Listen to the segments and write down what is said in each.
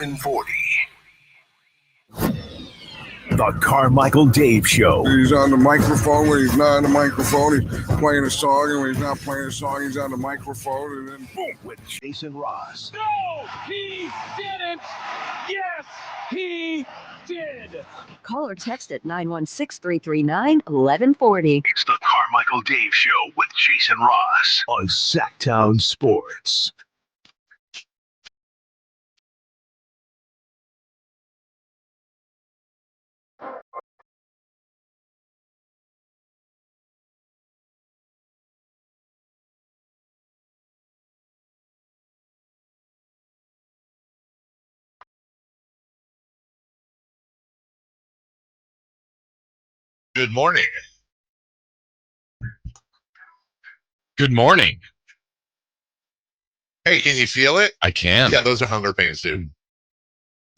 40. The Carmichael Dave Show. He's on the microphone when he's not on the microphone. He's playing a song, and when he's not playing a song, he's on the microphone, and then boom. With Jason Ross. No, he didn't. Yes, he did. Call or text at 916-339-1140. It's the Carmichael Dave Show with Jason Ross on Sacktown Sports. Good morning. Good morning. Hey, can you feel it? I can. Yeah, those are hunger pains, dude.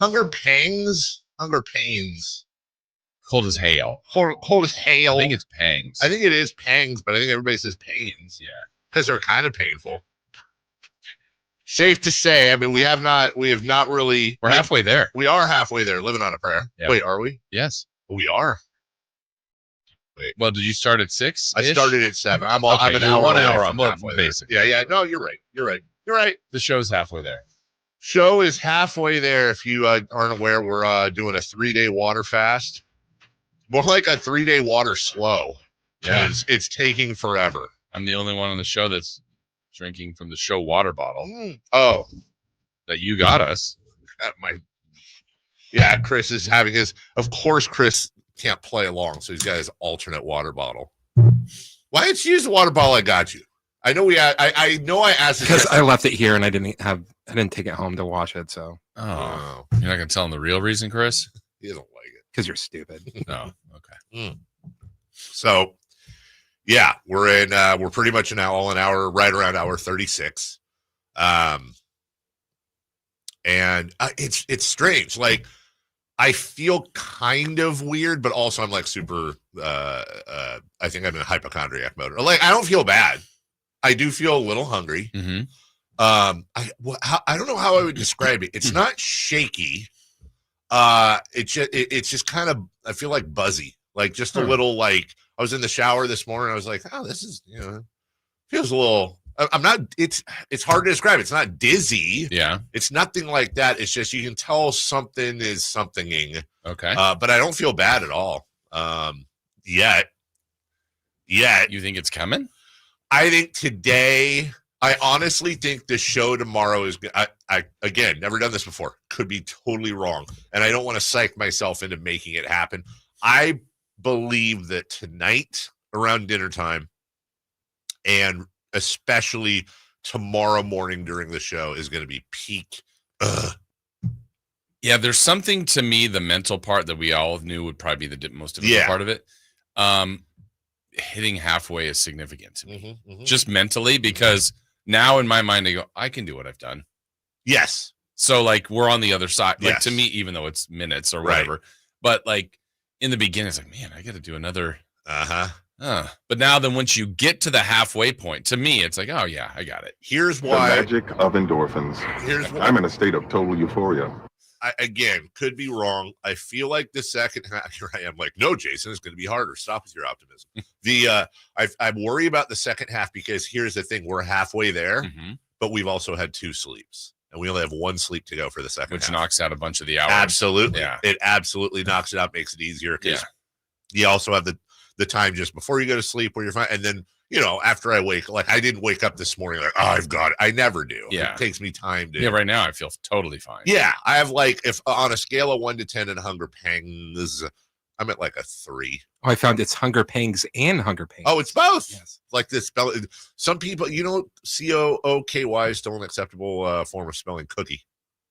Hunger pangs? Hunger pains. Cold as hail. Cold as hail. I think it's pangs. I think it is pangs, but I think everybody says pains. Yeah. Because they're kind of painful. Safe to say, I mean, we have not really. We're halfway there. We are halfway there, living on a prayer. Yeah. Wait, are we? Yes. We are. Wait. Well, did you start at 6? I started at 7. I'm an you're hour 1 away hour. from I'm halfway basic. there. Yeah. No, you're right. You're right. The show's halfway there. Show is halfway there. If you aren't aware, we're doing a 3-day water fast. More like a 3-day water slow. Yeah. It's taking forever. I'm the only one on the show that's drinking from the show water bottle Oh, that you got us. Yeah, Chris is having his. Of course, Chris can't play along, so he's got his alternate water bottle. Why didn't you use the water bottle I got you? I know I know I asked this because I left it here and I didn't take it home to wash it. So Oh, you're not gonna tell him the real reason, Chris? He doesn't like it because you're stupid. No. Okay. So, yeah, we're pretty much now all an hour, right around hour 36, and it's strange. Like, I feel kind of weird, but also I'm like super. I think I'm in a hypochondriac mode. Like, I don't feel bad. I do feel a little hungry. Mm-hmm. I don't know how I would describe it. It's not shaky. It's just kind of. I feel like buzzy, like just a little. Like I was in the shower this morning. I was like, oh, this is feels a little. I'm not. It's hard to describe. It's not dizzy. Yeah. It's nothing like that. It's just you can tell something is something-ing. Okay. But I don't feel bad at all. Yet. You think it's coming? I think today. I honestly think the show tomorrow is. I again never done this before. Could be totally wrong, and I don't want to psych myself into making it happen. I believe that tonight around dinner time, and especially tomorrow morning during the show, is going to be peak. Yeah, there's something to me, the mental part that we all knew would probably be the most difficult part of it. Hitting halfway is significant to me, just mentally, because now in my mind, I go, I can do what I've done. Yes. So like we're on the other side, like Yes. to me, even though it's minutes or whatever, but like in the beginning, it's like, man, I got to do another. But now then once you get to the halfway point, to me, it's like, oh yeah, I got it. Here's why. The magic of endorphins. Here's why. I'm in a state of total euphoria. I, again, could be wrong. I feel like the second half, here I am like, no, Jason, it's going to be harder. Stop with your optimism. I worry about the second half because here's the thing. We're halfway there, but we've also had 2 sleeps. And we only have 1 sleep to go for the second Which half. knocks out a bunch of the hours. Absolutely. Yeah. It absolutely knocks it out, makes it easier because you also have the time just before you go to sleep where you're fine. And then, after I wake, like I didn't wake up this morning like, oh, I've got it. I never do. Yeah. It takes me time to. Yeah, right now I feel totally fine. Yeah. I have like, if on a scale of 1 to 10 in hunger pangs, I'm at like a 3. Oh, I found it's hunger pangs and hunger pains. Oh, it's both. Yes. Like this spell. Some people, COOKY is still an acceptable form of spelling cookie.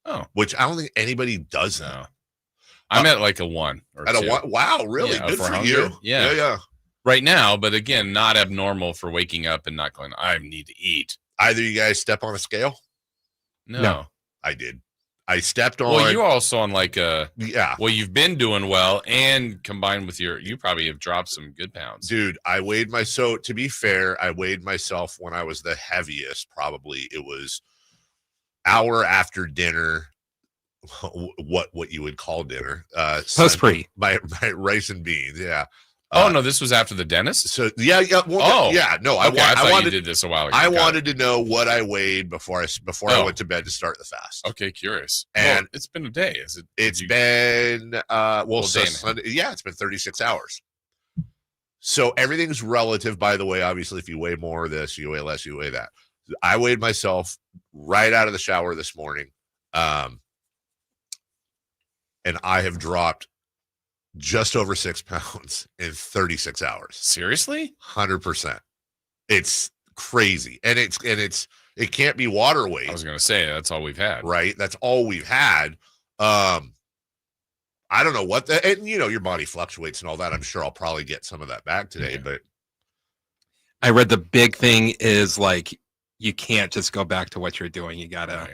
Oh, which I don't think anybody does now. No. I'm at like a 1 or at 2. A 1. Wow, really? Yeah, good for hunger. you. Yeah. Right now, but again, not abnormal for waking up and not going, I need to eat. Either you guys step on a scale? No. I did. I stepped on. Well, you're also on like yeah. Well, you've been doing well, and combined with you probably have dropped some good pounds. Dude, to be fair, I weighed myself when I was the heaviest. Probably it was hour after dinner. what you would call dinner. Post pre. My rice and beans. Yeah. No, this was after the dentist. So yeah. Well, yeah. No, okay, I thought wanted, you did this a while ago. I wanted to know what I weighed before I went to bed to start the fast. Okay, curious. And it's been a day. Is it? It's been Sunday, yeah, it's been 36 hours. So everything's relative, by the way. Obviously, if you weigh more of this, you weigh less, you weigh that. I weighed myself right out of the shower this morning. And I have dropped just over 6 pounds in 36 hours. Seriously? 100%. It's crazy. And it can't be water weight. I was going to say, that's all we've had. Right? That's all we've had. I don't know what and your body fluctuates and all that. I'm sure I'll probably get some of that back today, but I read the big thing is like, you can't just go back to what you're doing. You got to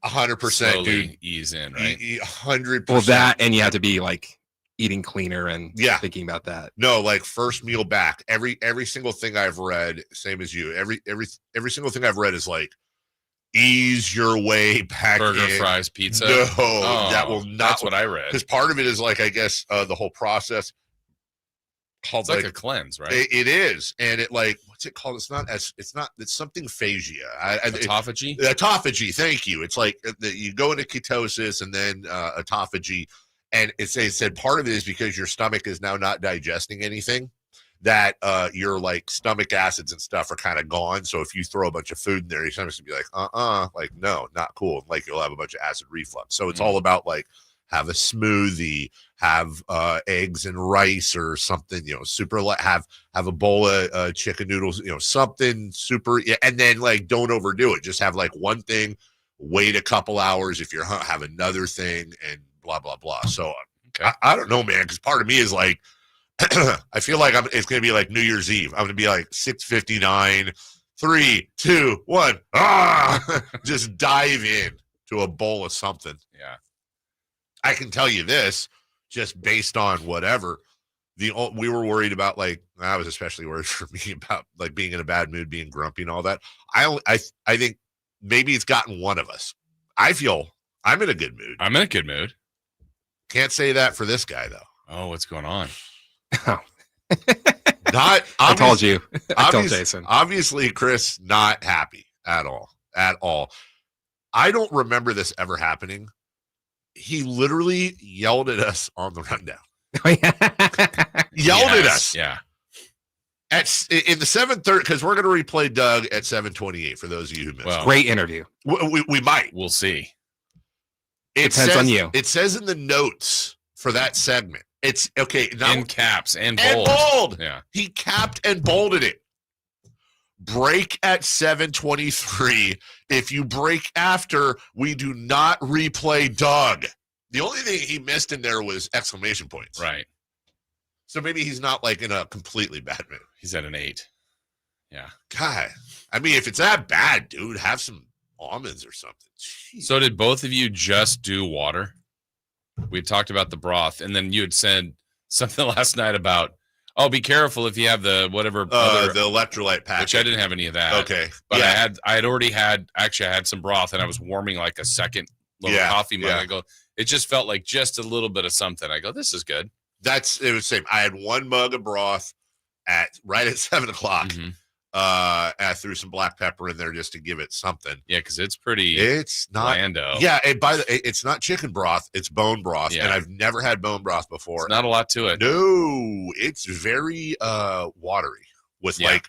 100%, dude. Ease in, right? 100%. Well, that, and you have to be like eating cleaner and thinking about that. No, like first meal back. Every single thing I've read, same as you. Every single thing I've read is like, ease your way back Burger, in. fries, pizza. No, that will not. That's what I read. Because part of it is like, I guess, the whole process called it's like a cleanse, right? It is, and it like, what's it called? It's something phagia. Autophagy. Autophagy. Thank you. It's like you go into ketosis and then autophagy, and it said part of it is because your stomach is now not digesting anything. That your like stomach acids and stuff are kind of gone. So if you throw a bunch of food in there, your stomach's gonna be like, like, no, not cool. Like you'll have a bunch of acid reflux. So it's all about like, have a smoothie, have eggs and rice or something, super light, have a bowl of chicken noodles, something super, and then like, don't overdo it. Just have like one thing, wait a couple hours. If you're have another thing and blah, blah, blah. So I don't know, man. Cause part of me is like, I feel like it's going to be like New Year's Eve. I'm going to be like 6:59, 3, 2, 1. Just dive in to a bowl of something. Yeah. I can tell you this, just based on whatever. We were worried about, like, I was especially worried for me about like being in a bad mood, being grumpy and all that. I think maybe it's gotten one of us. I feel I'm in a good mood. I'm in a good mood. Can't say that for this guy though. Oh, what's going on? Not I told you. I told Jason. Obviously, Chris, not happy at all. I don't remember this ever happening. He literally yelled at us on the rundown. Yelled at us. Yeah. In the 7:30, because we're going to replay Doug at 7:28 for those of you who missed. Well, great interview. We might. We'll see. Depends on you. It says in the notes for that segment. It's okay. Now, in caps and bold. Yeah. He capped and bolded it. Break at 7:23. If you break after, we do not replay Doug. The only thing he missed in there was exclamation points. Right. So maybe he's not like in a completely bad mood. He's at an 8. Yeah. God. I mean, if it's that bad, dude, have some almonds or something. Jeez. So did both of you just do water? We talked about the broth, and then you had said something last night about, oh, be careful if you have the whatever the electrolyte pack. Which I didn't have any of that. Okay, but I had some broth, and I was warming like a second little coffee mug. I go, it just felt like just a little bit of something. I go, this is good. It was the same. I had one mug of broth right at 7 o'clock. Mm-hmm. I threw some black pepper in there just to give it something. Yeah, because it's pretty. It's not blando. Yeah, it's not chicken broth. It's bone broth, and I've never had bone broth before. It's not a lot to it. No, it's very watery with like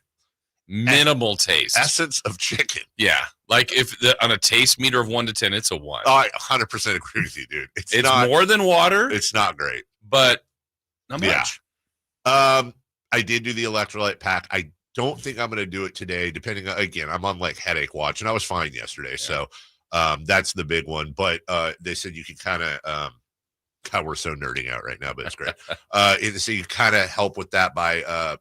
minimal taste, essence of chicken. Yeah, like if on a taste meter of 1 to 10, it's a 1. I 100% agree with you, dude. It's not, more than water. It's not great, but not much. Yeah. I did do the electrolyte pack. I don't think I'm going to do it today. Depending on, again, I'm on like headache watch, and I was fine yesterday. Yeah. So that's the big one. But they said you can kind of, God, we're so nerding out right now, but it's great. So you kind of help with that by,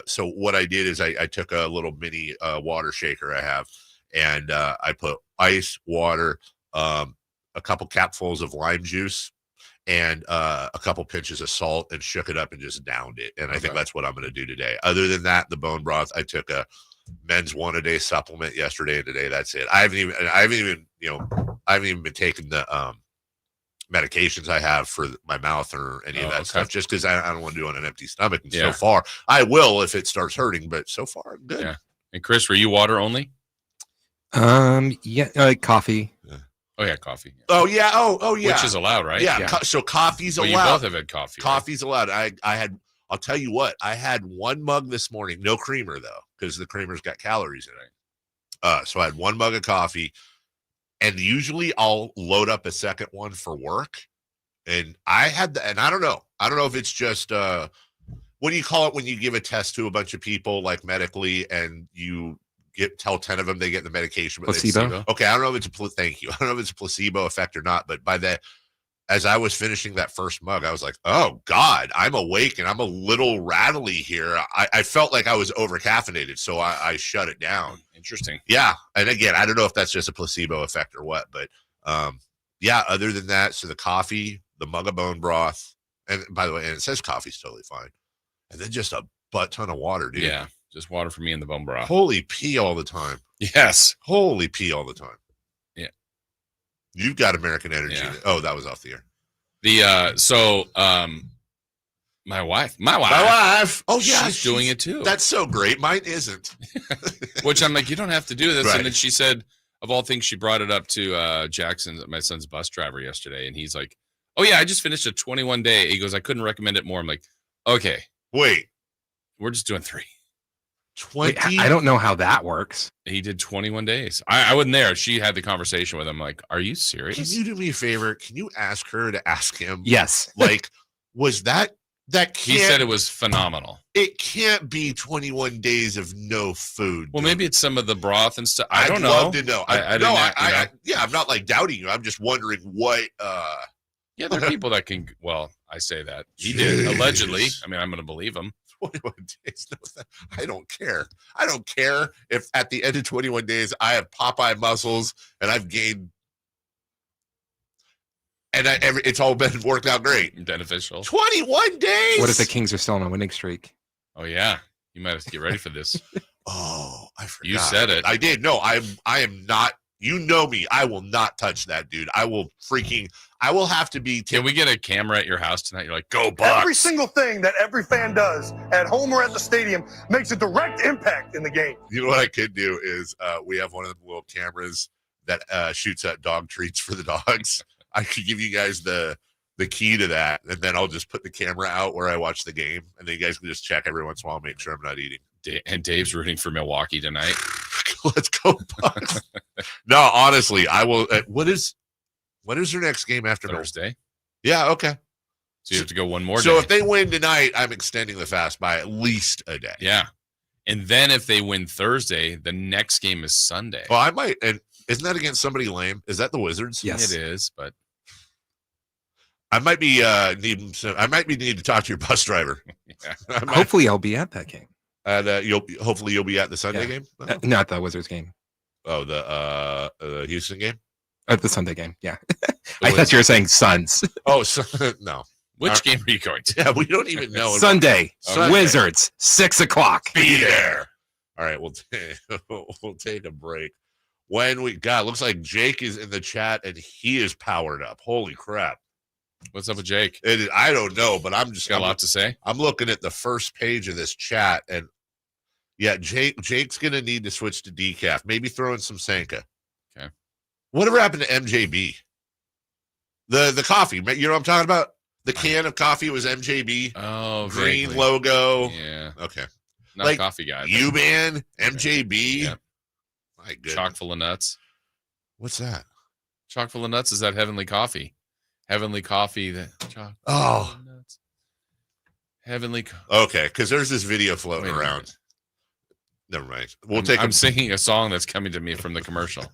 so what I did is I took a little mini water shaker I have, and I put ice, water, a couple capfuls of lime juice, and a couple pinches of salt, and shook it up and just downed it. And I think that's what I'm going to do today. Other than that, the bone broth, I took a men's 1-a-day supplement yesterday and today. That's it. I haven't even been taking the medications I have for my mouth or any of that stuff, just because I don't want to do it on an empty stomach. And so Yeah. far, I will if it starts hurting, but so far, I'm good. Yeah. And Chris, were you water only? Yeah, coffee. Oh yeah, coffee. Oh yeah. Oh yeah. Which is allowed, right? Yeah. So coffee's Well, allowed. you both have had coffee. Coffee's allowed. I'll tell you what, I had one mug this morning, no creamer though, because the creamer's got calories in it. So I had one mug of coffee, and usually I'll load up a second one for work. And I had and I don't know if it's just what do you call it when you give a test to a bunch of people, like medically, and you tell 10 of them they get the medication, but Placebo. Okay, I don't know if it's thank you. I don't know if it's a placebo effect or not, but as I was finishing that first mug, I was like, oh God, I'm awake and I'm a little rattly here. I felt like I was over caffeinated, so I shut it down. Interesting. Yeah. And again, I don't know if that's just a placebo effect or what, but yeah, other than that, so the coffee, the mug of bone broth, and by the way, and it says coffee's totally fine. And then just a butt ton of water, dude. Yeah. Just water for me and the bone broth. Holy pee all the time. Yes. Holy pee all the time. Yeah. You've got American Energy. Yeah. Oh, that was off the air. My wife. Oh yeah, she's doing it too. That's so great. Mine isn't. Which I'm like, you don't have to do this. Right. And then she said, of all things, she brought it up to Jackson, my son's bus driver, yesterday, and he's like, "Oh yeah, I just finished a 21-day." He goes, "I couldn't recommend it more." I'm like, "Okay, wait, we're just doing 3." 20. Wait, I don't know how that works. He did 21 days. I wasn't there. She had the conversation with him. Like, are you serious? Can you do me a favor? Can you ask her to ask him? Yes. Like, was that He said it was phenomenal. It can't be 21 days of no food. Well, dude. maybe it's some of the broth and stuff. I don't know. I'd love to know. Yeah, I'm not like doubting you. I'm just wondering what. Yeah, there are people that can. Well, I say that he did allegedly. I mean, I'm going to believe him. 21 days. No, I don't care. I don't care if at the end of 21 days I have Popeye muscles and I've gained, and it's all been worked out great. Beneficial. 21 days. What if the Kings are still on a winning streak? Oh yeah, you might have to get ready for this. Oh, I forgot. You said it. I did. No, I am not. You know me. I will not touch that, dude. I will have to be. Can we get a camera at your house tonight? You're like, go Bucks. Every single thing that every fan does at home or at the stadium makes a direct impact in the game. You know what I could do is we have one of the little cameras that shoots at dog treats for the dogs. I could give you guys the key to that, and then I'll just put the camera out where I watch the game, and then you guys can just check every once in a while, make sure I'm not eating. And Dave's rooting for Milwaukee tonight. Let's go Bucks. No, honestly, I will. What is their next game after Thursday? Yeah, okay. So you have to go one more day. So if they win tonight, I'm extending the fast by at least a day. Yeah. And then if they win Thursday, the next game is Sunday. Well, I might. And isn't that against somebody lame? Is that the Wizards? Yes. It is, but I might be needing to talk to your bus driver. Yeah. Hopefully, I'll be at that game. And hopefully you'll be at the Sunday game. No? Not the Wizards game. Oh, the Houston game. The Sunday game. Yeah. I thought you were saying Suns. Oh, no. Which game are you going to? Yeah, we don't even know. Sunday. Sunday. Wizards. 6:00. Be there. All right, we'll take a break. When looks like Jake is in the chat and he is powered up. Holy crap! What's up with Jake? I don't know, but I'm just got a lot to say. I'm looking at the first page of this chat, and yeah, Jake's gonna need to switch to decaf. Maybe throw in some Sanka. Okay. Whatever happened to MJB? The coffee. You know what I'm talking about? The can of coffee was MJB. Oh, green vaguely. logo. Yeah. Okay. Not Like, a coffee guy. U-Ban, MJB. Yeah. My goodness. Chock full of nuts. What's that? Chock full of nuts is that Heavenly Coffee. Heavenly Coffee. Oh. Full of nuts. Heavenly. Okay, because there's this video floating Wait a around. minute. Never mind. I'm singing a song that's coming to me from the commercial.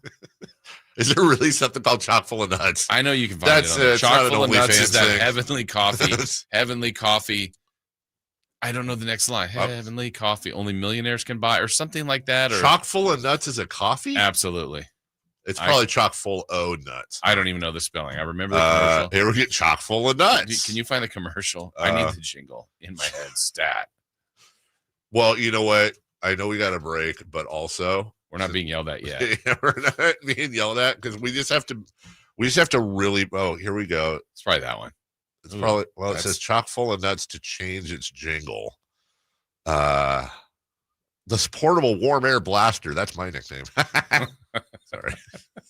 Is there really something called chock full of nuts? I know you can find That's it. On it's not Chock an full of nuts OnlyFans is that thing. Heavenly Coffee. Heavenly Coffee. I don't know the next line. Heavenly Coffee. Only millionaires can buy, or something like that. Or Chock full of nuts is a coffee? Absolutely. It's probably chock full of nuts. I don't even know the spelling. I remember the commercial. Here we get chock full of nuts. Can you find the commercial? I need the jingle in my head. Stat. Well, you know what? I know we got a break, but also We're not being yelled at yet. we're not being yelled at because we just have to. We just have to really. Oh, here we go. It's probably that one. It's probably it says chock full of nuts to change its jingle. This portable warm air blaster. That's my nickname. Sorry.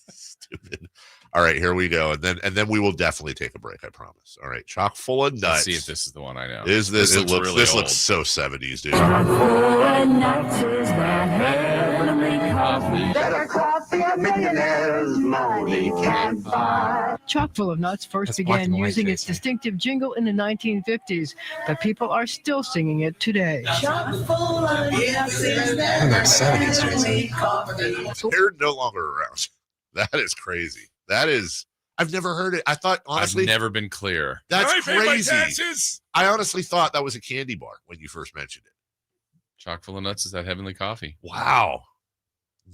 Stupid. All right, here we go. And then we will definitely take a break, I promise. All right, chock full of nuts. Let's see if this is the one I know. Is this? This looks really this old. looks so 70s, dude. Chock full of nuts is that heavenly coffee. Better coffee a millionaire's money can buy. Chock full of nuts first began using its distinctive jingle in the 1950s, but people are still singing it today. Chock full of nuts is that heavenly coffee. They're no longer around. That is crazy. That is, I've never heard it. I thought, honestly, I've never been clear. That's crazy. Taxes. I honestly thought that was a candy bar when you first mentioned it. Chock full of nuts is that heavenly coffee. Wow.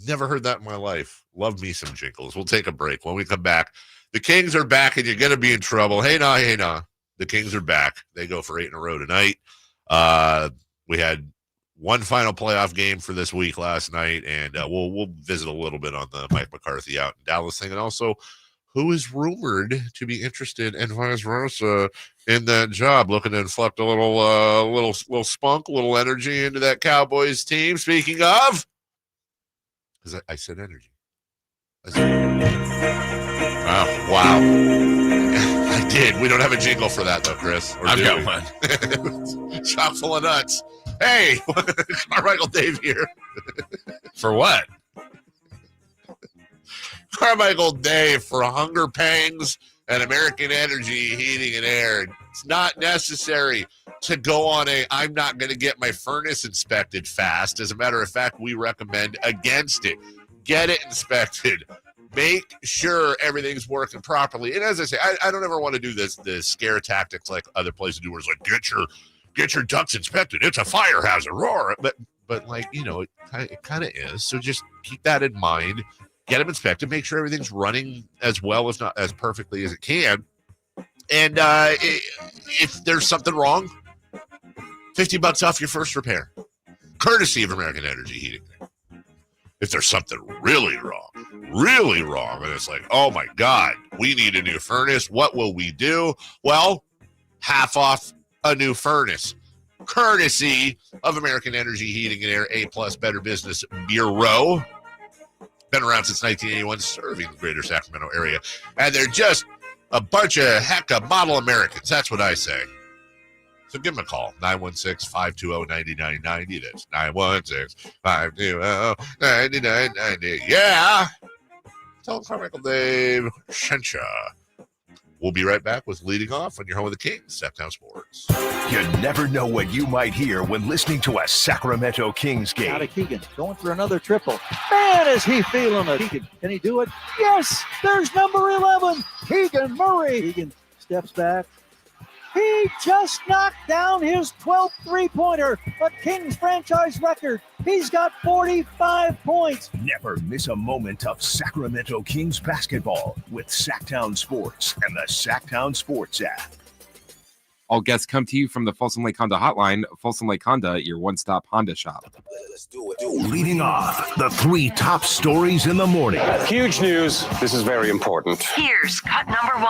Never heard that in my life. Love me some jingles. We'll take a break. When we come back, the Kings are back and you're going to be in trouble. Hey, nah. The Kings are back. They go for 8 in a row tonight. We had one final playoff game for this week last night, and we'll visit a little bit on the Mike McCarthy out in Dallas thing, and also who is rumored to be interested and vice versa in that job, looking to inflect a little spunk, a little energy into that Cowboys team. Speaking of, because I said energy. Wow. I did. We don't have a jingle for that though, Chris. I've got one. Chock full of nuts. Hey, Carmichael Dave here. For what? Carmichael Dave for Hunger Pangs and American Energy Heating and Air. It's not necessary to go on I'm not going to get my furnace inspected fast. As a matter of fact, we recommend against it. Get it inspected. Make sure everything's working properly. And as I say, I don't ever want to do the scare tactics like other places do, where it's like, get your ducts inspected. It's a fire hazard. Roar. But like, it kind of is. So just keep that in mind. Get them inspected. Make sure everything's running as well, if not as perfectly as it can. And if there's something wrong, $50 off your first repair, courtesy of American Energy Heating. If there's something really wrong, and it's like, oh my God, we need a new furnace. What will we do? Well, half off a new furnace, courtesy of American Energy Heating and Air, A+ Better Business Bureau. Been around since 1981, serving the greater Sacramento area. And they're just a bunch of model Americans. That's what I say. So give them a call, 916-520-9990. That's 916-520-9990. Yeah. Tell Carmichael Dave sent ya. We'll be right back with Leading Off on your home of the Kings, Sacktown Sports. You never know what you might hear when listening to a Sacramento Kings game. Out of Keegan, going for another triple. Man, is he feeling it. Keegan, can he do it? Yes, there's number 11, Keegan Murray. Keegan steps back. He just knocked down his 12th three-pointer, a Kings franchise record. He's got 45 points. Never miss a moment of Sacramento Kings basketball with Sacktown Sports and the Sacktown Sports app. All guests come to you from the Folsom Lake Honda Hotline. Folsom Lake Honda, your one-stop Honda shop. Let's do it. Leading off, the 3 top stories in the morning. Huge news. This is very important. Here's cut number 1.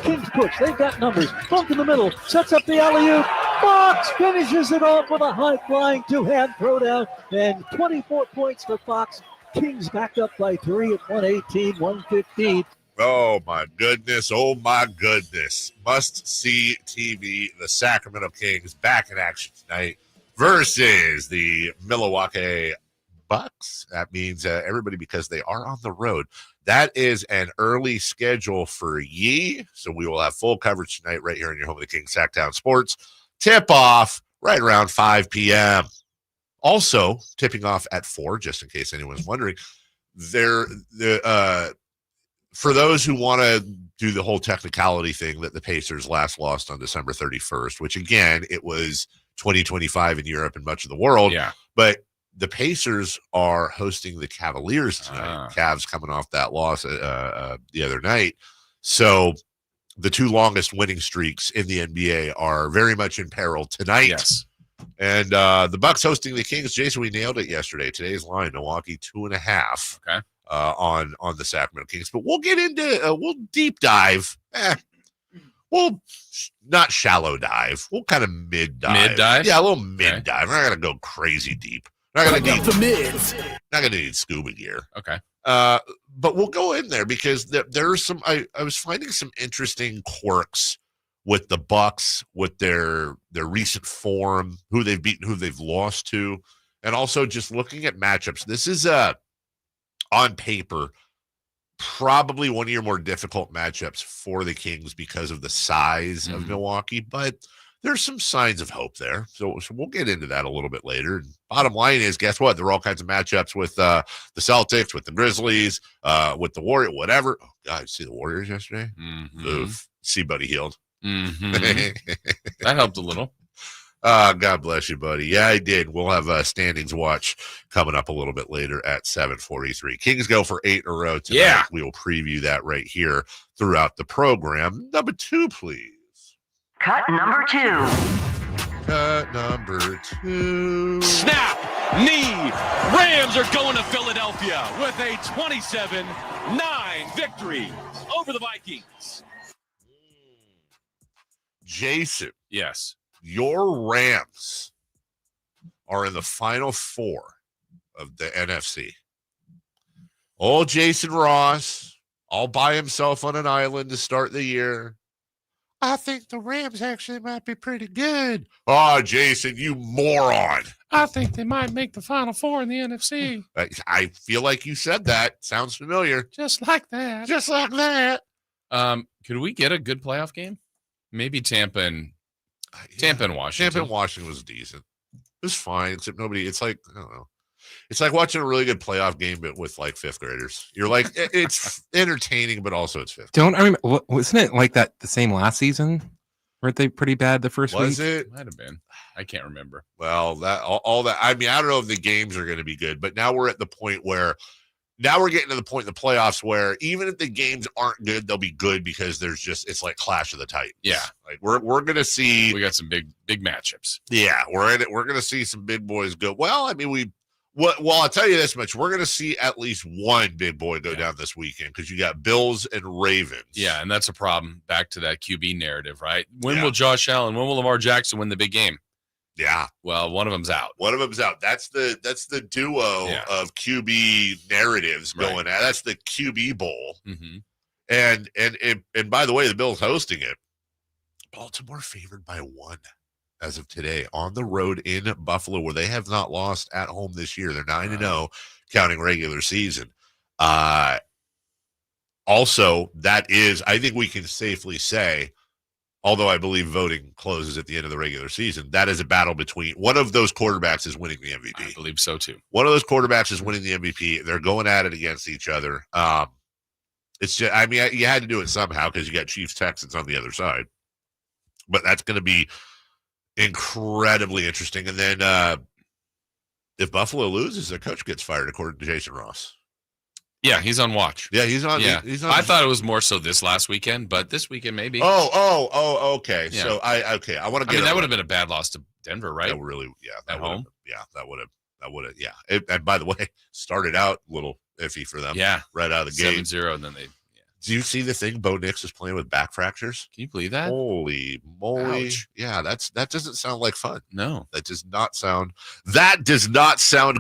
Kings push. They've got numbers. Bump in the middle. Sets up the alley-oop. Fox finishes it off with a high-flying two-hand throwdown. And 24 points for Fox. Kings back up by 3 at 118-115. Oh, my goodness. Oh, my goodness. Must-see TV. The Sacramento Kings back in action tonight versus the Milwaukee Bucks. That means everybody, because they are on the road. That is an early schedule for ye. So we will have full coverage tonight right here in your home of the Kings, Sacktown Sports. Tip off right around 5 p.m. Also, tipping off at 4, just in case anyone's wondering. For those who want to do the whole technicality thing that the Pacers last lost on December 31st, which again, it was 2025 in Europe and much of the world. Yeah. But the Pacers are hosting the Cavaliers tonight. Cavs coming off that loss the other night. So the 2 longest winning streaks in the NBA are very much in peril tonight. Yes. And the Bucks hosting the Kings. Jason, we nailed it yesterday. Today's line, Milwaukee 2.5. Okay. on the Sacramento Kings. But we'll get into we'll deep dive. We'll not shallow dive. We'll kind of mid dive. Mid dive? Yeah, a little mid dive. We're not gonna go crazy deep. Not gonna need the mids. Not gonna need scuba gear. Okay. But we'll go in there because there's some. I was finding some interesting quirks with the Bucks, with their recent form, who they've beaten, who they've lost to, and also just looking at matchups. This is on paper probably one of your more difficult matchups for the Kings because of the size of Milwaukee, but there's some signs of hope there. So we'll get into that a little bit later. And bottom line is, guess what? There are all kinds of matchups with the Celtics, with the Grizzlies, with the Warriors, whatever. Oh, God, see the Warriors yesterday? Oof. See Buddy Hield. That helped a little. God bless you, buddy. Yeah, I did. We'll have standings watch coming up a little bit later at 7:43. Kings go for 8 in a row tonight. Yeah. We will preview that right here throughout the program. Number 2, please. Cut number 2. Cut number 2. Snap, knee. Rams are going to Philadelphia with a 27-9 victory over the Vikings. Jason. Yes. Your Rams are in the final 4 of the NFC. Old Jason Ross, all by himself on an island to start the year. I think the Rams actually might be pretty good. Oh, Jason, you moron. I think they might make the final 4 in the NFC. I feel like you said that. Sounds familiar. Just like that. Just like that. Could we get a good playoff game? Maybe Tampa and Washington. Tampa and Washington was decent. It was fine, except nobody. It's like, I don't know. It's like watching a really good playoff game, but with like 5th graders. You're like, it's entertaining, but also it's 5th. Don't I remember? Wasn't it like that the same last season? Weren't they pretty bad the first week? Was it? Might have been. I can't remember. Well, that all that. I mean, I don't know if the games are going to be good, but now we're at the point where. Now we're getting to the point in the playoffs where even if the games aren't good, they'll be good because it's like Clash of the Titans. Yeah. Like we're gonna see. We got some big matchups. Yeah, we're gonna see some big boys go. Well, I mean, I'll tell you this much: we're gonna see at least one big boy go down this weekend because you got Bills and Ravens. Yeah, and that's a problem. Back to that QB narrative, right? When will Josh Allen? When will Lamar Jackson win the big game? Yeah. Well, one of them's out. That's the duo of QB narratives going at. That's the QB Bowl. Mm-hmm. And by the way, the Bills hosting it. Baltimore favored by 1 as of today on the road in Buffalo, where they have not lost at home this year. They're 9-0, counting regular season. Also, that is, I think we can safely say, although I believe voting closes at the end of the regular season, that is a battle between one of those quarterbacks is winning the MVP. I believe so too. One of those quarterbacks is winning the MVP. They're going at it against each other. It's just, I mean, you had to do it somehow because you got Chiefs Texans on the other side, but that's going to be incredibly interesting. And then if Buffalo loses, their coach gets fired, according to Jason Ross. Yeah, he's on watch. Yeah, he's on. Yeah. He's on. I thought it was more so this last weekend, but this weekend maybe. Oh, okay. Yeah. So I want to get. I mean, that would have been a bad loss to Denver, right? That really, yeah. At home. That would have. Yeah. And by the way, started out a little iffy for them. Yeah. Right out of the gate. 7-0, and then they. Yeah. Do you see the thing? Bo Nix is playing with back fractures. Can you believe that? Holy moly! Ouch. Yeah, that doesn't sound like fun. No, that does not sound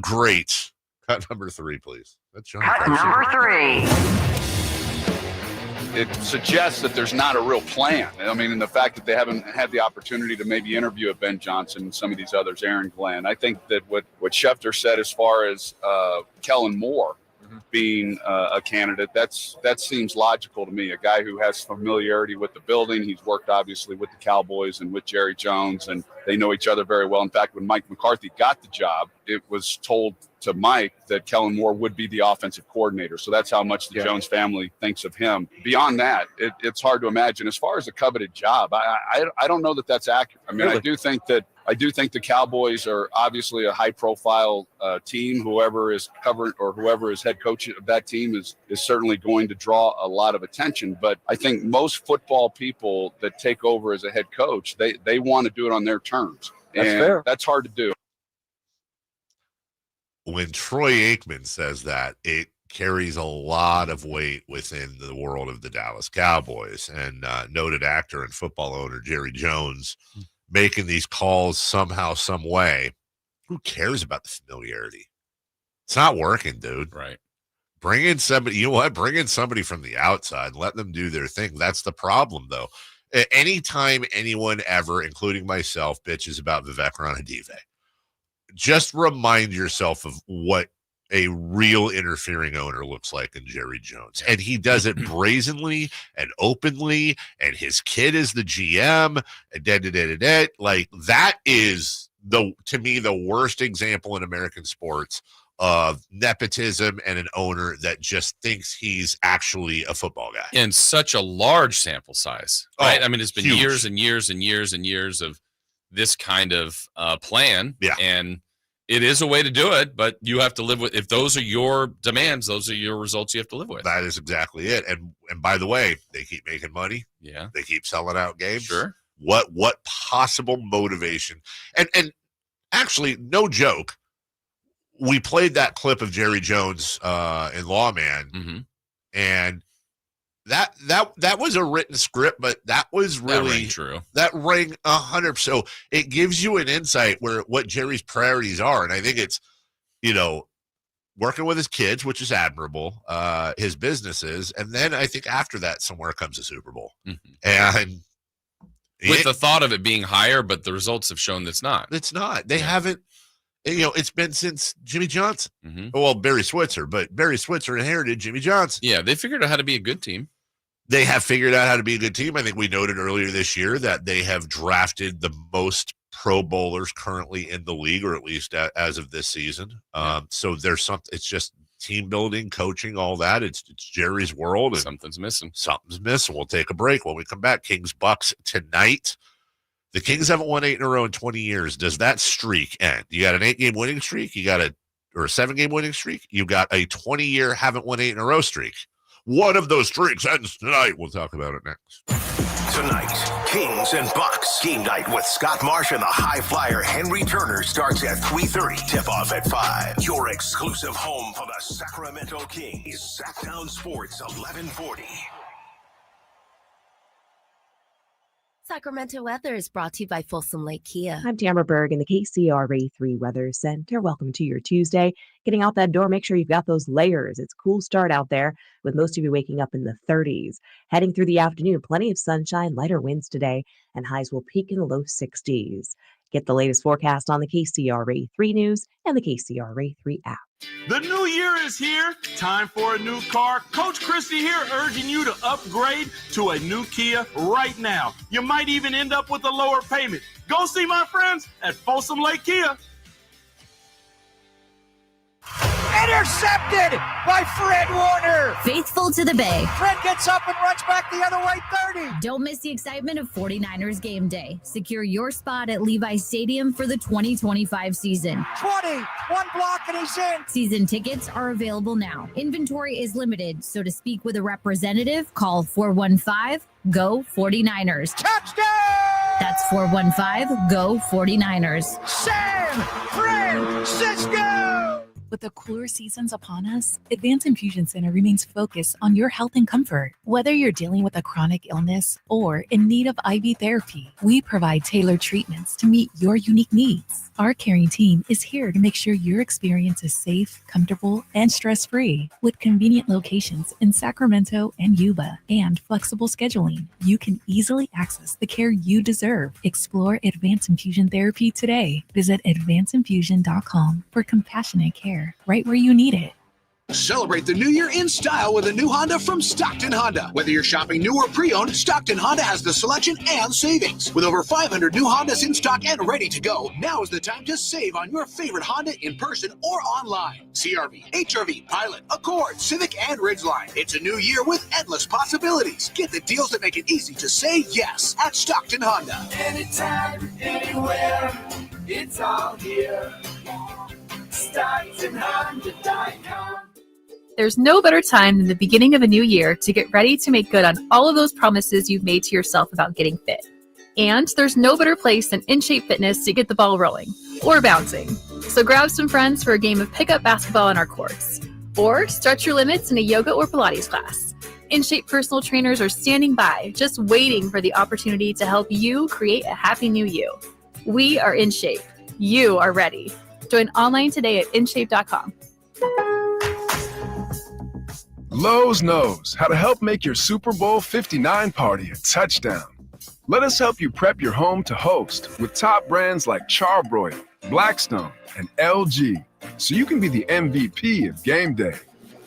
great. Cut number 3, please. Cut number 3. It suggests that there's not a real plan. I mean, and the fact that they haven't had the opportunity to maybe interview a Ben Johnson and some of these others, Aaron Glenn. I think that what Schefter said as far as Kellen Moore being a candidate, that seems logical to me. A guy who has familiarity with the building. He's worked obviously with the Cowboys and with Jerry Jones, and they know each other very well. In fact, when Mike McCarthy got the job, it was told to Mike that Kellen Moore would be the offensive coordinator. So that's how much the Jones family thinks of him. Beyond that, it's hard to imagine. As far as a coveted job, I don't know that that's accurate. I mean, really? I do think the Cowboys are obviously a high-profile team. Whoever is covered or whoever is head coach of that team is certainly going to draw a lot of attention. But I think most football people that take over as a head coach, they want to do it on their terms. That's fair. That's hard to do. When Troy Aikman says that, it carries a lot of weight within the world of the Dallas Cowboys. And noted actor and football owner Jerry Jones making these calls somehow, some way. Who cares about the familiarity? It's not working, dude. Right. Bring in somebody, you know what? Bring in somebody from the outside. Let them do their thing. That's the problem, though. Anytime anyone ever, including myself, bitches about Vivek Ranadive, just remind yourself of what a real interfering owner looks like in Jerry Jones. And he does it brazenly and openly, and his kid is the GM, and like that is to me the worst example in American sports of nepotism and an owner that just thinks he's actually a football guy. And such a large sample size, right? Oh, I mean, it's been huge. years and years and years and years of this kind of plan. Yeah. And it is a way to do it, but you have to live with, if those are your demands, those are your results you have to live with. That is exactly it. And by the way, they keep making money. Yeah. They keep selling out games. Sure. What possible motivation? And actually, no joke, we played that clip of Jerry Jones in Lawman, and that was a written script, but that was really true. That rang 100%. So it gives you an insight where what Jerry's priorities are, and I think it's, working with his kids, which is admirable, his businesses, and then I think after that somewhere comes a Super Bowl, and with the thought of it being higher, but the results have shown that's not. It's not. They haven't. It's been since Jimmy Johnson. Well, Barry Switzer, but Barry Switzer inherited Jimmy Johnson. Yeah, they figured out how to be a good team. They have figured out how to be a good team. I think we noted earlier this year that they have drafted the most Pro Bowlers currently in the league, or at least as of this season. So there's something. It's just team building, coaching, all that. It's Jerry's world. And something's missing. Something's missing. We'll take a break. When we come back, Kings Bucks tonight. The Kings haven't won 8 in a row in 20 years. Does that streak end? You got an 8-game winning streak. You got a 7-game winning streak. You got a 20-year haven't won 8 in a row streak. One of those streaks ends tonight. We'll talk about it next. Tonight, Kings and Bucks. Game night with Scott Marsh and the high flyer Henry Turner starts at 3:30. Tip-off at 5. Your exclusive home for the Sacramento Kings. Sacktown Sports 1140. Sacramento weather is brought to you by Folsom Lake Kia. I'm Tamara Berg in the KCRA 3 Weather Center. Welcome to your Tuesday. Getting out that door, make sure you've got those layers. It's a cool start out there with most of you waking up in the 30s. Heading through the afternoon, plenty of sunshine, lighter winds today, and highs will peak in the low 60s. Get the latest forecast on the KCRA 3 News and the KCRA 3 app. The new year is here. Time for a new car. Coach Christie here urging you to upgrade to a new Kia right now. You might even end up with a lower payment. Go see my friends at Folsom Lake Kia. Intercepted by Fred Warner. Faithful to the Bay. Fred gets up and runs back the other way, 30. Don't miss the excitement of 49ers game day. Secure your spot at Levi's Stadium for the 2025 season. 20, one block and he's in. Season tickets are available now. Inventory is limited, so to speak with a representative, call 415-GO-49ers. Touchdown! That's 415-GO-49ers. San Francisco! With the cooler seasons upon us, Advanced Infusion Center remains focused on your health and comfort. Whether you're dealing with a chronic illness or in need of IV therapy, we provide tailored treatments to meet your unique needs. Our caring team is here to make sure your experience is safe, comfortable, and stress-free. With convenient locations in Sacramento and Yuba and flexible scheduling, you can easily access the care you deserve. Explore Advanced Infusion Therapy today. Visit advancedinfusion.com for compassionate care right where you need it. Celebrate the new year in style with a new Honda from Stockton Honda. Whether you're shopping new or pre-owned, Stockton Honda has the selection and savings. With over 500 new Hondas in stock and ready to go, now is the time to save on your favorite Honda in person or online. CR-V, HR-V, Pilot, Accord, Civic, and Ridgeline. It's a new year with endless possibilities. Get the deals that make it easy to say yes at Stockton Honda. Anytime, anywhere, it's all here. StocktonHonda.com. There's no better time than the beginning of a new year to get ready to make good on all of those promises you've made to yourself about getting fit. And there's no better place than In Shape Fitness to get the ball rolling or bouncing. So grab some friends for a game of pickup basketball on our courts. Or stretch your limits in a yoga or Pilates class. InShape personal trainers are standing by, just waiting for the opportunity to help you create a happy new you. We are InShape. You are ready. Join online today at InShape.com. Lowe's knows how to help make your Super Bowl 59 party a touchdown. Let us help you prep your home to host with top brands like Charbroil, Blackstone, and LG, so you can be the MVP of game day.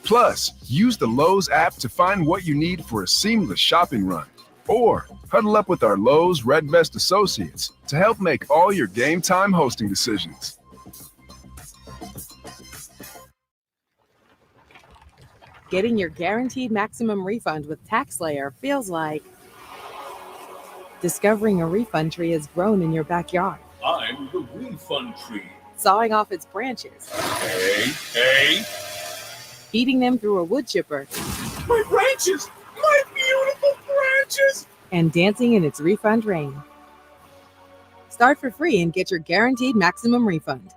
Plus, use the Lowe's app to find what you need for a seamless shopping run. Or huddle up with our Lowe's Red Vest associates to help make all your game time hosting decisions. Getting your guaranteed maximum refund with TaxSlayer feels like discovering a refund tree has grown in your backyard. I'm the refund tree. Sawing off its branches. Hey. Feeding them through a wood chipper. My branches! My beautiful branches! And dancing in its refund rain. Start for free and get your guaranteed maximum refund.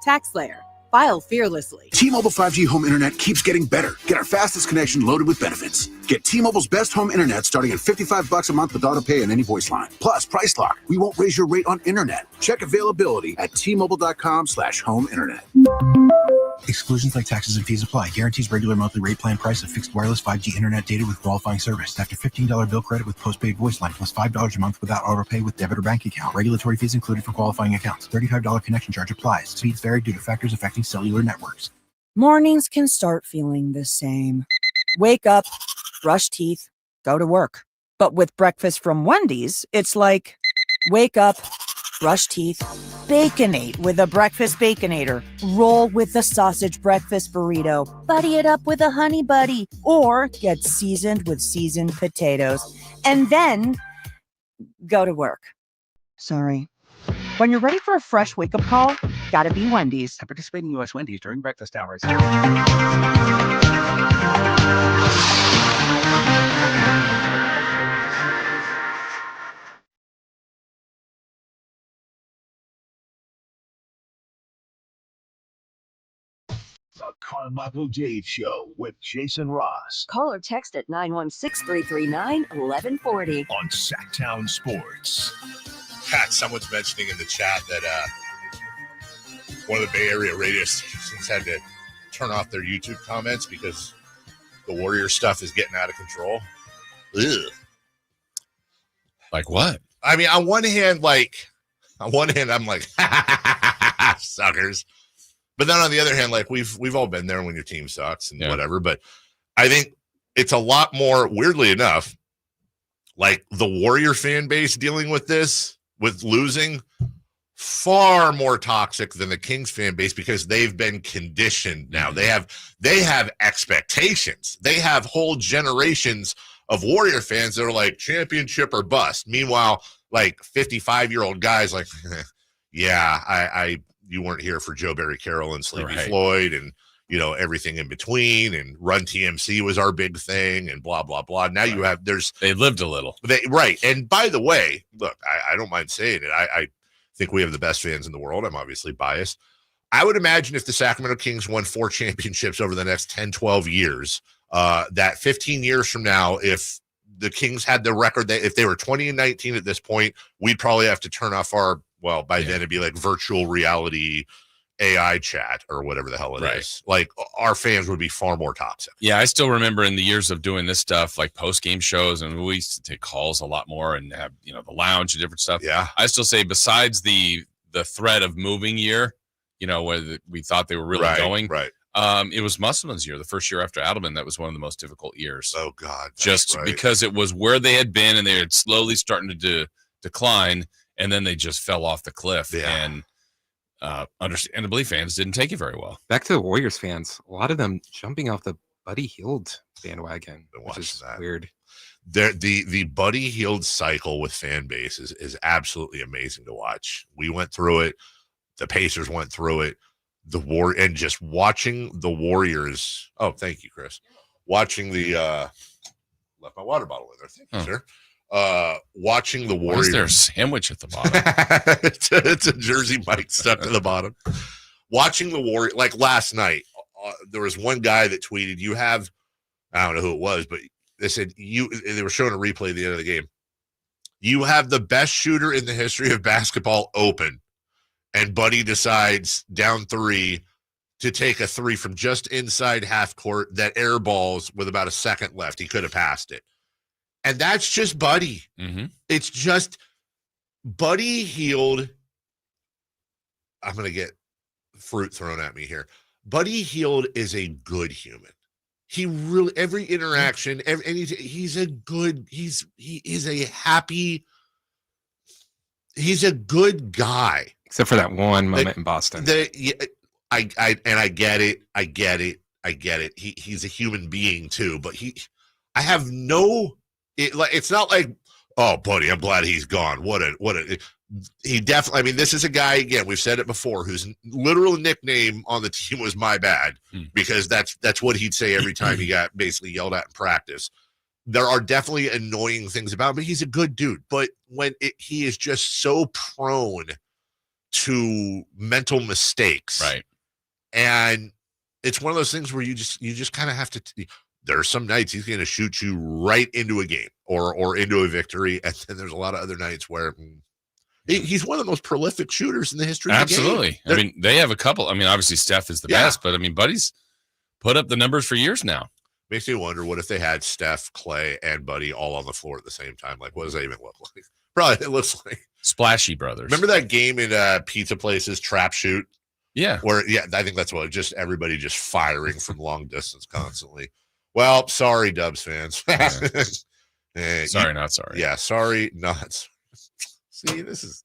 TaxSlayer. File fearlessly. T-Mobile 5G home internet keeps getting better. Get our fastest connection loaded with benefits. Get T-Mobile's best home internet starting at $55 a month with auto pay and any voice line. Plus, Price Lock. We won't raise your rate on internet. Check availability at T-Mobile.com/home internet. Exclusions like taxes and fees apply. Guarantees regular monthly rate plan price of fixed wireless 5G internet data with qualifying service. After $15 bill credit with postpaid voice line plus $5 a month without auto pay with debit or bank account. Regulatory fees included for qualifying accounts. $35 connection charge applies. Speeds vary due to factors affecting cellular networks. Mornings can start feeling the same. Wake up, brush teeth, go to work. But with breakfast from Wendy's, it's like, wake up, brush teeth, Baconate with a breakfast Baconator. Roll with a sausage breakfast burrito. Buddy it up with a honey buddy. Or get seasoned with seasoned potatoes. And then go to work. Sorry. When you're ready for a fresh wake-up call, gotta be Wendy's. At participating U.S. Wendy's during breakfast hours. The Carmichael Dave Show with Jason Ross. Call or text at 916-339-1140. On Sacktown Sports. Pat, someone's mentioning in the chat that one of the Bay Area radio stations had to turn off their YouTube comments because the Warrior stuff is getting out of control. Ugh. Like what? I mean, on one hand, I'm like, suckers. But then on the other hand, like we've all been there when your team sucks and whatever. But I think it's a lot more, weirdly enough, like the Warrior fan base dealing with this, with losing, far more toxic than the Kings fan base because they've been conditioned now. They have expectations. They have whole generations of Warrior fans that are like championship or bust. Meanwhile, like 55-year-old guys like, yeah, you weren't here for Joe Barry Carroll and Sleepy Floyd and, you know, everything in between, and Run TMC was our big thing and blah, blah, blah. Now you have, they lived a little. And by the way, look, I don't mind saying it. I think we have the best fans in the world. I'm obviously biased. I would imagine if the Sacramento Kings won 4 championships over the next 10, 12 years, that 15 years from now, if the Kings had the record, if they were 20-19 at this point, we'd probably have to turn off our, well, by then it'd be like virtual reality AI chat or whatever the hell it is. Like our fans would be far more toxic. Yeah, I still remember in the years of doing this stuff, like post-game shows, and we used to take calls a lot more and have, you know, the lounge and different stuff. Yeah. I still say besides the threat of moving year, you know, where we thought they were really going. Right. It was Musselman's year, the first year after Adelman. That was one of the most difficult years. Oh, God. Just because it was where they had been and they had slowly starting to decline, and then they just fell off the cliff. Yeah. And understandably, fans didn't take it very well. Back to the Warriors fans, a lot of them jumping off the Buddy Hield bandwagon, which is weird. The Buddy Hield cycle with fan base is absolutely amazing to watch. We went through it. The Pacers went through it. And just watching the Warriors. Oh, thank you, Chris. Watching the left my water bottle in there. Thank you, sir. Watching the Warriors. Why is there a sandwich at the bottom? it's a Jersey Mike stuck to the bottom. Watching the Warriors, like last night, there was one guy that tweeted, you have, I don't know who it was, but they said they were showing a replay at the end of the game. You have the best shooter in the history of basketball open, and Buddy decides down 3 to take a 3 from just inside half court that airballs with about a second left. He could have passed it. And that's just Buddy. Mm-hmm. It's just Buddy Hield. I'm going to get fruit thrown at me here. Buddy Hield is a good human. He really, every interaction, he's a good guy. Except for that one moment in Boston. I get it. He's a human being too, but it's not like, oh, Buddy, I'm glad he's gone. He definitely, I mean, this is a guy, again, we've said it before, whose literal nickname on the team was My Bad, because that's what he'd say every time he got basically yelled at in practice. There are definitely annoying things about him, but he's a good dude. But when he is just so prone to mental mistakes. Right. And it's one of those things where you just kind of have to, there are some nights he's going to shoot you right into a game or into a victory. And then there's a lot of other nights where he's one of the most prolific shooters in the history of the game. Absolutely. I mean, they have a couple. I mean, obviously Steph is the best, but I mean, Buddy's put up the numbers for years now. Makes me wonder, what if they had Steph, Clay, and Buddy all on the floor at the same time? Like, what does that even look like? Probably it looks like Splashy Brothers. Remember that game in Pizza Place's Trap Shoot? Yeah. Where, I think that's what, just everybody just firing from long distance constantly. Well, sorry, Dubs fans. Sorry, not sorry. Yeah, sorry, not sorry. See, this is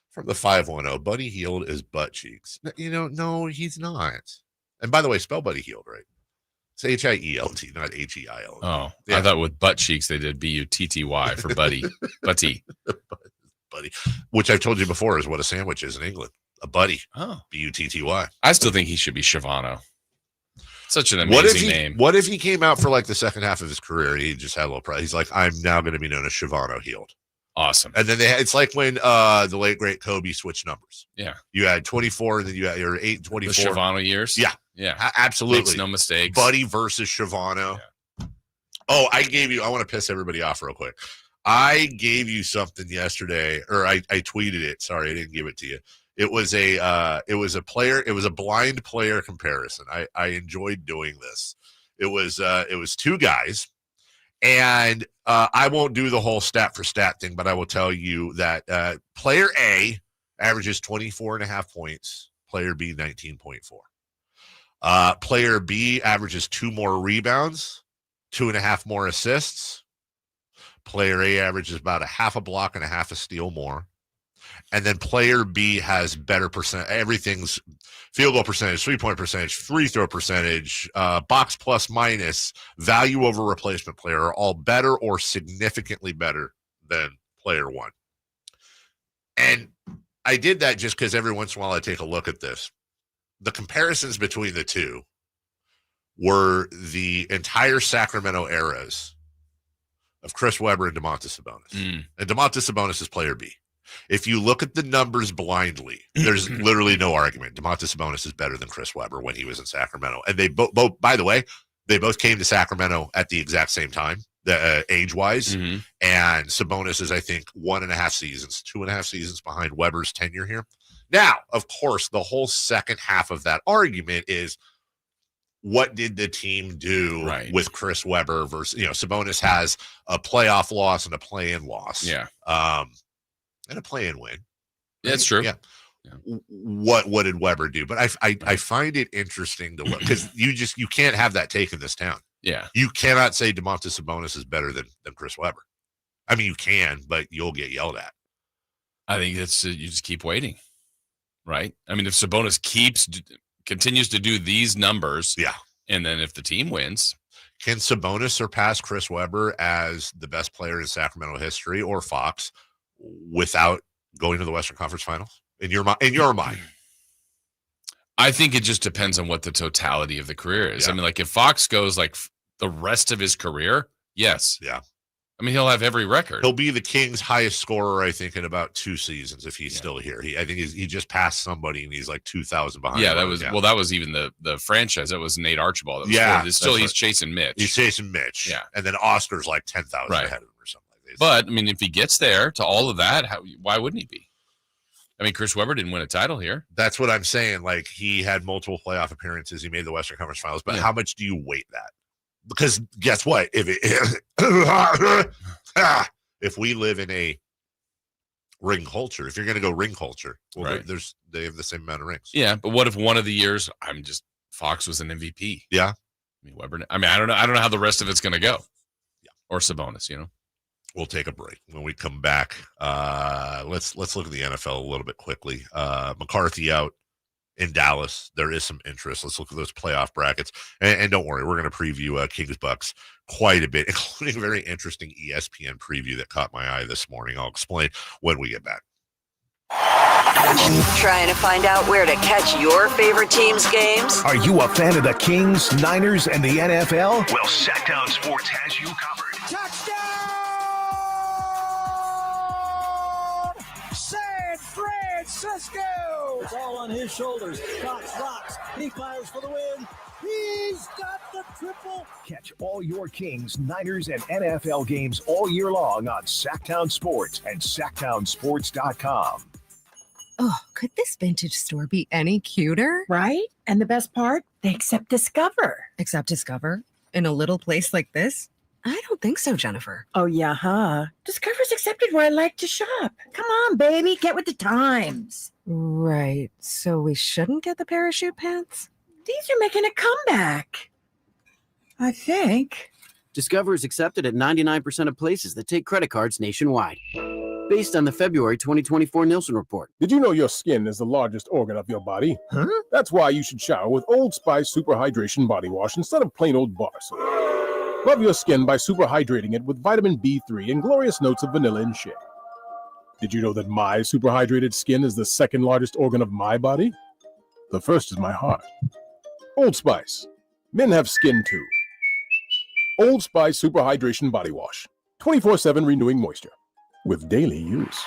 from the 510. Buddy Hield is butt cheeks. No, he's not. And by the way, spell Buddy Hield right. It's Hield, not Heild. Oh, yeah. I thought with butt cheeks they did Butty for Buddy. Buddy. Buddy. Which I've told you before is what a sandwich is in England. A buddy. Oh. Butty. I still think he should be Shavano. Such an amazing name. What if he came out for like the second half of his career and he just had a little pride? He's like, I'm now going to be known as Shavano Hield. Awesome. And then it's like when the late great Kobe switched numbers. Yeah. You had 24, and then you had your 8 and 24. The Shavano years. Yeah. Yeah. Absolutely. Makes no mistakes. Buddy versus Shavano. Yeah. Oh, I want to piss everybody off real quick. I gave you something yesterday, or I tweeted it. Sorry, I didn't give it to you. It was a blind player comparison. I enjoyed doing this. It was 2 guys. And I won't do the whole stat for stat thing, but I will tell you that player A averages 24.5 points, player B 19.4. Player B averages 2 more rebounds, 2.5 more assists. Player A averages about a half a block and a half a steal more. And then player B has better percent. Everything's field goal percentage, 3-point percentage, free throw percentage, box plus minus, value over replacement player are all better or significantly better than player 1. And I did that just because every once in a while I take a look at this. The comparisons between the two were the entire Sacramento eras of Chris Webber and Domantas Sabonis. And Domantas Sabonis is player B. If you look at the numbers blindly, there's literally no argument. Domantas Sabonis is better than Chris Webber when he was in Sacramento. And they both, by the way, they both came to Sacramento at the exact same time, age-wise. And Sabonis is, I think, 1.5 seasons, 2.5 seasons behind Webber's tenure here. Now, of course, the whole second half of that argument is, what did the team do with Chris Webber versus, Sabonis has a playoff loss and a play-in loss. Yeah. And a play-in win. Yeah, that's true. Yeah. What did Webber do? But I find it interesting to look, because you can't have that take in this town. Yeah. You cannot say Domantas Sabonis is better than Chris Webber. I mean, you can, but you'll get yelled at. I think it's you just keep waiting, right? I mean, if Sabonis continues to do these numbers, and then if the team wins, can Sabonis surpass Chris Webber as the best player in Sacramento history or Fox without going to the Western Conference Finals? In your mind, I think it just depends on what the totality of the career is. I mean, like if Fox goes like the rest of his career, yes. Yeah. I mean, he'll have every record. He'll be the Kings' highest scorer, I think, in about 2 seasons if he's still here. I think he just passed somebody, and he's like 2,000 behind. Yeah, that was even the franchise. That was Nate Archibald. He's chasing Mitch. He's chasing Mitch. Yeah, and then Oscar's like 10,000 ahead of him or something like that. But I mean, if he gets there to all of that, why wouldn't he be? I mean, Chris Webber didn't win a title here. That's what I'm saying. Like, he had multiple playoff appearances. He made the Western Conference Finals. But how much do you weight that? Because guess what? If we live in a ring culture, if you're going to go ring culture, well, they have the same amount of rings. Yeah, but what if one of the years Fox was an MVP? Yeah, I mean Webber. I mean, I don't know how the rest of it's going to go. Yeah, or Sabonis. We'll take a break. When we come back, let's look at the NFL a little bit quickly. McCarthy out in Dallas. There is some interest. Let's look at those playoff brackets. And don't worry, we're going to preview Kings Bucks quite a bit, including a very interesting ESPN preview that caught my eye this morning. I'll explain when we get back. Trying to find out where to catch your favorite team's games? Are you a fan of the Kings, Niners, and the NFL? Well, Sacktown Sports has you covered. San Francisco! It's all on his shoulders. Cox rocks. He fires for the win. He's got the triple. Catch all your Kings, Niners, and NFL games all year long on Sacktown Sports and SacktownSports.com. Oh, could this vintage store be any cuter? Right? And the best part? They accept Discover. Accept Discover? In a little place like this? I don't think so, Jennifer. Oh, yeah, huh? Discover's accepted where I like to shop. Come on, baby, get with the times. Right. So we shouldn't get the parachute pants? These are making a comeback. I think. Discover is accepted at 99% of places that take credit cards nationwide. Based on the February 2024 Nielsen report. Did you know your skin is the largest organ of your body? Huh? That's why you should shower with Old Spice Super Hydration Body Wash instead of plain old bar soap. Love your skin by super hydrating it with vitamin B3 and glorious notes of vanilla and shea. Did you know that my super hydrated skin is the second largest organ of my body? The first is my heart. Old Spice. Men have skin too. Old Spice Super Hydration Body Wash. 24/7 renewing moisture. With daily use.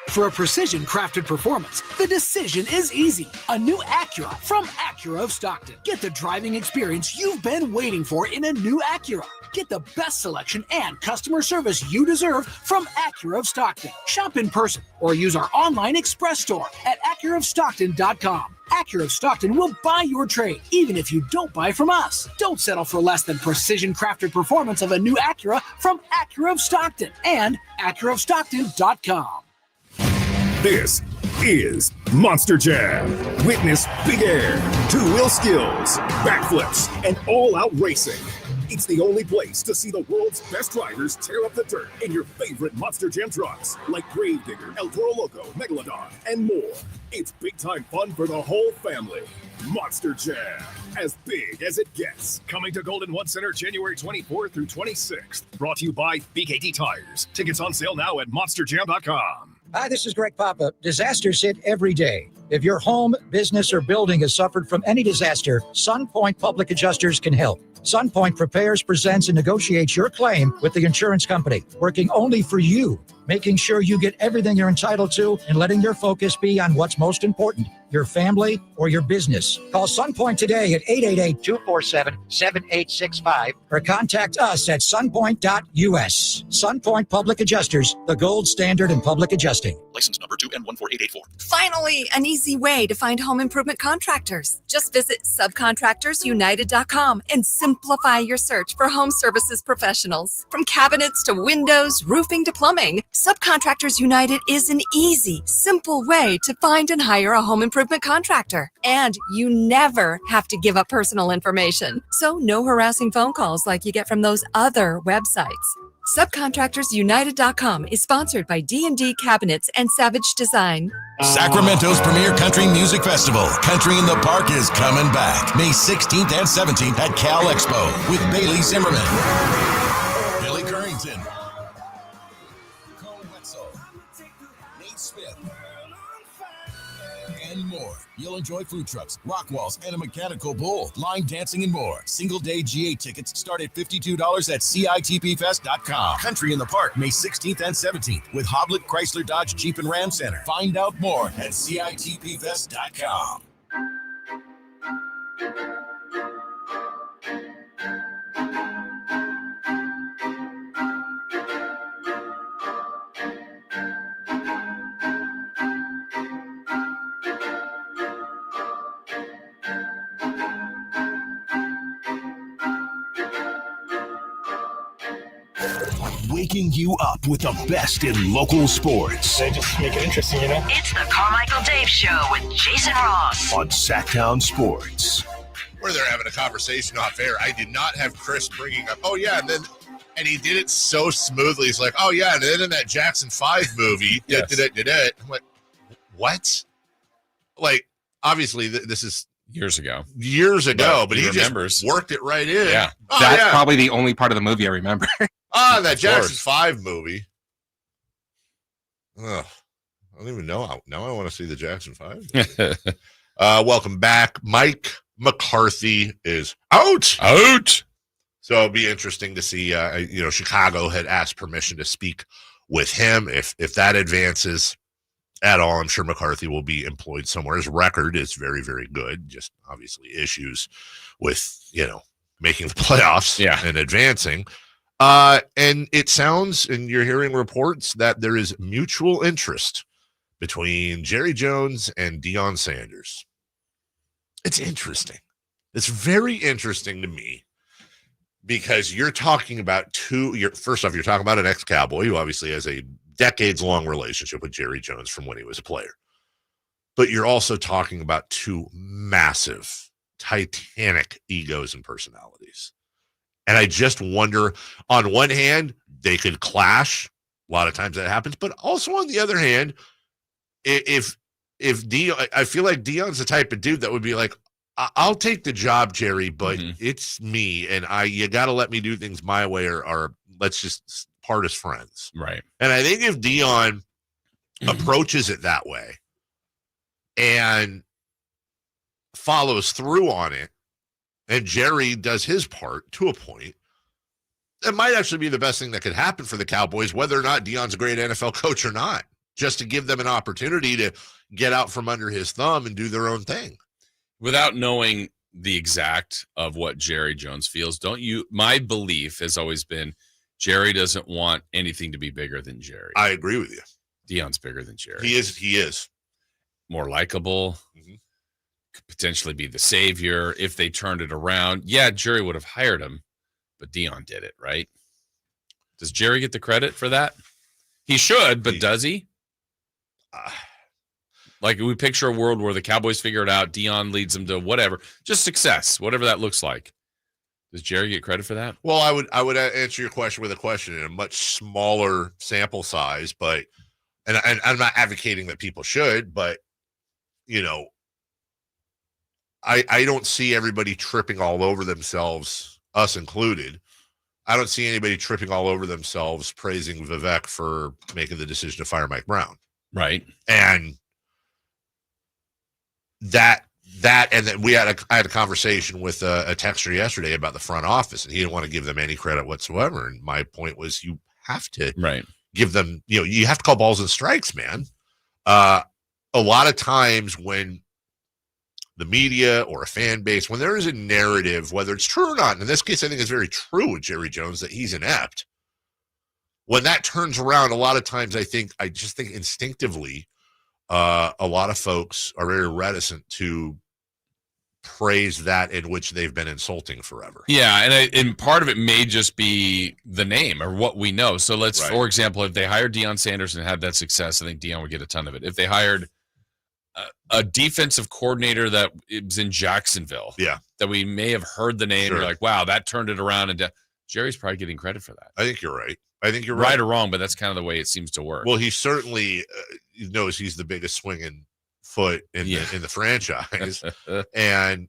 For a precision-crafted performance, the decision is easy. A new Acura from Acura of Stockton. Get the driving experience you've been waiting for in a new Acura. Get the best selection and customer service you deserve from Acura of Stockton. Shop in person or use our online express store at AcuraofStockton.com. Acura of Stockton will buy your trade, even if you don't buy from us. Don't settle for less than precision-crafted performance of a new Acura from Acura of Stockton and AcuraofStockton.com. This is Monster Jam. Witness big air, two-wheel skills, backflips, and all-out racing. It's the only place to see the world's best drivers tear up the dirt in your favorite Monster Jam trucks, like Gravedigger, El Toro Loco, Megalodon, and more. It's big-time fun for the whole family. Monster Jam, as big as it gets. Coming to Golden One Center January 24th through 26th. Brought to you by BKT Tires. Tickets on sale now at monsterjam.com. Hi, this is Greg Papa. Disasters hit every day. If your home, business, or building has suffered from any disaster, SunPoint Public Adjusters can help. SunPoint prepares, presents, and negotiates your claim with the insurance company, working only for you, making sure you get everything you're entitled to and letting your focus be on what's most important, your family or your business. Call SunPoint today at 888-247-7865 or contact us at sunpoint.us. SunPoint Public Adjusters, the gold standard in public adjusting. License number 2N14884. Finally, an easy way to find home improvement contractors. Just visit subcontractorsunited.com and simplify your search for home services professionals. From cabinets to windows, roofing to plumbing, Subcontractors United is an easy, simple way to find and hire a home improvement contractor. And you never have to give up personal information. So no harassing phone calls like you get from those other websites. Subcontractorsunited.com is sponsored by D&D Cabinets and Savage Design. Sacramento's premier country music festival, Country in the Park, is coming back May 16th and 17th at Cal Expo with Bailey Zimmerman, Billy Currington, Cole Wetzel, Nate Smith, and more. You'll enjoy food trucks, rock walls, and a mechanical bull, line dancing, and more. Single-day GA tickets start at $52 at CITPFest.com. Country in the Park, May 16th and 17th with Hoblit Chrysler Dodge Jeep and Ram Center. Find out more at CITPFest.com. Waking you up with the best in local sports. They just make it interesting, you know? It's the Carmichael Dave Show with Jason Ross on Sacktown Sports. Where they're having a conversation off air. I did not have Chris bringing up, oh yeah, and he did it so smoothly. He's like, oh yeah, and then in that Jackson 5 movie, Yes. I'm like, what? Like, obviously, this is years ago, but he remembers. Just worked it right in. Yeah. Oh, That's probably the only part of the movie I remember. That Jackson 5 movie. Ugh, I don't even know. Now I want to see the Jackson 5 movie. Welcome back. Mike McCarthy is out. So it'll be interesting to see. Chicago had asked permission to speak with him. If that advances at all, I'm sure McCarthy will be employed somewhere. His record is very, very good. Just obviously issues with making the playoffs and advancing. And it sounds, and you're hearing reports that there is mutual interest between Jerry Jones and Dion Sanders. It's interesting. It's very interesting to me because you're talking about first off, you're talking about an ex-Cowboy who obviously has a decades-long relationship with Jerry Jones from when he was a player. But you're also talking about two massive, titanic egos and personalities. And I just wonder, on one hand, they could clash. A lot of times that happens. But also on the other hand, if Dion, I feel like Dion's the type of dude that would be like, I'll take the job, Jerry, but it's me. And you got to let me do things my way or let's just part as friends. Right. And I think if Dion approaches it that way and follows through on it, and Jerry does his part to a point, it might actually be the best thing that could happen for the Cowboys, whether or not Dion's a great NFL coach or not, just to give them an opportunity to get out from under his thumb and do their own thing. Without knowing the exact of what Jerry Jones feels, my belief has always been Jerry doesn't want anything to be bigger than Jerry. I agree with you. Dion's bigger than Jerry. He is. More likable. Could potentially be the savior if they turned it around. Yeah, Jerry would have hired him, but Dion did it, right? Does Jerry get the credit for that? He should, but does he? Like, we picture a world where the Cowboys figure it out, Dion leads them to whatever, just success, whatever that looks like. Does Jerry get credit for that? Well, I would answer your question with a question in a much smaller sample size, but and I'm not advocating that people should, but I don't see everybody tripping all over themselves, us included. I don't see anybody tripping all over themselves praising Vivek for making the decision to fire Mike Brown. Right. And and then I had a conversation with a texter yesterday about the front office, and he didn't want to give them any credit whatsoever. And my point was, you have to give them, you have to call balls and strikes, man. A lot of times when the media or a fan base, when there is a narrative, whether it's true or not, and in this case, I think it's very true with Jerry Jones that he's inept. When that turns around, a lot of times I just think instinctively, a lot of folks are very reticent to praise that in which they've been insulting forever. Yeah, and part of it may just be the name or what we know. So for example, if they hired Dion Sanders and had that success, I think Dion would get a ton of it. If they hired a defensive coordinator that is in Jacksonville, that we may have heard the name, you're like, wow, that turned it around, and Jerry's probably getting credit for that. I think you're right. Right or wrong, but that's kind of the way it seems to work. Well, he certainly knows he's the biggest swinging foot in the franchise, and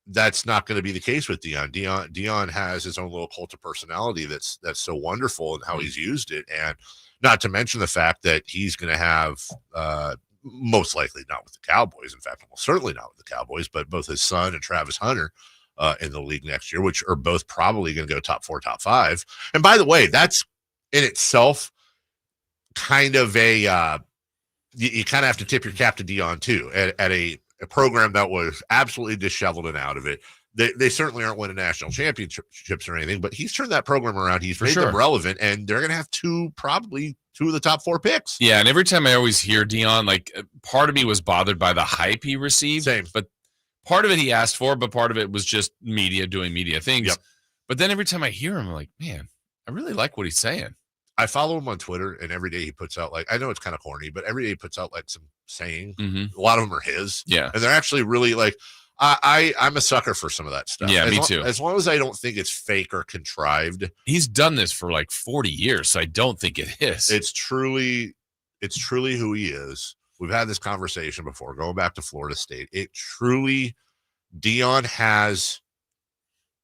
that's not going to be the case with Dion. Dion has his own little cult of personality that's so wonderful and how he's used it, and not to mention the fact that he's going to have most likely not with the Cowboys. In fact, almost certainly not with the Cowboys, but both his son and Travis Hunter in the league next year, which are both probably going to go top 4, top 5. And by the way, that's in itself kind of a you kind of have to tip your cap to Dion too at a program that was absolutely disheveled and out of it. They certainly aren't winning national championships or anything, but he's turned that program around. He's made them relevant, and they're going to have probably two of the top 4 picks. Yeah, and every time I always hear Dion, like part of me was bothered by the hype he received. Same. But part of it he asked for, but part of it was just media doing media things. Yep. But then every time I hear him, I'm like, man, I really like what he's saying. I follow him on Twitter, and every day he puts out, like, I know it's kind of corny, but every day he puts out like some saying. Mm-hmm. A lot of them are his. Yeah. And they're actually really like, I'm a sucker for some of that stuff. Yeah, me too. As long as I don't think it's fake or contrived. He's done this for like 40 years, so I don't think it is. It's truly who he is. We've had this conversation before, going back to Florida State. It truly, Dion has,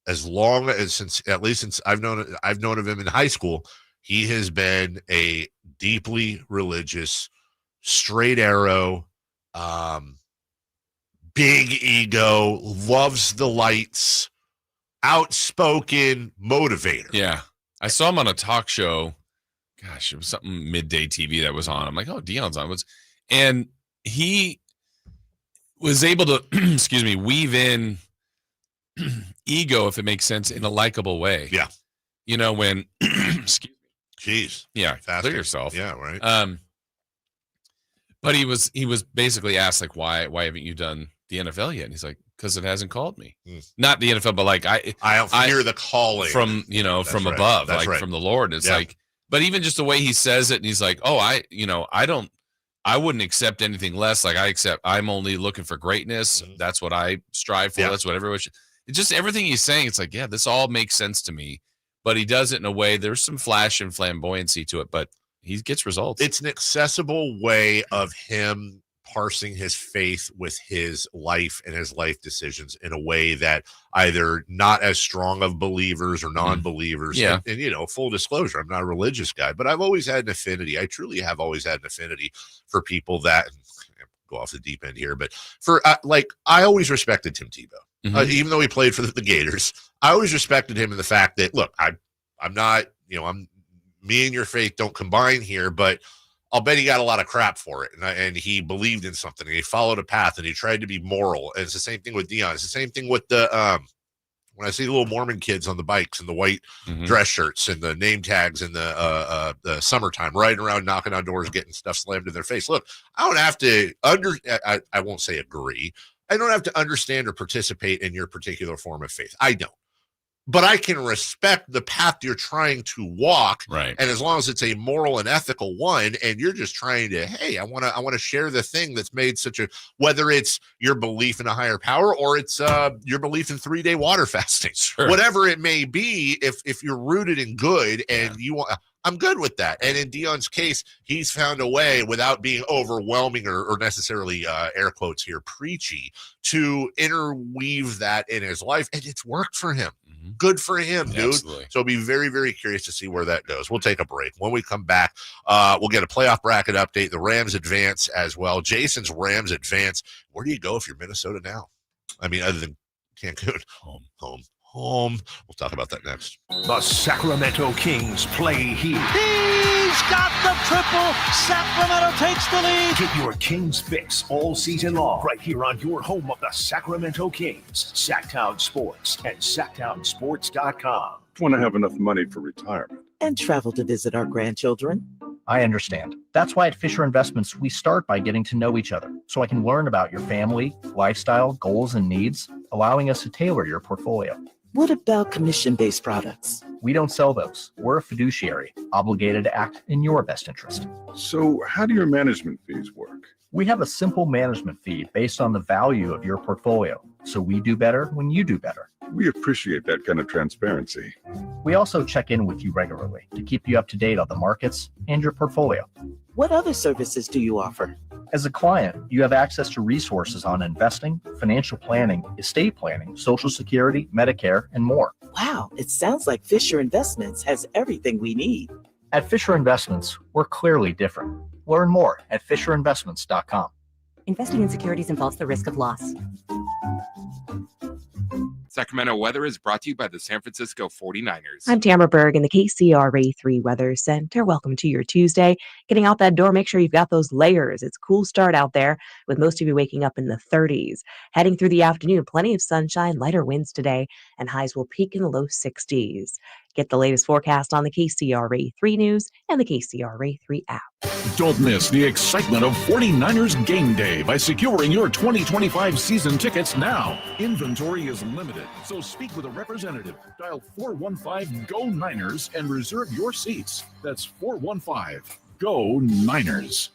as long as since I've known of him in high school, he has been a deeply religious, straight arrow, big ego, loves the lights, outspoken motivator. Yeah. I saw him on a talk show. Gosh, it was something midday TV that was on. I'm like, oh, Dion's on. And he was able to, weave in ego, if it makes sense, in a likable way. Yeah. You know, when, Jeez. Yeah. Faster. Clear yourself. Yeah, right. But he was basically asked, like, why haven't you done the NFL yet? And he's like, because it hasn't called me. Not the NFL, but like I hear the calling from from above, like from the Lord. It's like, but even just the way he says it, and he's like, oh, I wouldn't accept anything less. Like I'm only looking for greatness. Mm-hmm. That's what I strive for. That's what everyone should. It's just everything he's saying. It's like, yeah, this all makes sense to me. But he does it in a way. There's some flash and flamboyancy to it, but he gets results. It's an accessible way of him parsing his faith with his life and his life decisions in a way that either not as strong of believers or non-believers. Yeah. And full disclosure, I'm not a religious guy, but I've always had an affinity. I truly have always had an affinity for people that go off the deep end here, but for I always respected Tim Tebow. Mm-hmm. Even though he played for the Gators, I always respected him in the fact that, look, I'm not, me and your faith don't combine here, but I'll bet he got a lot of crap for it. And he believed in something, and he followed a path, and he tried to be moral. And it's the same thing with Dion. It's the same thing with the, when I see the little Mormon kids on the bikes and the white dress shirts and the name tags and the summertime riding around, knocking on doors, getting stuff slammed in their face. Look, I don't have to I won't say agree. I don't have to understand or participate in your particular form of faith. I don't. But I can respect the path you're trying to walk. Right. And as long as it's a moral and ethical one, and you're just trying to, hey, I want to share the thing that's made such a, whether it's your belief in a higher power or it's your belief in 3-day water fasting, whatever it may be, if you're rooted in good and you want, I'm good with that. And in Dion's case, he's found a way without being overwhelming or necessarily air quotes here, preachy, to interweave that in his life. And it's worked for him. Good for him, dude. Absolutely. So I'll be very, very curious to see where that goes. We'll take a break. When we come back, we'll get a playoff bracket update. The Rams advance as well. Jason's Rams advance. Where do you go if you're Minnesota now? I mean, other than Cancun. Home. We'll talk about that next. The Sacramento Kings play here. He's got the triple. Sacramento takes the lead. Get your Kings fix all season long right here on your home of the Sacramento Kings. Sacktown Sports and SacktownSports.com. Want to have enough money for retirement and travel to visit our grandchildren. I understand. That's why at Fisher Investments, we start by getting to know each other so I can learn about your family, lifestyle, goals, and needs, allowing us to tailor your portfolio. What about commission-based products? We don't sell those. We're a fiduciary, obligated to act in your best interest. So how do your management fees work? We have a simple management fee based on the value of your portfolio, so we do better when you do better. We appreciate that kind of transparency. We also check in with you regularly to keep you up to date on the markets and your portfolio. What other services do you offer? As a client, you have access to resources on investing, financial planning, estate planning, Social Security, Medicare, and more. Wow, it sounds like Fisher Investments has everything we need. At Fisher Investments, we're clearly different. Learn more at FisherInvestments.com. Investing in securities involves the risk of loss. Sacramento weather is brought to you by the San Francisco 49ers. I'm Tamara Berg in the KCRA 3 Weather Center. Welcome to your Tuesday. Getting out that door, make sure you've got those layers. It's a cool start out there with most of you waking up in the 30s. Heading through the afternoon, plenty of sunshine, lighter winds today, and highs will peak in the low 60s. Get the latest forecast on the KCRA 3 News and the KCRA 3 app. Don't miss the excitement of 49ers Game Day by securing your 2025 season tickets now. Inventory is limited, so speak with a representative. Dial 415-GO-NINERS and reserve your seats. That's 415-GO-NINERS.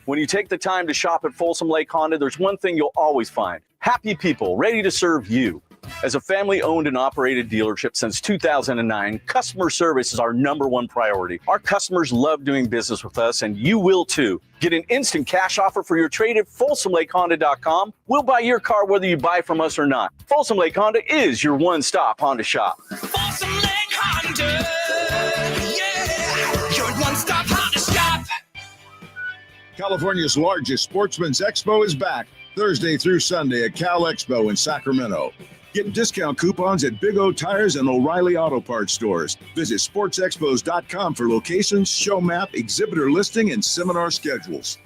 When you take the time to shop at Folsom Lake Honda, there's one thing you'll always find. Happy people ready to serve you. As a family-owned and operated dealership since 2009, customer service is our #1 priority. Our customers love doing business with us, and you will too. Get an instant cash offer for your trade at FolsomLakeHonda.com. We'll buy your car whether you buy from us or not. Folsom Lake Honda is your one-stop Honda shop. Folsom Lake Honda, yeah, your one-stop Honda shop. California's largest sportsman's expo is back Thursday through Sunday at Cal Expo in Sacramento. Get discount coupons at Big O Tires and O'Reilly Auto Parts stores. Visit sportsexpos.com for locations, show map, exhibitor listing, and seminar schedules.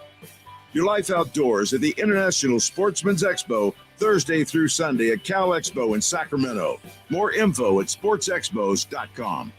Your life outdoors at the International Sportsman's Expo, Thursday through Sunday at Cal Expo in Sacramento. More info at sportsexpos.com.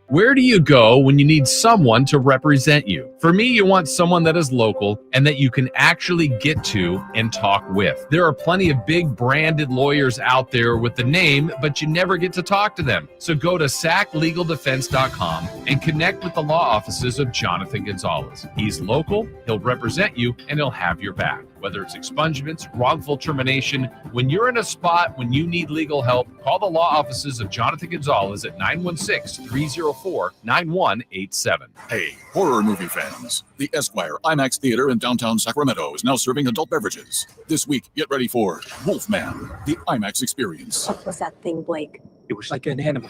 Where do you go when you need someone to represent you? For me, you want someone that is local and that you can actually get to and talk with. There are plenty of big branded lawyers out there with the name, but you never get to talk to them. So go to saclegaldefense.com and connect with the law offices of Jonathan Gonzalez. He's local, he'll represent you, and he'll have your back. Whether it's expungements, wrongful termination, when you're in a spot when you need legal help, call the law offices of Jonathan Gonzalez at 916-304-9187. Hey, horror movie fans. The Esquire IMAX Theater in downtown Sacramento is now serving adult beverages. This week, get ready for Wolfman, the IMAX experience. What was that thing, Blake? It was like an animal.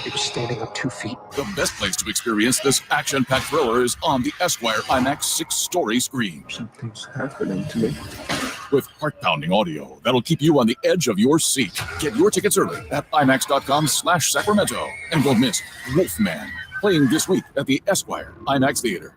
It was standing up 2 feet. The best place to experience this action-packed thriller is on the Esquire IMAX 6-story screen. Something's happening to me. With heart-pounding audio that'll keep you on the edge of your seat. Get your tickets early at IMAX.com/Sacramento. And don't miss Wolfman, playing this week at the Esquire IMAX Theater.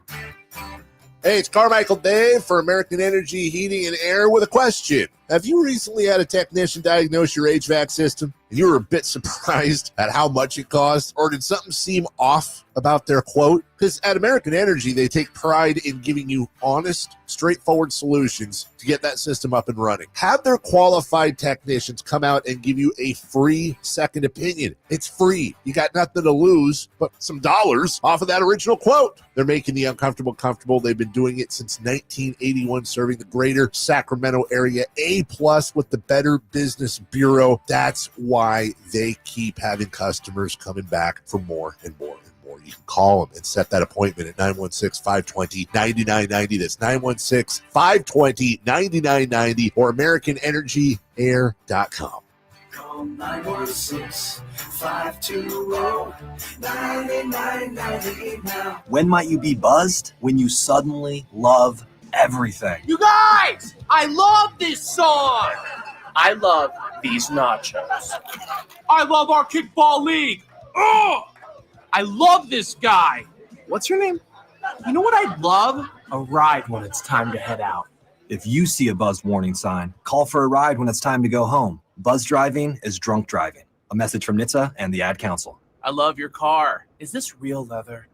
Hey, it's Carmichael Dave for American Energy Heating and Air with a question. Have you recently had a technician diagnose your HVAC system and you were a bit surprised at how much it cost? Or did something seem off about their quote? Because at American Energy, they take pride in giving you honest, straightforward solutions to get that system up and running. Have their qualified technicians come out and give you a free second opinion. It's free. You got nothing to lose but some dollars off of that original quote. They're making the uncomfortable comfortable. They've been doing it since 1981, serving the greater Sacramento area. A+ with the Better Business Bureau. That's why they keep having customers coming back for more and more and more. You can call them and set that appointment at 916-520-9990. That's 916-520-9990 or AmericanEnergyAir.com. Call 916-520-9990 now. When might you be buzzed? When you suddenly love everything. You guys, I love this song. I love these nachos. I love our kickball league. Oh, I love this guy. What's your name? You know what I'd love? A ride when it's time to head out. If you see a buzzed warning sign, call for a ride when it's time to go home. Buzz driving is drunk driving. A message from NHTSA and the Ad Council. I love your car. Is this real leather?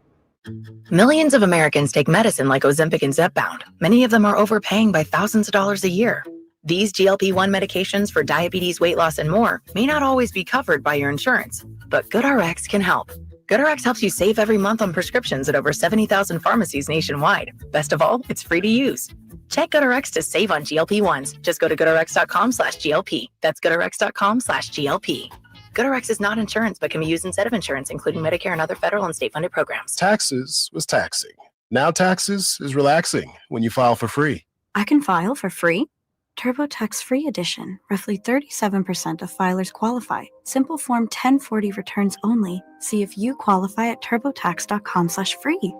Millions of Americans take medicine like Ozempic and Zepbound. Many of them are overpaying by thousands of dollars a year. These GLP-1 medications for diabetes, weight loss, and more may not always be covered by your insurance, but GoodRx can help. GoodRx helps you save every month on prescriptions at over 70,000 pharmacies nationwide. Best of all, it's free to use. Check GoodRx to save on GLP-1s. Just go to GoodRx.com/GLP. That's GoodRx.com/GLP. GoodRx is not insurance, but can be used instead of insurance, including Medicare and other federal and state-funded programs. Taxes was taxing. Now taxes is relaxing when you file for free. I can file for free? TurboTax Free Edition. Roughly 37% of filers qualify. Simple Form 1040 returns only. See if you qualify at turbotax.com/free.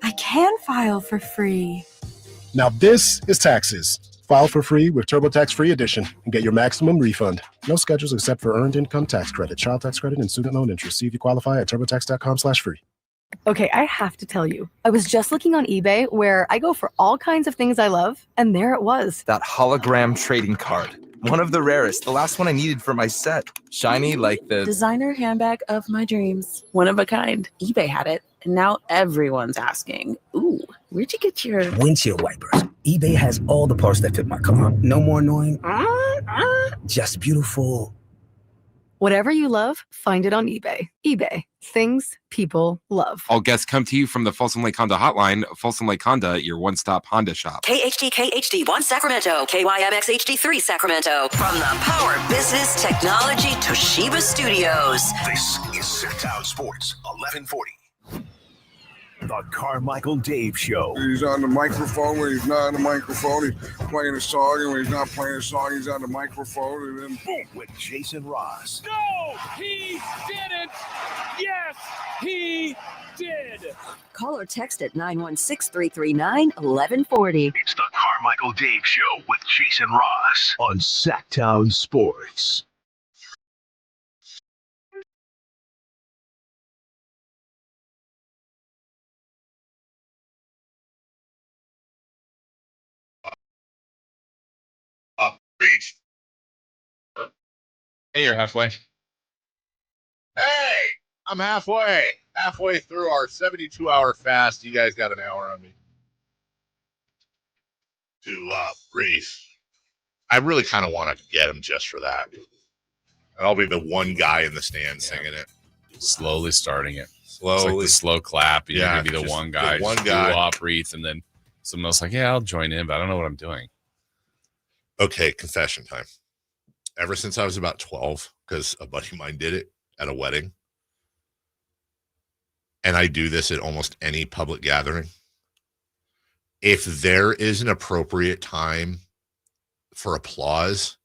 I can file for free. Now this is taxes. File for free with TurboTax Free Edition and get your maximum refund. No schedules except for earned income tax credit, child tax credit, and student loan interest. See if you qualify at turbotax.com/free. Okay, I have to tell you, I was just looking on eBay where I go for all kinds of things I love, and there it was. That hologram trading card. One of the rarest. The last one I needed for my set. Shiny like the designer handbag of my dreams. One of a kind. eBay had it, and now everyone's asking, ooh, where'd you get your windshield wipers? eBay has all the parts that fit my car. No more annoying. Just beautiful. Whatever you love, find it on eBay. eBay. Things people love. All guests come to you from the Folsom Lake Honda Hotline. Folsom Lake Honda, your one-stop Honda shop. KHD1 Sacramento, KYMX HD3 Sacramento. From the Power Business Technology Toshiba Studios. This is Sacktown Sports 1140. The Carmichael Dave Show. He's on the microphone when he's not on the microphone. He's playing a song, and when he's not playing a song, he's on the microphone, and then boom. With Jason Ross. No, he didn't. Yes, he did. Call or text at 916-339-1140. It's the Carmichael Dave Show with Jason Ross on Sacktown Sports. Hey, you're halfway. Hey, I'm halfway through our 72-hour fast. You guys got an hour on me to breathe. I really kind of want to get him just for that. And I'll be the one guy in the stand singing it. Slowly starting it. Slowly. It's like the slow clap. You're going to be the just one guy. The one guy. Breathe, and then someone else like, yeah, I'll join in, but I don't know what I'm doing. Okay, confession time. Ever since I was about 12, because a buddy of mine did it at a wedding, and I do this at almost any public gathering, if there is an appropriate time for applause,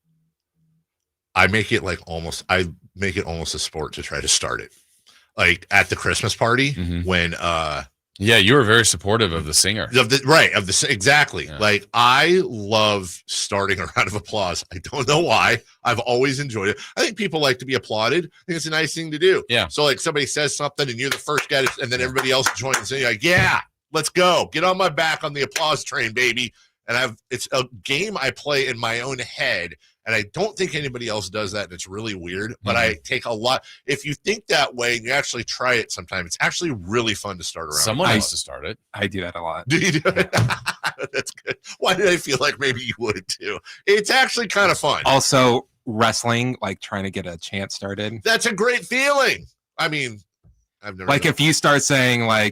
I make it almost a sport to try to start it. Like at the Christmas party when yeah, you were very supportive of the singer. Exactly. Yeah. Like I love starting a round of applause. I don't know why. I've always enjoyed it. I think people like to be applauded. I think it's a nice thing to do. Yeah. So like somebody says something and you're the first guy and then everybody else joins and you're like, yeah, let's go. Get on my back on the applause train, baby. And it's a game I play in my own head. And I don't think anybody else does that. And it's really weird, but I take a lot. If you think that way and you actually try it sometime, it's actually really fun to start around. Someone has to start it. I do that a lot. Do you do it? That's good. Why did I feel like maybe you would too? It's actually kind of fun. Also, wrestling, like trying to get a chant started. That's a great feeling. I mean, I've never if you start saying I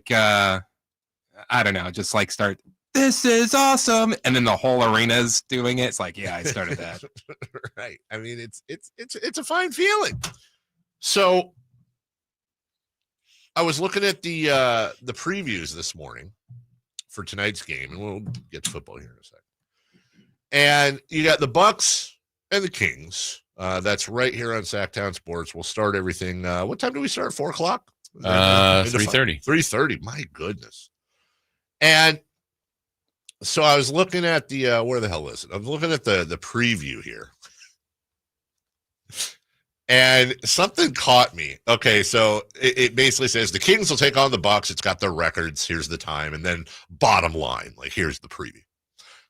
don't know, just start, this is awesome, and then the whole arena's doing it. It's like, yeah, I started that. Right. I mean, it's a fine feeling. So I was looking at the previews this morning for tonight's game, and we'll get to football here in a second. And you got the Bucks and the Kings. That's right here on Sacktown Sports. We'll start everything. What time do we start? 4 o'clock? 3:30. 3:30. My goodness. And so I was looking at the where the hell is it? I'm looking at the preview here. And something caught me. Okay, so it basically says the Kings will take on the Bucks. It's got their records. Here's the time. And then bottom line, here's the preview.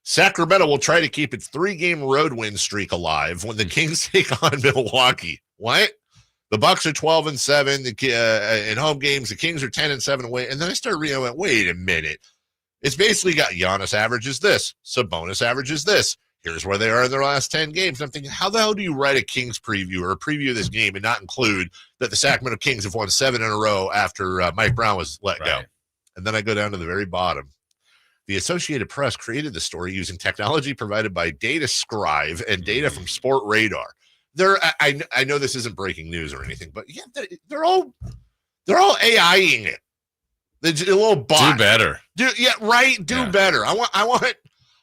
Sacramento will try to keep its 3-game road win streak alive when the Kings take on Milwaukee. What? The Bucks are 12-7 in home games. The Kings are 10-7 away. And then I started reading, I went, wait a minute. It's basically got Giannis averages this. Sabonis averages this. Here's where they are in their last 10 games. And I'm thinking, how the hell do you write a Kings preview or a preview of this game and not include that the Sacramento Kings have won 7 in a row after Mike Brown was let go? And then I go down to the very bottom. The Associated Press created the story using technology provided by Data Scribe and data from Sport Radar. I know this isn't breaking news or anything, but yeah, they're all AIing it. The little bot. Do better. Do better. I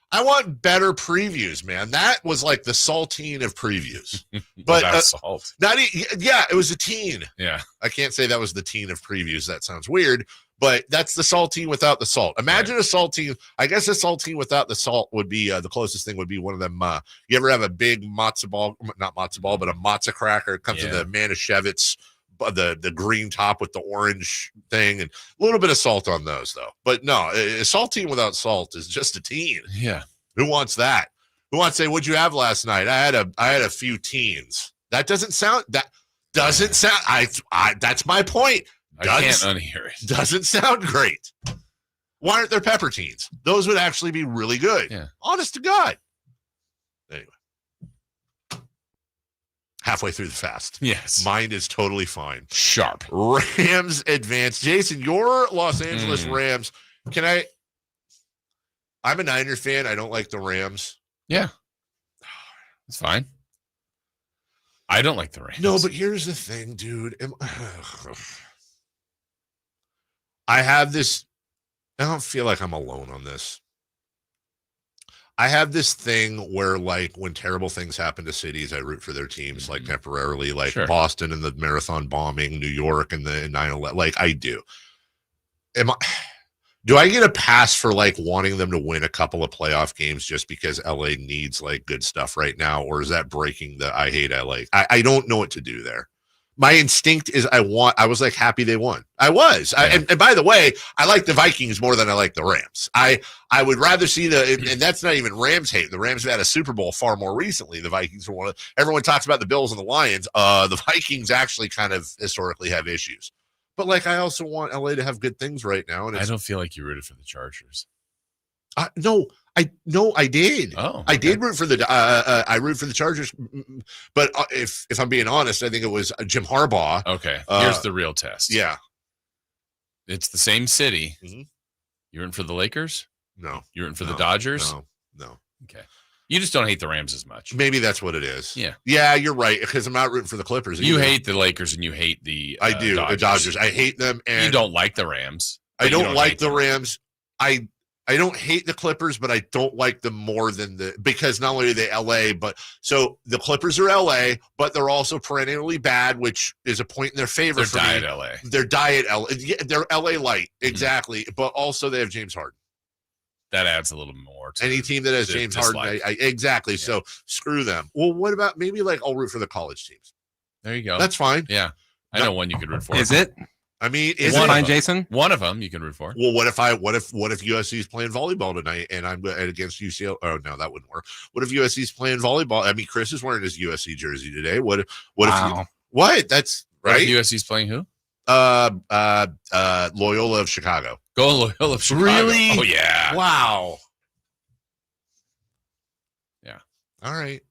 I want better previews, man. That was like the saltine of previews. But salt. It was a teen. Yeah. I can't say that was the teen of previews. That sounds weird, but that's the saltine without the salt. Imagine a saltine. I guess a saltine without the salt would be the closest thing would be one of them. You ever have a big matzo ball, not matzo ball, but a matzo cracker? It comes in the Manischewitz, the green top with the orange thing, and a little bit of salt on those though. But no, a saltine without salt is just a teen. Yeah. Who wants that? Who wants to say, what'd you have last night? I had a few teens. That's my point. I can't unhear it. Doesn't sound great. Why aren't there pepper teens? Those would actually be really good. Yeah. Honest to God. Anyway. Halfway through the fast. Yes. Mind is totally fine. Sharp. Rams advance. Jason, your Los Angeles Rams. I'm a Niner fan. I don't like the Rams. Yeah. It's fine. I don't like the Rams. No, but here's the thing, dude. I have this. I don't feel like I'm alone on this. I have this thing where, like, when terrible things happen to cities, I root for their teams, like, temporarily, like Boston and the marathon bombing, New York and the 9/11. Like, I do. Do I get a pass for, like, wanting them to win a couple of playoff games just because LA needs, like, good stuff right now? Or is that breaking the I hate LA? I don't know what to do there. My instinct is I was like happy they won. I was. And by the way, I like the Vikings more than I like the Rams. I would rather see and that's not even Rams hate. The Rams have had a Super Bowl far more recently. The Vikings were everyone talks about the Bills and the Lions. The Vikings actually kind of historically have issues. But like, I also want LA to have good things right now. And I don't feel like you rooted for the Chargers. No, I did. Oh, okay. I did root for I root for the Chargers, but if I'm being honest, I think it was Jim Harbaugh. Okay, here's the real test. Yeah, it's the same city. Mm-hmm. You rooting for the Lakers? No. You rooting for the Dodgers? No. Okay. You just don't hate the Rams as much. Maybe that's what it is. Yeah, you're right, because I'm not rooting for the Clippers either. You hate the Lakers and you hate the I do Dodgers. the Dodgers. I hate them, and you don't like the Rams. I don't like the Rams. I don't hate the Clippers, but I don't like them more than because not only are they LA, but so the Clippers are LA, but they're also perennially bad, which is a point in their favor. They're diet LA. They're diet LA. Yeah, they're LA light, exactly. Mm-hmm. But also they have James Harden. That adds a little more to any team that has James Harden. Exactly. Yeah. So screw them. Well, what about maybe like I'll root for the college teams. There you go. That's fine. Yeah. I know one you could root for. Is it? I mean, is it fine, Jason? One of them you can root for. Well, what if USC is playing volleyball tonight and I'm against UCLA? Oh no, that wouldn't work. What if USC is playing volleyball? I mean, Chris is wearing his USC jersey today. What if that's right? USC's playing who? Loyola of Chicago. Go Loyola of Chicago. Really? Oh yeah. Wow. Yeah. All right.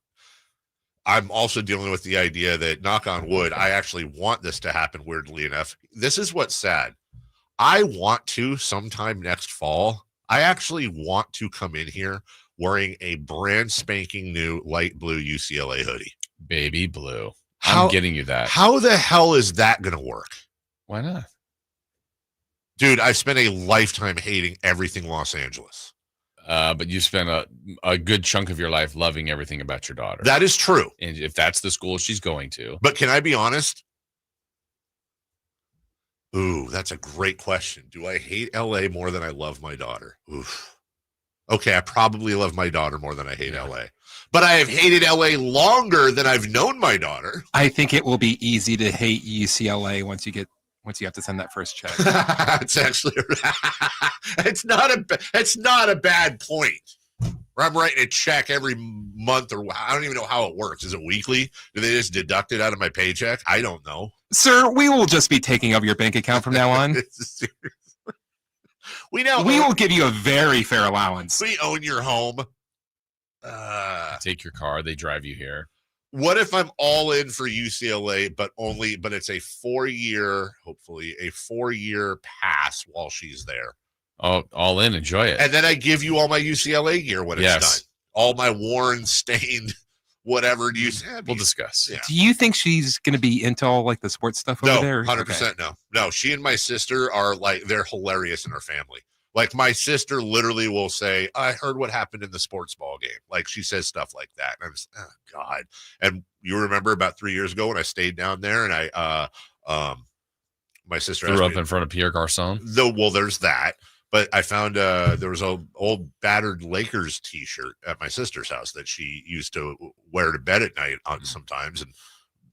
I'm also dealing with the idea that, knock on wood, I actually want this to happen, weirdly enough. This is what's sad. I want to, sometime next fall, I actually want to come in here wearing a brand spanking new light blue UCLA hoodie. Baby blue. I'm getting you that. How the hell is that going to work? Why not? Dude, I've spent a lifetime hating everything Los Angeles. But you spent a good chunk of your life loving everything about your daughter. That is true. And if that's the school she's going to. But can I be honest? Ooh, that's a great question. Do I hate LA more than I love my daughter? Oof. Okay, I probably love my daughter more than I hate LA. But I have hated LA longer than I've known my daughter. I think it will be easy to hate UCLA once you have to send that first check. It's actually it's not a bad point. Where I'm writing a check every month, or I don't even know how it works. Is it weekly? Do they just deduct it out of my paycheck? I don't know. Sir, we will just be taking over your bank account from now on. We will give you a very fair allowance. We own your home. Take your car. They drive you here. What if I'm all in for UCLA, but it's a 4-year, hopefully a 4-year pass while she's there? Oh, all in, enjoy it. And then I give you all my UCLA gear when it's done. All my worn, stained, whatever. We'll discuss. Yeah. Do you think she's going to be into all like the sports stuff over there? No, 100% no. No, she and my sister are like, they're hilarious in our family. Like my sister literally will say, I heard what happened in the sports ball game. Like she says stuff like that. And I'm just, oh God. And you remember about 3 years ago when I stayed down there and my sister threw up in front of Pierre Garçon. Well, there's that. But I found there was an old battered Lakers T-shirt at my sister's house that she used to wear to bed at night on sometimes, and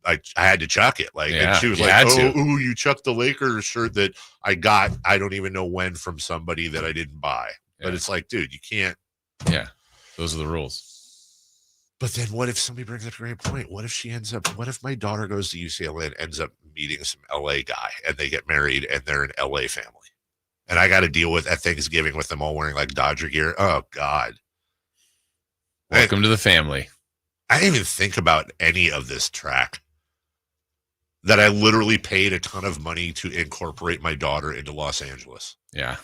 I had to chuck it. Like, and she was like, "Oh, you chucked the Lakers shirt that I got. I don't even know when from somebody that I didn't buy." Yeah. But it's like, dude, you can't. Yeah, those are the rules. But then, what if somebody brings up a great point? What if my daughter goes to UCLA and ends up meeting some LA guy, and they get married, and they're an LA family? And I got to deal with at Thanksgiving with them all wearing like Dodger gear. Oh God! Welcome to the family. I didn't even think about any of this track. That I literally paid a ton of money to incorporate my daughter into Los Angeles. Yeah,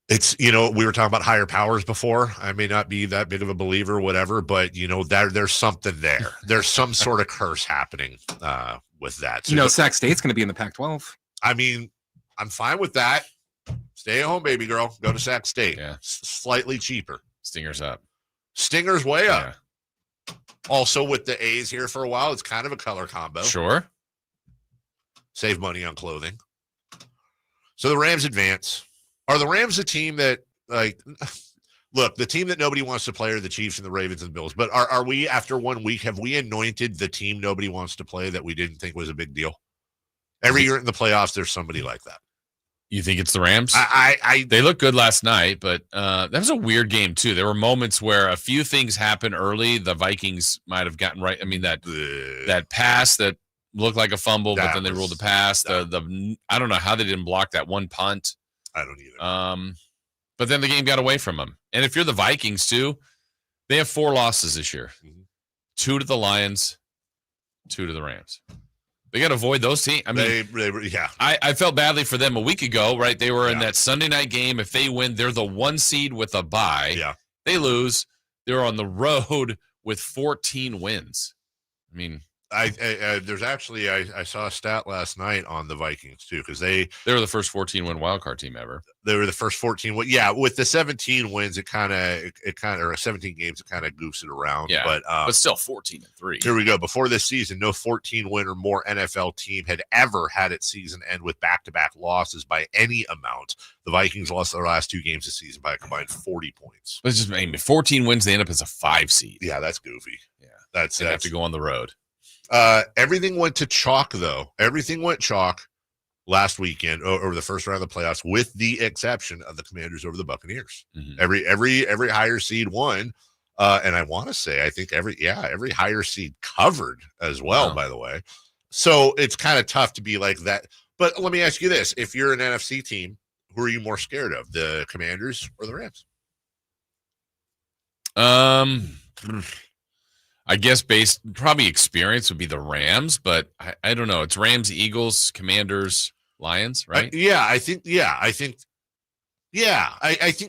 it's we were talking about higher powers before. I may not be that big of a believer, whatever, but there's something there. There's some sort of curse happening with that. So, Sac State's going to be in the Pac-12. I mean. I'm fine with that. Stay at home, baby girl. Go to Sac State. Yeah. Slightly cheaper. Stinger's up. Stinger's way up. Yeah. Also, with the A's here for a while, it's kind of a color combo. Sure. Save money on clothing. So the Rams advance. Are the Rams a team that, look, the team that nobody wants to play are the Chiefs and the Ravens and the Bills. But are we, after 1 week, have we anointed the team nobody wants to play that we didn't think was a big deal? Every year in the playoffs, there's somebody like that. You think it's the Rams? They looked good last night, but that was a weird game too. There were moments where a few things happened early. The Vikings might have gotten right. I mean, that pass that looked like a fumble, but then they ruled the pass. I don't know how they didn't block that one punt. I don't either. But then the game got away from them. And if you're the Vikings too, they have 4 losses this year. 2 to the Lions, 2 to the Rams. They got to avoid those teams. I mean, yeah. I felt badly for them a week ago, right? They were in that Sunday night game. If they win, they're the 1 seed with a bye. Yeah. They lose. They're on the road with 14 wins. I mean, there's actually I saw a stat last night on the Vikings too, because they were the first 14-win wildcard team ever. They were the first 14. Yeah, with the 17 wins, it kind of or 17 games, it kind of goofs it around. Yeah, but still 14-3. Here we go. Before this season, no 14-win or more NFL team had ever had its season end with back-to-back losses by any amount. The Vikings lost their last 2 games this season by a combined 40 points. It's just 14 wins, they end up as a 5 seed. Yeah, that's goofy. Yeah, they have to go on the road. Everything went to chalk, though. Everything went chalk last weekend over the first round of the playoffs, with the exception of the Commanders over the Buccaneers. Mm-hmm. Every higher seed won, and I want to say I think every higher seed covered as well. Wow. By the way, so it's kind of tough to be like that. But let me ask you this: if you're an NFC team, who are you more scared of, the Commanders or the Rams? I guess probably experience would be the Rams, but I don't know. It's Rams, Eagles, Commanders, Lions, right? I think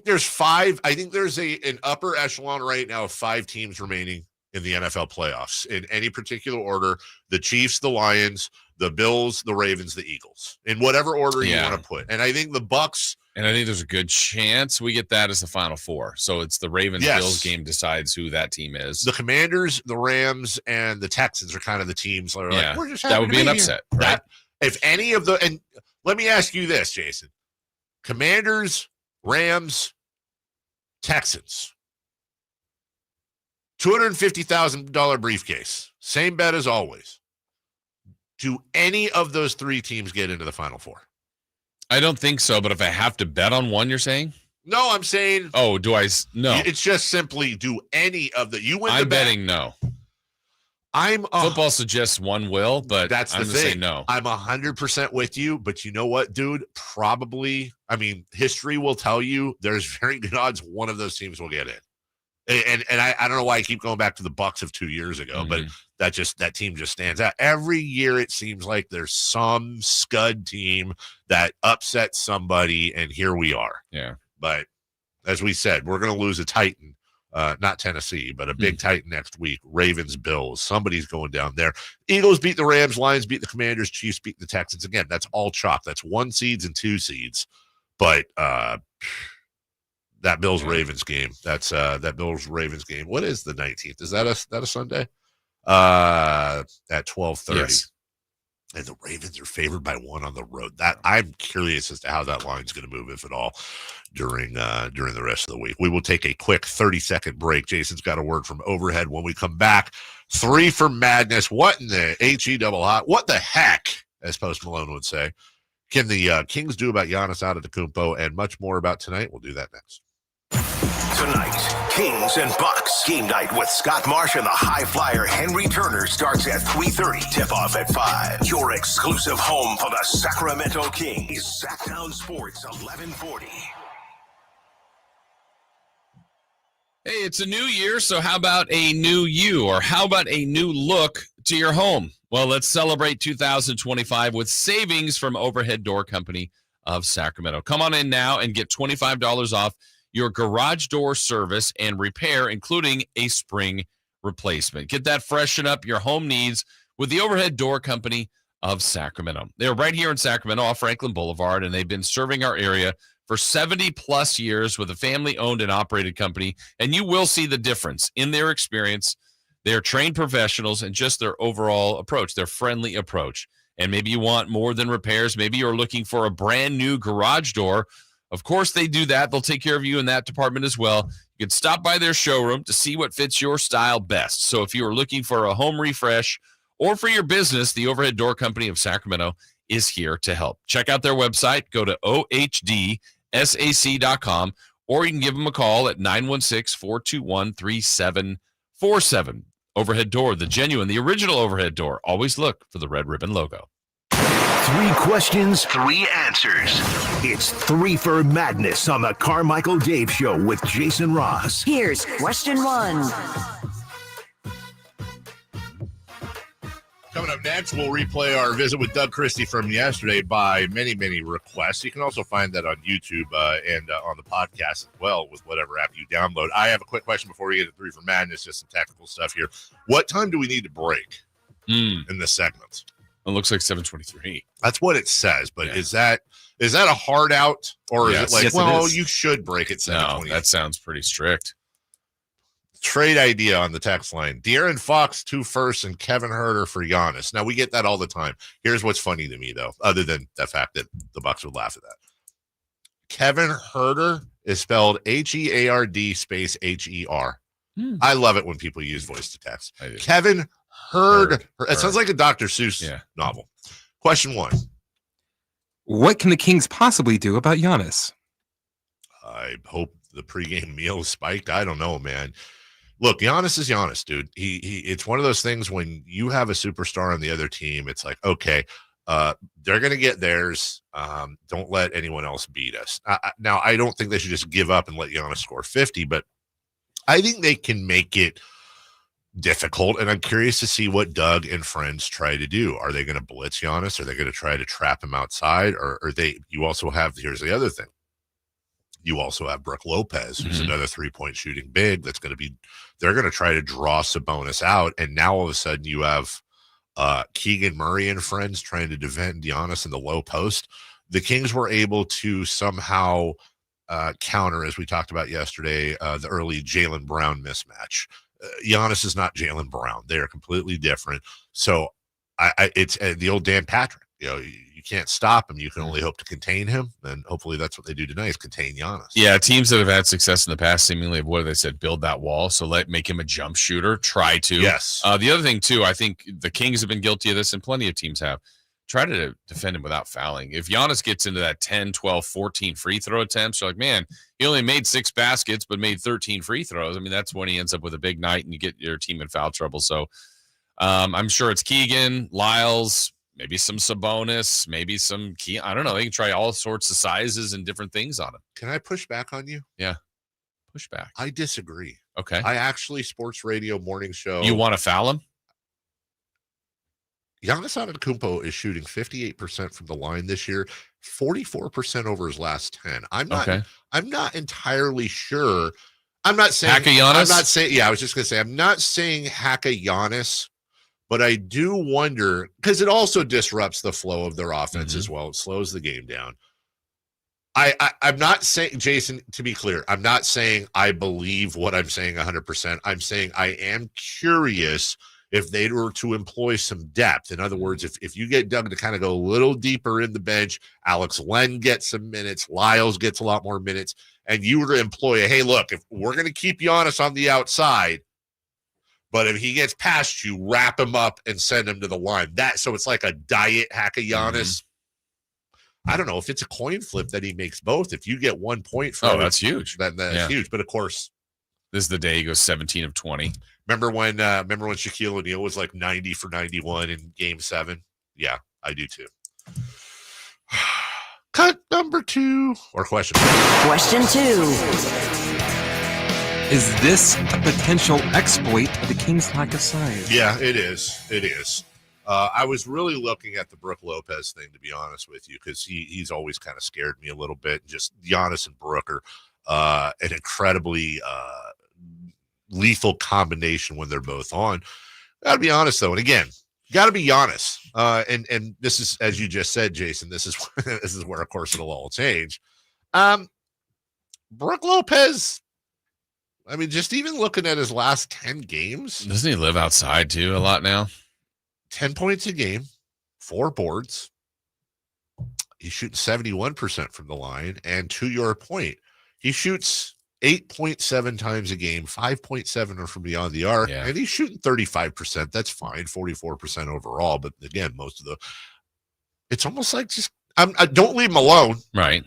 there's 5. I think there's an upper echelon right now of 5 teams remaining in the NFL playoffs in any particular order: the Chiefs, the Lions, the Bills, the Ravens, the Eagles, in whatever order you want to put. And I think the Bucks. And I think there's a good chance we get that as the Final Four. So it's the Ravens-Bills game decides who that team is. The Commanders, the Rams, and the Texans are kind of the teams that are like, we're just that would be an upset, right? If any of the – and let me ask you this, Jason. Commanders, Rams, Texans. $250,000 briefcase. Same bet as always. Do any of those 3 teams get into the Final Four? I don't think so, but if I have to bet on one, you're saying? No, I'm saying. Oh, do I? No. It's just simply do any of the. You win. I'm betting no. Football suggests one will, but that's the I'm thing. Say no. I'm 100% with you, but you know what, dude? Probably. I mean, history will tell you there's very good odds one of those teams will get in. And I don't know why I keep going back to the Bucks of 2 years ago, but that team just stands out. Every year it seems like there's some scud team that upsets somebody, and here we are. Yeah. But as we said, we're going to lose a Titan, not Tennessee, but a big Titan next week. Ravens, Bills, somebody's going down there. Eagles beat the Rams, Lions beat the Commanders, Chiefs beat the Texans. Again, that's all chalk. That's 1 seeds and 2 seeds. But that Bills-Ravens game, that Bills-Ravens game. What is the 19th? Is that a Sunday? At 12:30. Yes. And the Ravens are favored by 1 on the road. That I'm curious as to how that line's going to move, if at all, during the rest of the week. We will take a quick 30-second break. Jason's got a word from overhead. When we come back, 3 for Madness. What in the HE double hot? What the heck, as Post Malone would say. Can the Kings do about Giannis Antetokounmpo, and much more about tonight? We'll do that next. Tonight, Kings and Bucks game night with Scott Marsh and the high flyer Henry Turner starts at 3:30. Tip-off at 5. Your exclusive home for the Sacramento Kings. Sacktown Sports 1140. Hey, it's a new year, so how about a new you, or how about a new look to your home? Well, let's celebrate 2025 with savings from Overhead Door Company of Sacramento. Come on in now and get $25 off your garage door service and repair, including a spring replacement. Get that freshen up your home needs with the Overhead Door Company of Sacramento. They're right here in Sacramento off Franklin Boulevard, and they've been serving our area for 70-plus years with a family-owned and operated company, and you will see the difference in their experience. They're trained professionals and just their overall approach, their friendly approach. And maybe you want more than repairs. Maybe you're looking for a brand-new garage door. Of course, they do that. They'll take care of you in that department as well. You can stop by their showroom to see what fits your style best. So if you are looking for a home refresh or for your business, the Overhead Door Company of Sacramento is here to help. Check out their website. Go to ohdsac.com, or you can give them a call at 916-421-3747. Overhead Door, the genuine, the original Overhead Door. Always look for the red ribbon logo. 3 questions, 3 answers. It's 3 for Madness on the Carmichael Dave Show with Jason Ross. Here's question 1. Coming up next, we'll replay our visit with Doug Christie from yesterday by many, many requests. You can also find that on YouTube and on the podcast as well with whatever app you download. I have a quick question before we get to 3 for Madness, just some technical stuff here. What time do we need to break in the segments? It looks like 7:23. That's what it says, but is that a hard out, or is it like, you should break at 7:20? No, that sounds pretty strict. Trade idea on the text line. De'Aaron Fox 2 firsts and Kevin Huerter for Giannis. Now, we get that all the time. Here's what's funny to me, though, other than the fact that the Bucks would laugh at that. Kevin Huerter is spelled H-E-A-R-D space H-E-R. I love it when people use voice to text. Kevin Huerter. It sounds like a Dr. Seuss novel. Question 1. What can the Kings possibly do about Giannis? I hope the pregame meal is spiked. I don't know, man. Look, Giannis is Giannis, dude. He it's one of those things when you have a superstar on the other team, it's like, okay, they're going to get theirs. Don't let anyone else beat us. Now, I don't think they should just give up and let Giannis score 50, but I think they can make it difficult, and I'm curious to see what Doug and friends try to do. Are they going to blitz Giannis? Are they going to try to trap him outside? Or are they? You also have, here's the other thing. You also have Brook Lopez, who's another 3-point shooting big. That's going to be, they're going to try to draw Sabonis out. And now all of a sudden you have Keegan Murray and friends trying to defend Giannis in the low post. The Kings were able to somehow counter, as we talked about yesterday, the early Jaylen Brown mismatch. Giannis is not Jaylen Brown. They are completely different. So it's the old Dan Patrick. You know, you can't stop him. You can only hope to contain him. And hopefully that's what they do tonight, is contain Giannis. Yeah, teams that have had success in the past seemingly have, what have they said, build that wall. So make him a jump shooter. Try to. Yes. The other thing, too, I think the Kings have been guilty of this, and plenty of teams have. Try to defend him without fouling. If Giannis gets into that 10, 12, 14 free throw attempts, you're like, man, he only made 6 baskets but made 13 free throws. I mean, that's when he ends up with a big night and you get your team in foul trouble. So I'm sure it's Keegan, Lyles, maybe some Sabonis, maybe some Key. I don't know. They can try all sorts of sizes and different things on him. Can I push back on you? Yeah. Push back. I disagree. Okay. I actually, sports radio morning show. You want to foul him? Giannis Antetokounmpo is shooting 58% from the line this year, 44% over his last 10. I'm not entirely sure. I'm not saying hack a Giannis. I'm not saying, yeah, I was just gonna say, I'm not saying hack a Giannis, but I do wonder, because it also disrupts the flow of their offense as well. It slows the game down. I'm not saying, Jason, to be clear, I'm not saying I believe what I'm saying 100%. I'm saying I am curious if they were to employ some depth. In other words, if you get Doug to kind of go a little deeper in the bench, Alex Len gets some minutes, Lyles gets a lot more minutes, and you were to employ hey, look, if we're going to keep Giannis on the outside, but if he gets past you, wrap him up and send him to the line. So it's like a diet hack of Giannis. I don't know if it's a coin flip that he makes both. If you get 1 point for that's huge. That's huge. But of course, this is the day he goes 17 of 20. Remember when Shaquille O'Neal was like 90 for 91 in Game 7? Yeah, I do too. Cut number 2 or question. Question 2. Is this a potential exploit of the Kings' lack of size? Yeah, it is. It is. I was really looking at the Brook Lopez thing, to be honest with you, because he's always kind of scared me a little bit. Just Giannis and Brook are an incredibly lethal combination when they're both on. Gotta be honest, though, and again, gotta be Giannis. And this is, as you just said, Jason, this is where, of course, it'll all change. Brook Lopez, I mean, just even looking at his last 10 games. Doesn't he live outside, too, a lot now? 10 points a game, 4 boards. He's shooting 71% from the line. And to your point, he shoots 8.7 times a game, 5.7 are from beyond the arc, and he's shooting 35%. That's fine, 44% overall. But again, it's almost like just don't leave him alone. Right.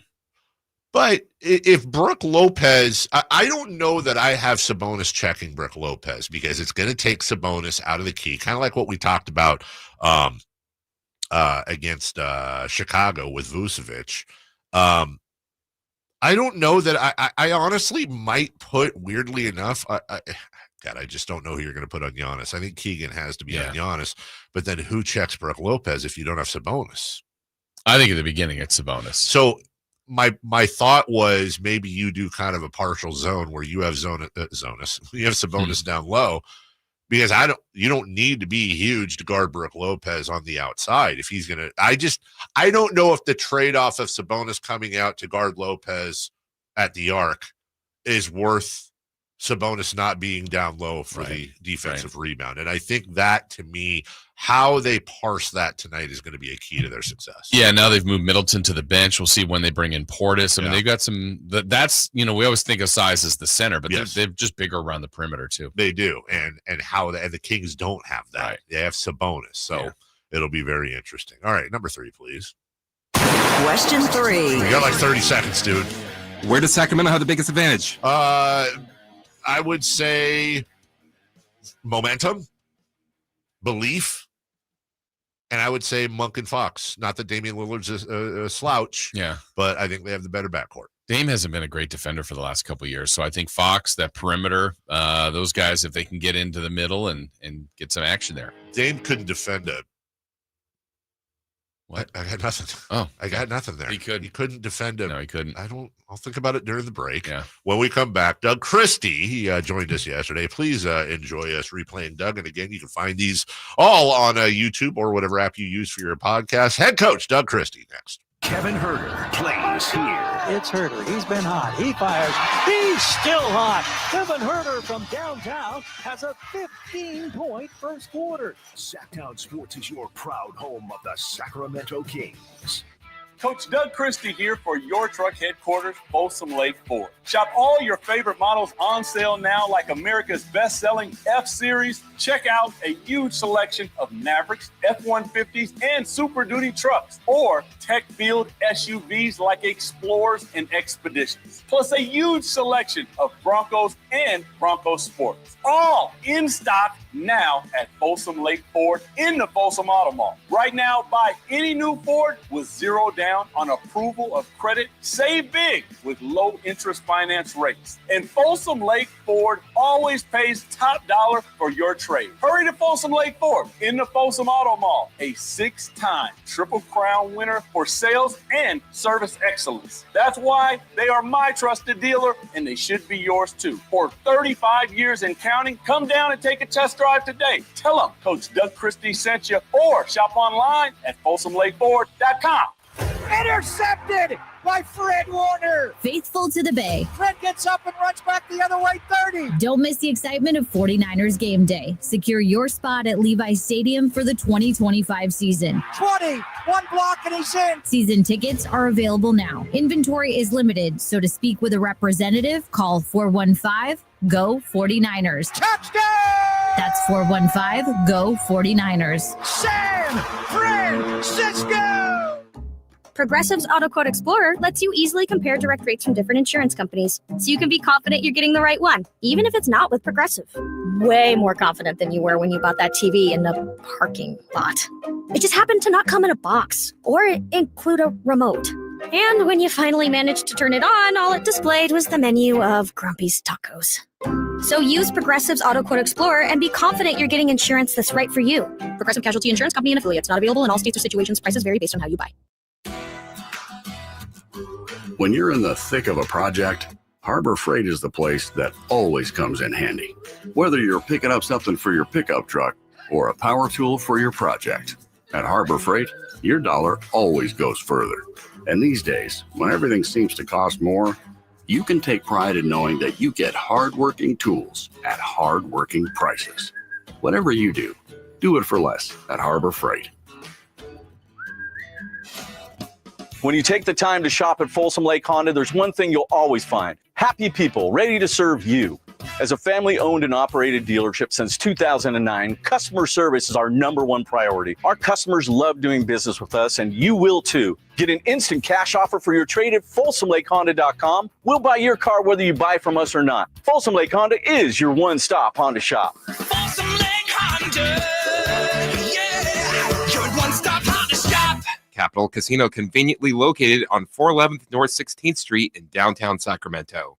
But if Brook Lopez, I don't know that I have Sabonis checking Brook Lopez because it's going to take Sabonis out of the key, kind of like what we talked about against Chicago with Vucevic. I don't know that I honestly might put, weirdly enough, I just don't know who you're going to put on Giannis. I think Keegan has to be on Giannis, but then who checks Brook Lopez if you don't have Sabonis? I think at the beginning it's Sabonis. So my thought was maybe you do kind of a partial zone where you have you have Sabonis down low, because you don't need to be huge to guard Brook Lopez on the outside. If he's going to, I don't know if the trade-off of Sabonis coming out to guard Lopez at the arc is worth Sabonis not being down low for the defensive rebound. And I think that, to me, how they parse that tonight is going to be a key to their success. Yeah, now they've moved Middleton to the bench. We'll see when they bring in Portis. I mean, they've got that's, we always think of size as the center, but they're just bigger around the perimeter too. They do. And the Kings don't have that. Right. They have Sabonis. So it'll be very interesting. All right, number 3, please. Question 3. You got like 30 seconds, dude. Where does Sacramento have the biggest advantage? I would say momentum, belief, and I would say Monk and Fox. Not that Damian Lillard's a slouch, but I think they have the better backcourt. Dame hasn't been a great defender for the last couple of years, so I think Fox, that perimeter, those guys, if they can get into the middle and get some action there. Dame couldn't defend it. What? I got nothing. Oh, I got nothing there. He couldn't defend him. No, he couldn't. I'll think about it during the break. Yeah. When we come back, Doug Christie, he joined us yesterday. Please enjoy us replaying Doug. And again, you can find these all on YouTube or whatever app you use for your podcast. Head coach Doug Christie next. Kevin Herter plays here. It's Herter. He's been hot. He fires. He's still hot. Kevin Herter from downtown has a 15-point first quarter. Sacktown Sports is your proud home of the Sacramento Kings. Coach Doug Christie here for your truck headquarters, Folsom Lake Ford. Shop all your favorite models on sale now, like America's best-selling F-Series. Check out a huge selection of Mavericks, F-150s, and Super Duty trucks, or tech-filled SUVs like Explorers and Expeditions. Plus a huge selection of Broncos and Bronco Sports. All in stock now at Folsom Lake Ford in the Folsom Auto Mall. Right now, buy any new Ford with zero down on approval of credit. Save big with low interest finance rates. And Folsom Lake Ford always pays top dollar for your trade. Hurry to Folsom Lake Ford in the Folsom Auto Mall, a 6-time Triple Crown winner for sales and service excellence. That's why they are my trusted dealer, and they should be yours too. For 35 years and counting, come down and take a test drive today. Tell them Coach Doug Christie sent you, or shop online at FolsomLakeFord.com. Intercepted by Fred Warner. Faithful to the Bay. Fred gets up and runs back the other way, 30. Don't miss the excitement of 49ers game day. Secure your spot at Levi's Stadium for the 2025 season. 20, one block and he's in. Season tickets are available now. Inventory is limited, so to speak with a representative, call 415-GO-49ers. Touchdown! That's 415-GO-49ers. San Francisco! Progressive's Auto Quote Explorer lets you easily compare direct rates from different insurance companies, so you can be confident you're getting the right one, even if it's not with Progressive. Way more confident than you were when you bought that TV in the parking lot. It just happened to not come in a box or include a remote. And when you finally managed to turn it on, all it displayed was the menu of Grumpy's Tacos. So use Progressive's Auto Quote Explorer and be confident you're getting insurance that's right for you. Progressive Casualty Insurance Company and affiliates. Not available in all states or situations. Prices vary based on how you buy. When you're in the thick of a project, Harbor Freight is the place that always comes in handy. Whether you're picking up something for your pickup truck or a power tool for your project, at Harbor Freight, your dollar always goes further. And these days, when everything seems to cost more, you can take pride in knowing that you get hardworking tools at hardworking prices. Whatever you do, do it for less at Harbor Freight. When you take the time to shop at Folsom Lake Honda, there's one thing you'll always find: happy people ready to serve you. As a family-owned and operated dealership since 2009, customer service is our #1 priority. Our customers love doing business with us, and you will too. Get an instant cash offer for your trade at FolsomLakeHonda.com. We'll buy your car whether you buy from us or not. Folsom Lake Honda is your one-stop Honda shop. Folsom Lake Honda, yeah, your one-stop Honda shop. Capital Casino, conveniently located on 411th North 16th Street in downtown Sacramento.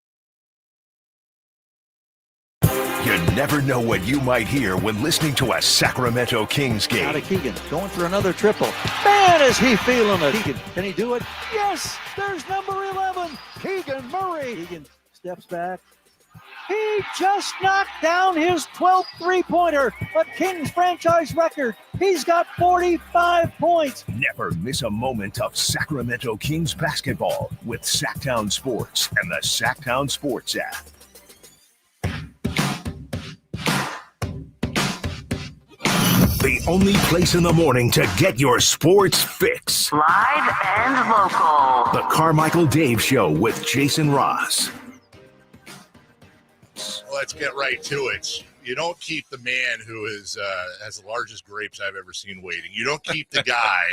You never know what you might hear when listening to a Sacramento Kings game. Out of Keegan, going for another triple. Man, is he feeling it. Keegan, can he do it? Yes, there's number 11, Keegan Murray. Keegan steps back. He just knocked down his 12th three-pointer, a Kings franchise record. He's got 45 points. Never miss a moment of Sacramento Kings basketball with Sacktown Sports and the Sacktown Sports app. The only place in the morning to get your sports fix. Live and local. The Carmichael Dave Show with Jason Ross. Let's get right to it. You don't keep the man who is has the largest grapes I've ever seen waiting. You don't keep the guy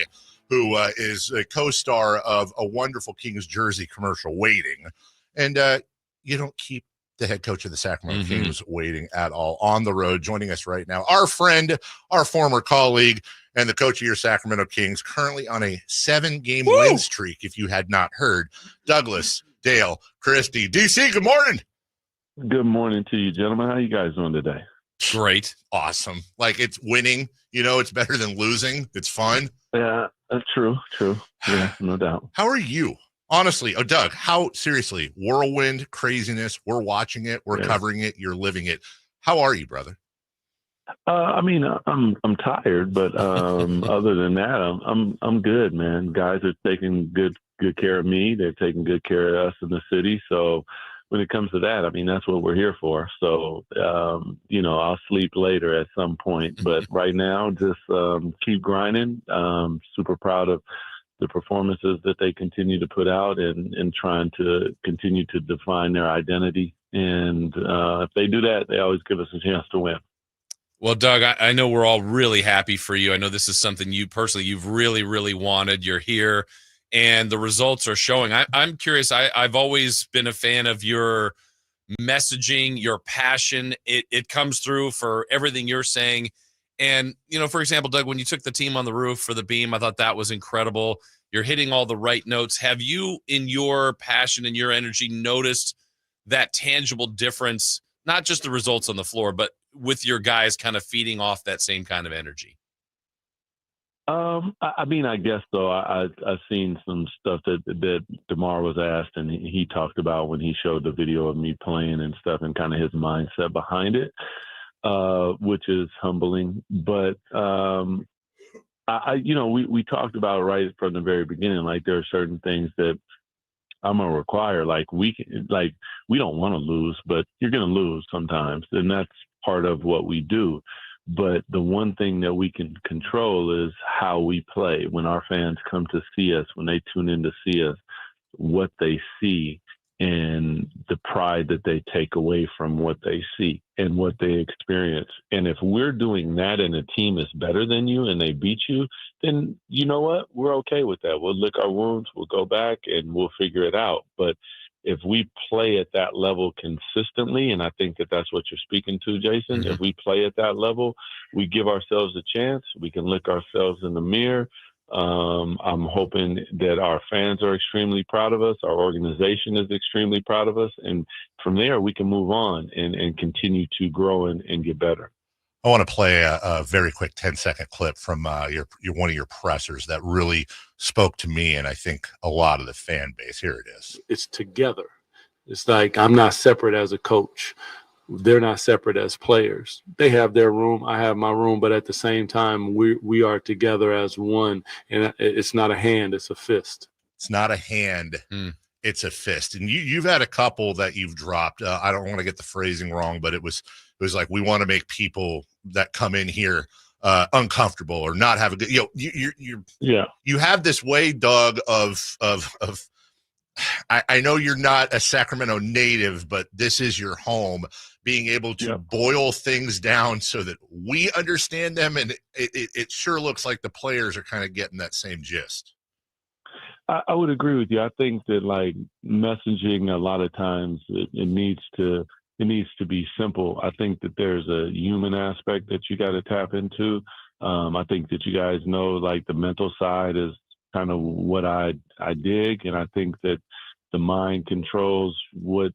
who is a co-star of a wonderful Kings jersey commercial waiting. And you don't keep the head coach of the Sacramento Kings waiting at all. On the road, joining us right now, our friend, our former colleague, and the coach of your Sacramento Kings, currently on a 7-game win streak, if you had not heard, Douglas Dale Christie. DC, good morning. Good morning to you, gentlemen. How you guys doing today? Great. Awesome. Like, it's winning. You know, it's better than losing. It's fun. Yeah, that's true. Yeah, no doubt. How are you? Honestly, Doug, how, seriously, whirlwind, craziness, we're watching it, we're covering it, you're living it. How are you, brother? I mean, I'm tired, but other than that, I'm good, man. Guys are taking good care of me. They're taking good care of us in the city. So when it comes to that, I mean, that's what we're here for. So, I'll sleep later at some point, but right now, just keep grinding. Super proud of the performances that they continue to put out and trying to continue to define their identity. And if they do that, they always give us a chance to win. Well, Doug, I know we're all really happy for you. I know this is something you personally, you've really, really wanted. You're here, and the results are showing. I'm curious. I've always been a fan of your messaging, your passion. It comes through for everything you're saying. And, for example, Doug, when you took the team on the roof for the beam, I thought that was incredible. You're hitting all the right notes. Have you, in your passion and your energy, noticed that tangible difference, not just the results on the floor, but with your guys kind of feeding off that same kind of energy? I mean, I guess so. I've seen some stuff that DeMar was asked, and he talked about when he showed the video of me playing and stuff, and kind of his mindset behind it, which is humbling. But we talked about right from the very beginning, like there are certain things that I'm gonna require. Like we don't want to lose, but you're gonna lose sometimes, and that's part of what we do. But the one thing that we can control is how we play. When our fans come to see us, when they tune in to see us, what they see and the pride that they take away from what they see and what they experience. And if we're doing that and a team is better than you and they beat you, then you know what? We're okay with that. We'll lick our wounds, we'll go back and we'll figure it out. But if we play at that level consistently, and I think that that's what you're speaking to, Jason, if we play at that level, we give ourselves a chance. We can look ourselves in the mirror. I'm hoping that our fans are extremely proud of us. Our organization is extremely proud of us. And from there, we can move on and continue to grow and get better. I want to play a very quick 10-second clip from your one of your pressers that really spoke to me, and I think a lot of the fan base. Here it is. It's together. It's like I'm not separate as a coach. They're not separate as players. They have their room. I have my room, but at the same time, we are together as one, and it's not a hand, it's a fist. It's not a hand. It's a fist. And you've had a couple that you've dropped. I don't want to get the phrasing wrong, but it was like, we want to make people that come in here uncomfortable or not have a good, you have this way, Doug, of I know you're not a Sacramento native, but this is your home, being able to boil things down so that we understand them. And it sure looks like the players are kind of getting that same gist. I would agree with you. I think that like messaging a lot of times it needs to be simple. I think that there's a human aspect that you got to tap into. I think that you guys know like the mental side is kind of what I dig. And I think that the mind controls what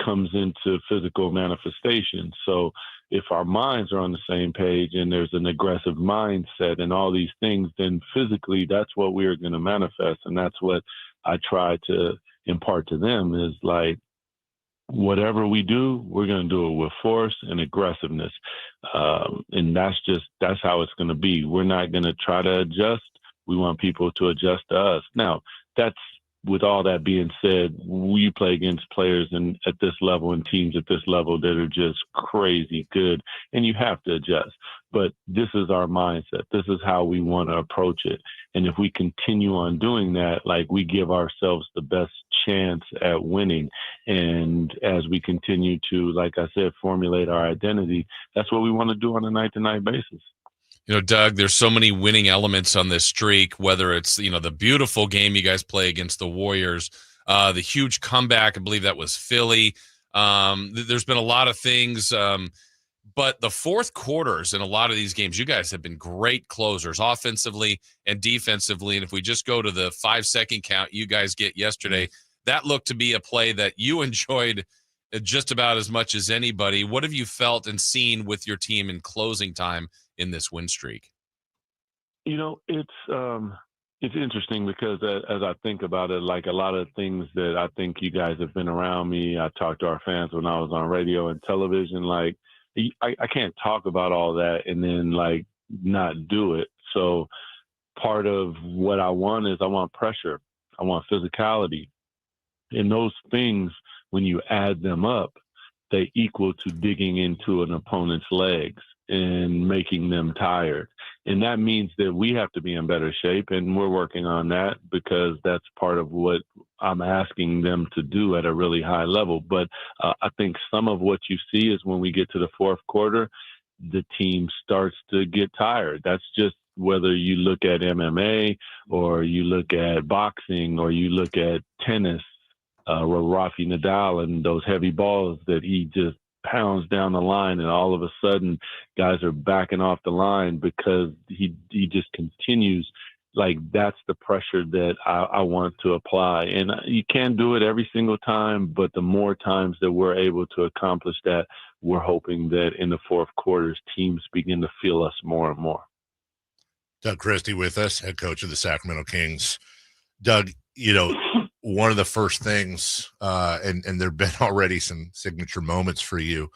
comes into physical manifestation. So if our minds are on the same page and there's an aggressive mindset and all these things, then physically that's what we are going to manifest. And that's what I try to impart to them is like, whatever we do, we're going to do it with force and aggressiveness. And that's how it's going to be. We're not going to try to adjust. We want people to adjust to us. Now, with all that being said, we play against players at this level and teams at this level that are just crazy good, and you have to adjust. But this is our mindset. This is how we want to approach it. And if we continue on doing that, like we give ourselves the best chance at winning. And as we continue to, like I said, formulate our identity, that's what we want to do on a night-to-night basis. You know, Doug, there's so many winning elements on this streak, whether it's, the beautiful game you guys play against the Warriors, the huge comeback, I believe that was Philly. There's been a lot of things, but the fourth quarters in a lot of these games, you guys have been great closers offensively and defensively. And if we just go to the 5-second count you guys get yesterday, that looked to be a play that you enjoyed just about as much as anybody. What have you felt and seen with your team in closing time in this win streak? It's interesting because as I think about it, like a lot of things that I think you guys have been around me. I talked to our fans when I was on radio and television. Like I can't talk about all that and then like not do it. So part of what I want is I want pressure. I want physicality. And those things, when you add them up, they equal to digging into an opponent's legs and making them tired. And that means that we have to be in better shape, and we're working on that because that's part of what I'm asking them to do at a really high level. But I think some of what you see is when we get to the fourth quarter, the team starts to get tired. That's just whether you look at MMA or you look at boxing or you look at tennis, where Rafi Nadal and those heavy balls that he just pounds down the line, and all of a sudden guys are backing off the line because he just continues. Like that's the pressure that I want to apply. And you can't do it every single time, but the more times that we're able to accomplish that, we're hoping that in the fourth quarters, teams begin to feel us more and more. Doug Christie with us, head coach of the Sacramento Kings. Doug, one of the first things, and there have been already some signature moments for you,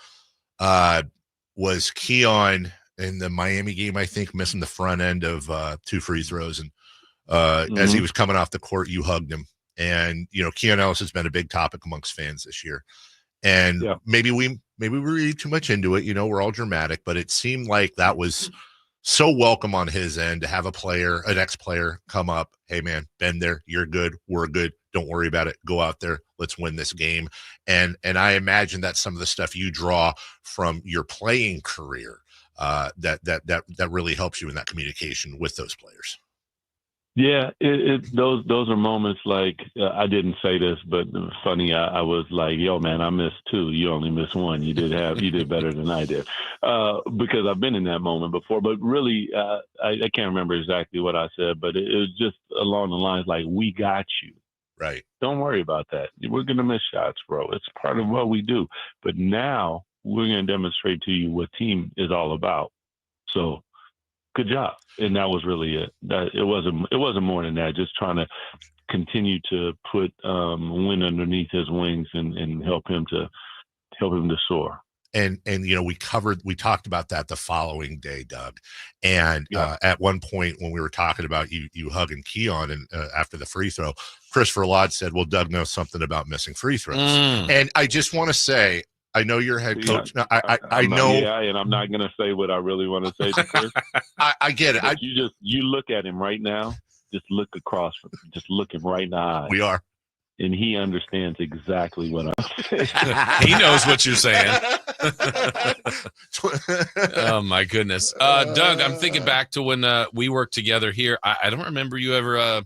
was Keon in the Miami game, I think, missing the front end of 2 free throws. And as he was coming off the court, you hugged him. And, Keon Ellis has been a big topic amongst fans this year. And maybe we read too much into it. We're all dramatic, but it seemed like that was so welcome on his end to have an ex-player come up. Hey, man, been there. You're good. We're good. Don't worry about it. Go out there. Let's win this game. And I imagine that's some of the stuff you draw from your playing career that really helps you in that communication with those players. Yeah, those are moments like I didn't say this, but funny. I was like, "Yo, man, I missed 2. You only missed 1. You did better than I did," because I've been in that moment before. But really, I can't remember exactly what I said, but it was just along the lines like, "We got you. Right? Don't worry about that. We're gonna miss shots, bro. It's part of what we do. But now we're gonna demonstrate to you what team is all about. So." Good job. And that was really it. It wasn't more than that. Just trying to continue to put wind underneath his wings and help him to soar. And we talked about that the following day, Doug. And at one point when we were talking about you hugging Keon and after the free throw, Christopher Lodge said, "Well, Doug knows something about missing free throws." And I just want to say, I know you're head coach. Now, I know. Yeah, and I'm not going to say what I really want to say to Chris. I get it. You look at him right now. Just look across. Just look him right in the eye. We are. And he understands exactly what I'm saying. He knows what you're saying. Oh, my goodness. Doug, I'm thinking back to when we worked together here. I don't remember you ever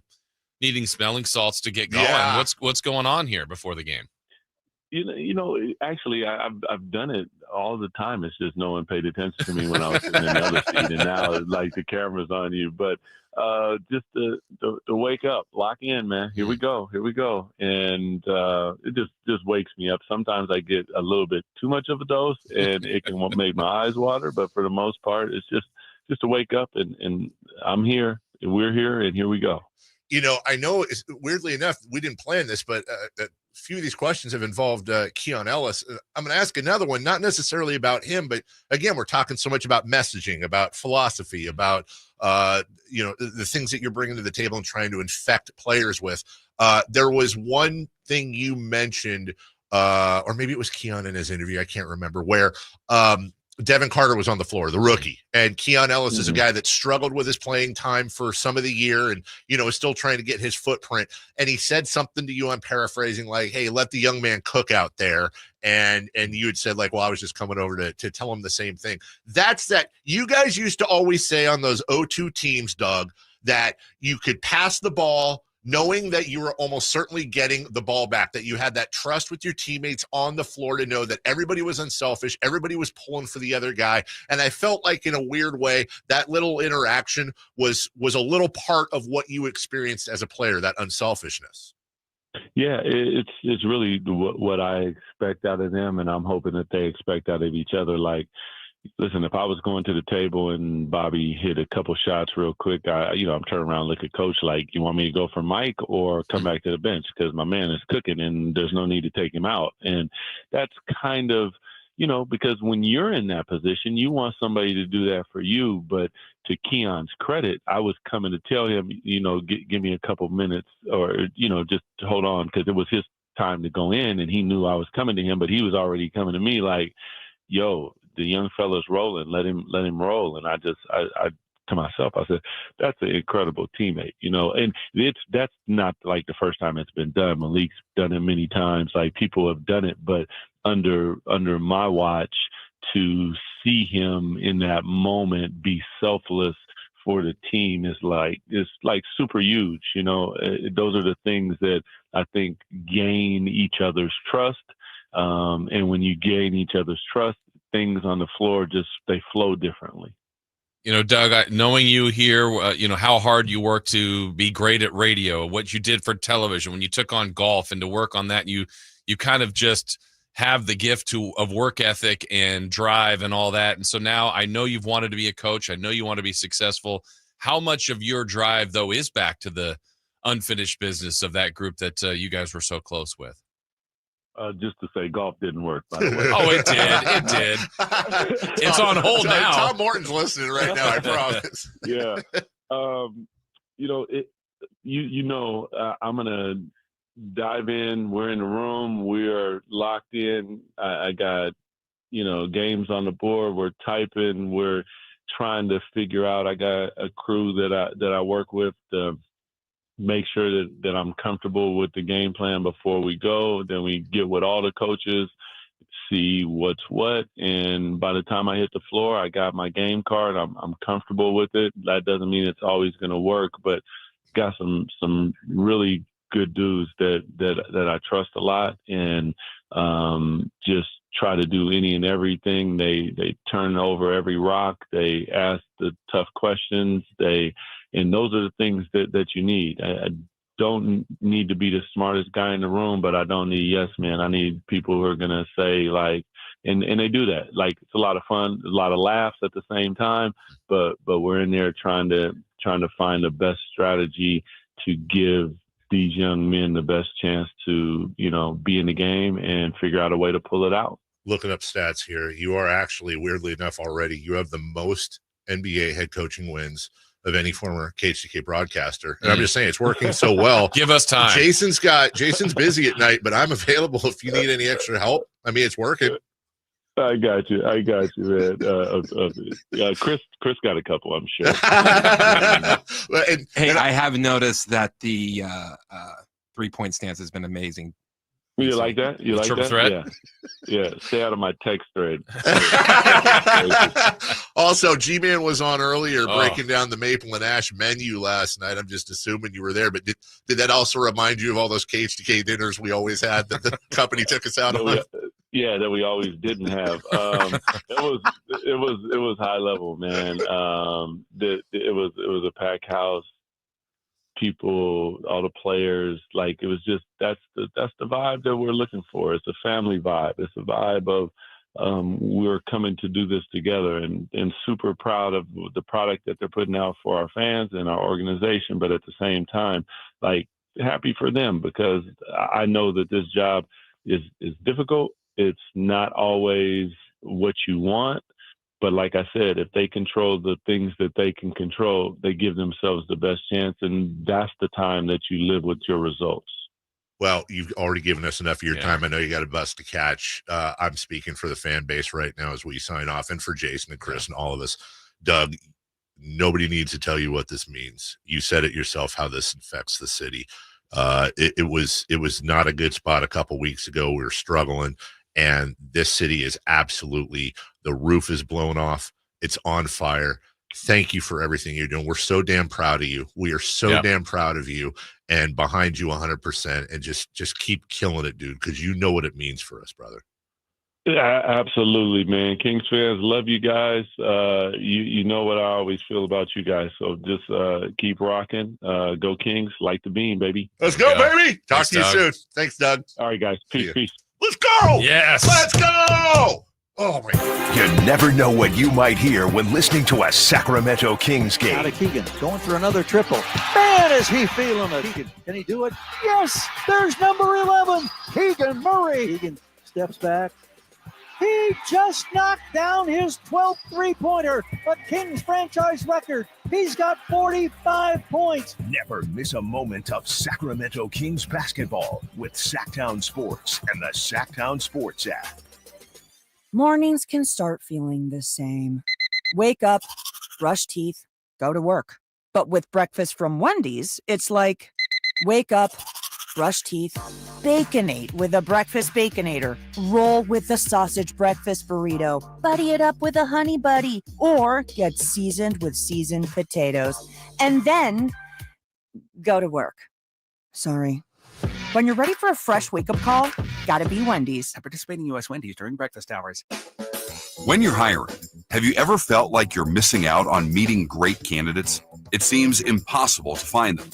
needing smelling salts to get going. Yeah. What's going on here before the game? Actually, I've done it all the time. It's just no one paid attention to me when I was sitting in the other seat, and now it's like the camera's on you. But just to wake up, lock in, man. Here we go, and it just wakes me up. Sometimes I get a little bit too much of a dose, and it can make my eyes water. But for the most part, it's just to wake up, and I'm here, and we're here, and here we go. I know weirdly enough, we didn't plan this, but a few of these questions have involved Keon Ellis. I'm going to ask another one, not necessarily about him, but again, we're talking so much about messaging, about philosophy, about, the things that you're bringing to the table and trying to infect players with. There was one thing you mentioned, or maybe it was Keon in his interview, I can't remember, where Devin Carter was on the floor, the rookie, and Keon Ellis is a guy that struggled with his playing time for some of the year and, is still trying to get his footprint. And he said something to you, I'm paraphrasing, like, "Hey, let the young man cook out there." And you had said, like, "Well, I was just coming over to tell him the same thing." That's that you guys used to always say on those 0-2 teams, Doug, that you could pass the ball knowing that you were almost certainly getting the ball back, that you had that trust with your teammates on the floor to know that everybody was unselfish, everybody was pulling for the other guy. And I felt like in a weird way, that little interaction was a little part of what you experienced as a player, that unselfishness. Yeah, it's really what I expect out of them, and I'm hoping that they expect out of each other. Like, listen, if I was going to the table and Bobby hit a couple shots real quick, I'm turning around and look at coach like, "You want me to go for Mike or come back to the bench? Because my man is cooking and there's no need to take him out." And that's kind of, because when you're in that position, you want somebody to do that for you. But to Keon's credit, I was coming to tell him, give me a couple minutes or, just hold on, because it was his time to go in and he knew I was coming to him, but he was already coming to me like, "Yo, the young fella's rolling. Let him roll." And I to myself, I said, "That's an incredible teammate," and that's not like the first time it's been done. Malik's done it many times. Like, people have done it, but under my watch, to see him in that moment be selfless for the team is like super huge. Those are the things that I think gain each other's trust. And when you gain each other's trust, things on the floor they flow differently. Doug, knowing you here, how hard you work to be great at radio, what you did for television, when you took on golf and to work on that, you kind of just have the gift of work ethic and drive and all that. And so now I know you've wanted to be a coach. I know you want to be successful. How much of your drive, though, is back to the unfinished business of that group that you guys were so close with? Just to say, golf didn't work, by the way. Oh, it did. It did. It's on hold now. Tom Morton's listening right now, I promise. Yeah. I'm going to dive in. We're in the room. We are locked in. I got, games on the board. We're typing. We're trying to figure out. I got a crew that I work with to make sure that I'm comfortable with the game plan before we go. Then we get with all the coaches, see what's what. And by the time I hit the floor, I got my game card. I'm comfortable with it. That doesn't mean it's always going to work, but got some really good dudes that I trust a lot, and just try to do any and everything. They turn over every rock. They ask the tough questions. And those are the things that you need. I don't need to be the smartest guy in the room, but I don't need yes man. I need people who are going to say, like, and they do that. Like, it's a lot of fun, a lot of laughs at the same time, but we're in there trying to find the best strategy to give these young men the best chance to, be in the game and figure out a way to pull it out. Looking up stats here, you are actually, weirdly enough, already, you have the most NBA head coaching wins of any former KHTK broadcaster. And I'm just saying, it's working so well. Give us time. Jason's busy at night, but I'm available if you need any extra help. I mean, it's working. I got you, man. Chris got a couple, I'm sure. I have noticed that the 3-point stance has been amazing. You like that? You like triple that? threat? Yeah. Stay out of my text thread. Also, G-Man was on earlier breaking down the Maple and Ash menu last night. I'm just assuming you were there, but did that also remind you of all those KHTK dinners we always had that the company took us out on? Yeah, that we always didn't have. It was high level, man. It was a packed house. People, all the players, like, it was just, that's the vibe that we're looking for. It's a family vibe. It's a vibe of we're coming to do this together, and super proud of the product that they're putting out for our fans and our organization. But at the same time, like, happy for them, because I know that this job is difficult. It's not always what you want. But like I said, if they control the things that they can control, they give themselves the best chance. And that's the time that you live with your results. Well, you've already given us enough of your time. I know you got a bus to catch. I'm speaking for the fan base right now as we sign off, and for Jason and Chris and all of us. Doug, nobody needs to tell you what this means. You said it yourself, how this affects the city. It was not a good spot a couple weeks ago. We were struggling. And this city is absolutely, the roof is blown off. It's on fire. Thank you for everything you're doing. We're so damn proud of you. We are so damn proud of you, and behind you 100%. And just keep killing it, dude, because you know what it means for us, brother. Yeah, absolutely, man. Kings fans, love you guys. You know what I always feel about you guys. So just keep rocking. Go Kings, light the beam, baby. Let's go, baby. Talk to you soon. Thanks, Doug. All right, guys. Peace. Let's go. Yes. Let's go. Oh, my. You never know what you might hear when listening to a Sacramento Kings game. Out of Keegan, going for another triple. Man, is he feeling it. Keegan, can he do it? Yes, there's number 11, Keegan Murray. Keegan steps back. He just knocked down his 12th three-pointer, a Kings franchise record. He's got 45 points. Never miss a moment of Sacramento Kings basketball with Sacktown Sports and the Sacktown Sports app. Mornings can start feeling the same. Wake up, brush teeth, go to work. But with breakfast from Wendy's, it's like, wake up, brush teeth, Baconate with a breakfast Baconator. Roll with the sausage breakfast burrito. Buddy it up with a honey buddy. Or get seasoned with seasoned potatoes. And then go to work. Sorry. When you're ready for a fresh wake-up call, gotta be Wendy's. At participating U.S. Wendy's during breakfast hours. When you're hiring, have you ever felt like you're missing out on meeting great candidates? It seems impossible to find them.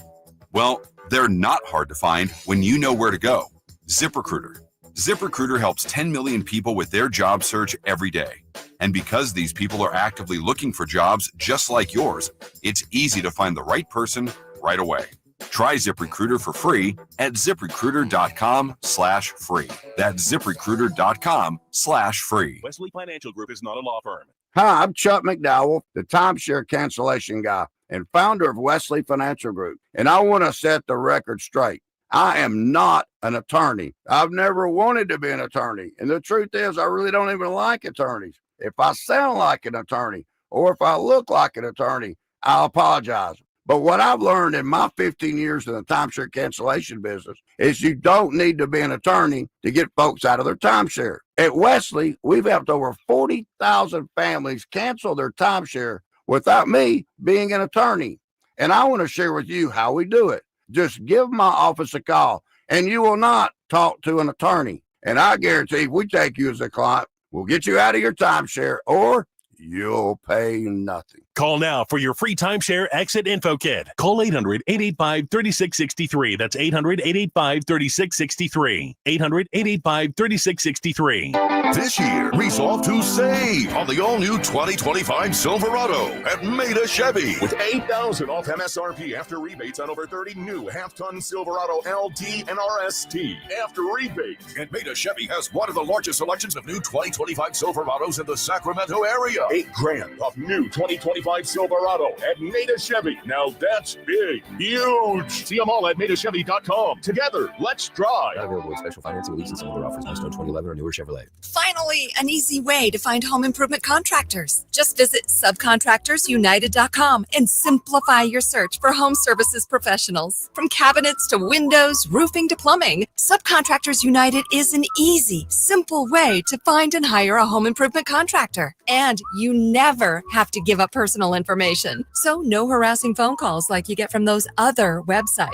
Well, they're not hard to find when you know where to go. ZipRecruiter. ZipRecruiter helps 10 million people with their job search every day. And because these people are actively looking for jobs just like yours, it's easy to find the right person right away. Try ZipRecruiter for free at ZipRecruiter.com/free. That's ZipRecruiter.com/free. Wesley Financial Group is not a law firm. Hi, I'm Chuck McDowell, the timeshare cancellation guy and founder of Wesley Financial Group. And I want to set the record straight. I am not an attorney. I've never wanted to be an attorney. And the truth is, I really don't even like attorneys. If I sound like an attorney or if I look like an attorney, I apologize. But what I've learned in my 15 years in the timeshare cancellation business is you don't need to be an attorney to get folks out of their timeshare. At Wesley, we've helped over 40,000 families cancel their timeshare without me being an attorney. And I want to share with you how we do it. Just give my office a call and you will not talk to an attorney. And I guarantee if we take you as a client, we'll get you out of your timeshare or you'll pay nothing. Call now for your free timeshare exit info kit. Call 800-885-3663. That's 800-885-3663. 800-885-3663. This year, resolve to save on the all-new 2025 Silverado at Maida Chevy. With $8,000 off MSRP after rebates on over 30 new half-ton Silverado LT and RST. After rebates, and Maida Chevy has one of the largest selections of new 2025 Silverados in the Sacramento area. $8,000 off new 2025 Silverado at Maida Chevy. Now that's big, huge. See them all at MaidaChevy.com. Together, let's drive. Not available with special financing, lease, and some other offers. Milestone 2011 or newer Chevrolet. Finally, an easy way to find home improvement contractors. Just visit subcontractorsunited.com and simplify your search for home services professionals. From cabinets to windows, roofing to plumbing, Subcontractors United is an easy, simple way to find and hire a home improvement contractor. And you never have to give up personal information. So no harassing phone calls like you get from those other websites.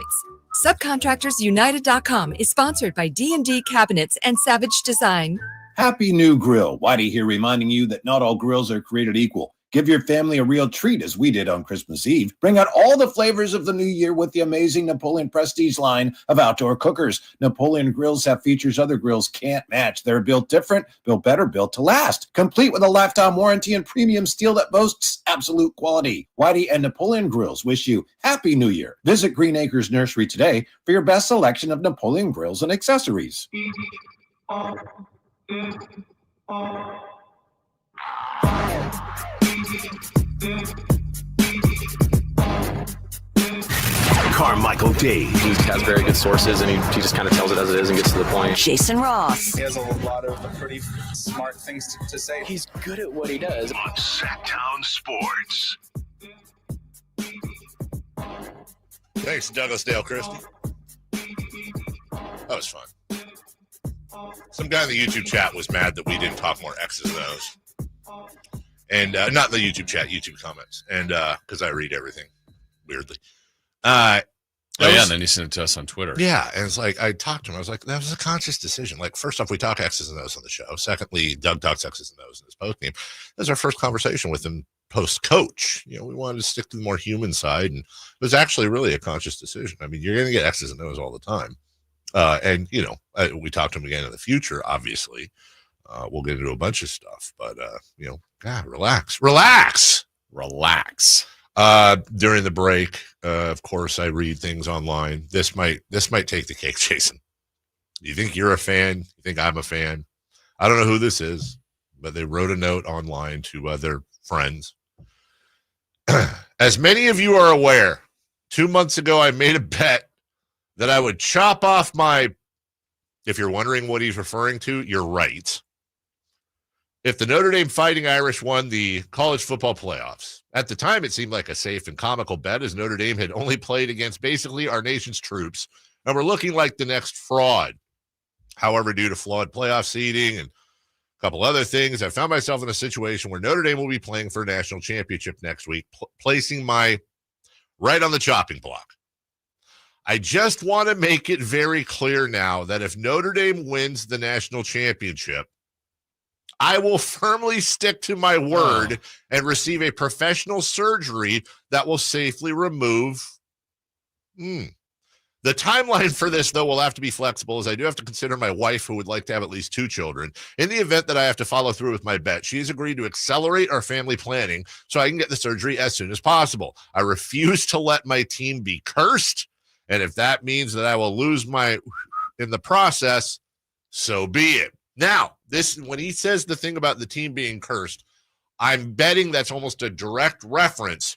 Subcontractorsunited.com is sponsored by D&D Cabinets and Savage Design. Happy New Grill. Whitey here reminding you that not all grills are created equal. Give your family a real treat as we did on Christmas Eve. Bring out all the flavors of the new year with the amazing Napoleon Prestige line of outdoor cookers. Napoleon grills have features other grills can't match. They're built different, built better, built to last. Complete with a lifetime warranty and premium steel that boasts absolute quality. Whitey and Napoleon Grills wish you Happy New Year. Visit Green Acres Nursery today for your best selection of Napoleon grills and accessories. Carmichael Dave. He has very good sources, and he just kind of tells it as it is and gets to the point. Jason Ross. He has a lot of pretty smart things to say. He's good at what he does. On Sacktown Sports. Thanks, Douglas Dale Christie. That was fun. Some guy in the YouTube chat was mad that we didn't talk more X's and O's. And not in the YouTube chat, YouTube comments. And because I read everything weirdly. And then he sent it to us on Twitter. Yeah, and it's like I talked to him. I was like, that was a conscious decision. Like, first off, we talk X's and O's on the show. Secondly, Doug talks X's and O's in his post game. That was our first conversation with him post coach. You know, we wanted to stick to the more human side, and it was actually really a conscious decision. I mean, you're going to get X's and O's all the time, and you know, we talked to him again in the future. Obviously, we'll get into a bunch of stuff, but you know, God, relax. During the break, of course, I read things online. This might take the cake, Jason. You think you're a fan? You think I'm a fan? I don't know who this is, but they wrote a note online to other friends. As many of you are aware, 2 months ago, I made a bet that I would chop off my, if you're wondering what he's referring to, you're right. If the Notre Dame Fighting Irish won the college football playoffs. At the time, it seemed like a safe and comical bet, as Notre Dame had only played against basically our nation's troops and were looking like the next fraud. However, due to flawed playoff seeding and a couple other things, I found myself in a situation where Notre Dame will be playing for a national championship next week, placing my right on the chopping block. I just want to make it very clear now that if Notre Dame wins the national championship, I will firmly stick to my word and receive a professional surgery that will safely remove. The timeline for this, though, will have to be flexible, as I do have to consider my wife, who would like to have at least 2 children. In the event that I have to follow through with my bet, she has agreed to accelerate our family planning so I can get the surgery as soon as possible. I refuse to let my team be cursed, And if that means that I will lose my in the process, so be it. Now, when he says the thing about the team being cursed, I'm betting that's almost a direct reference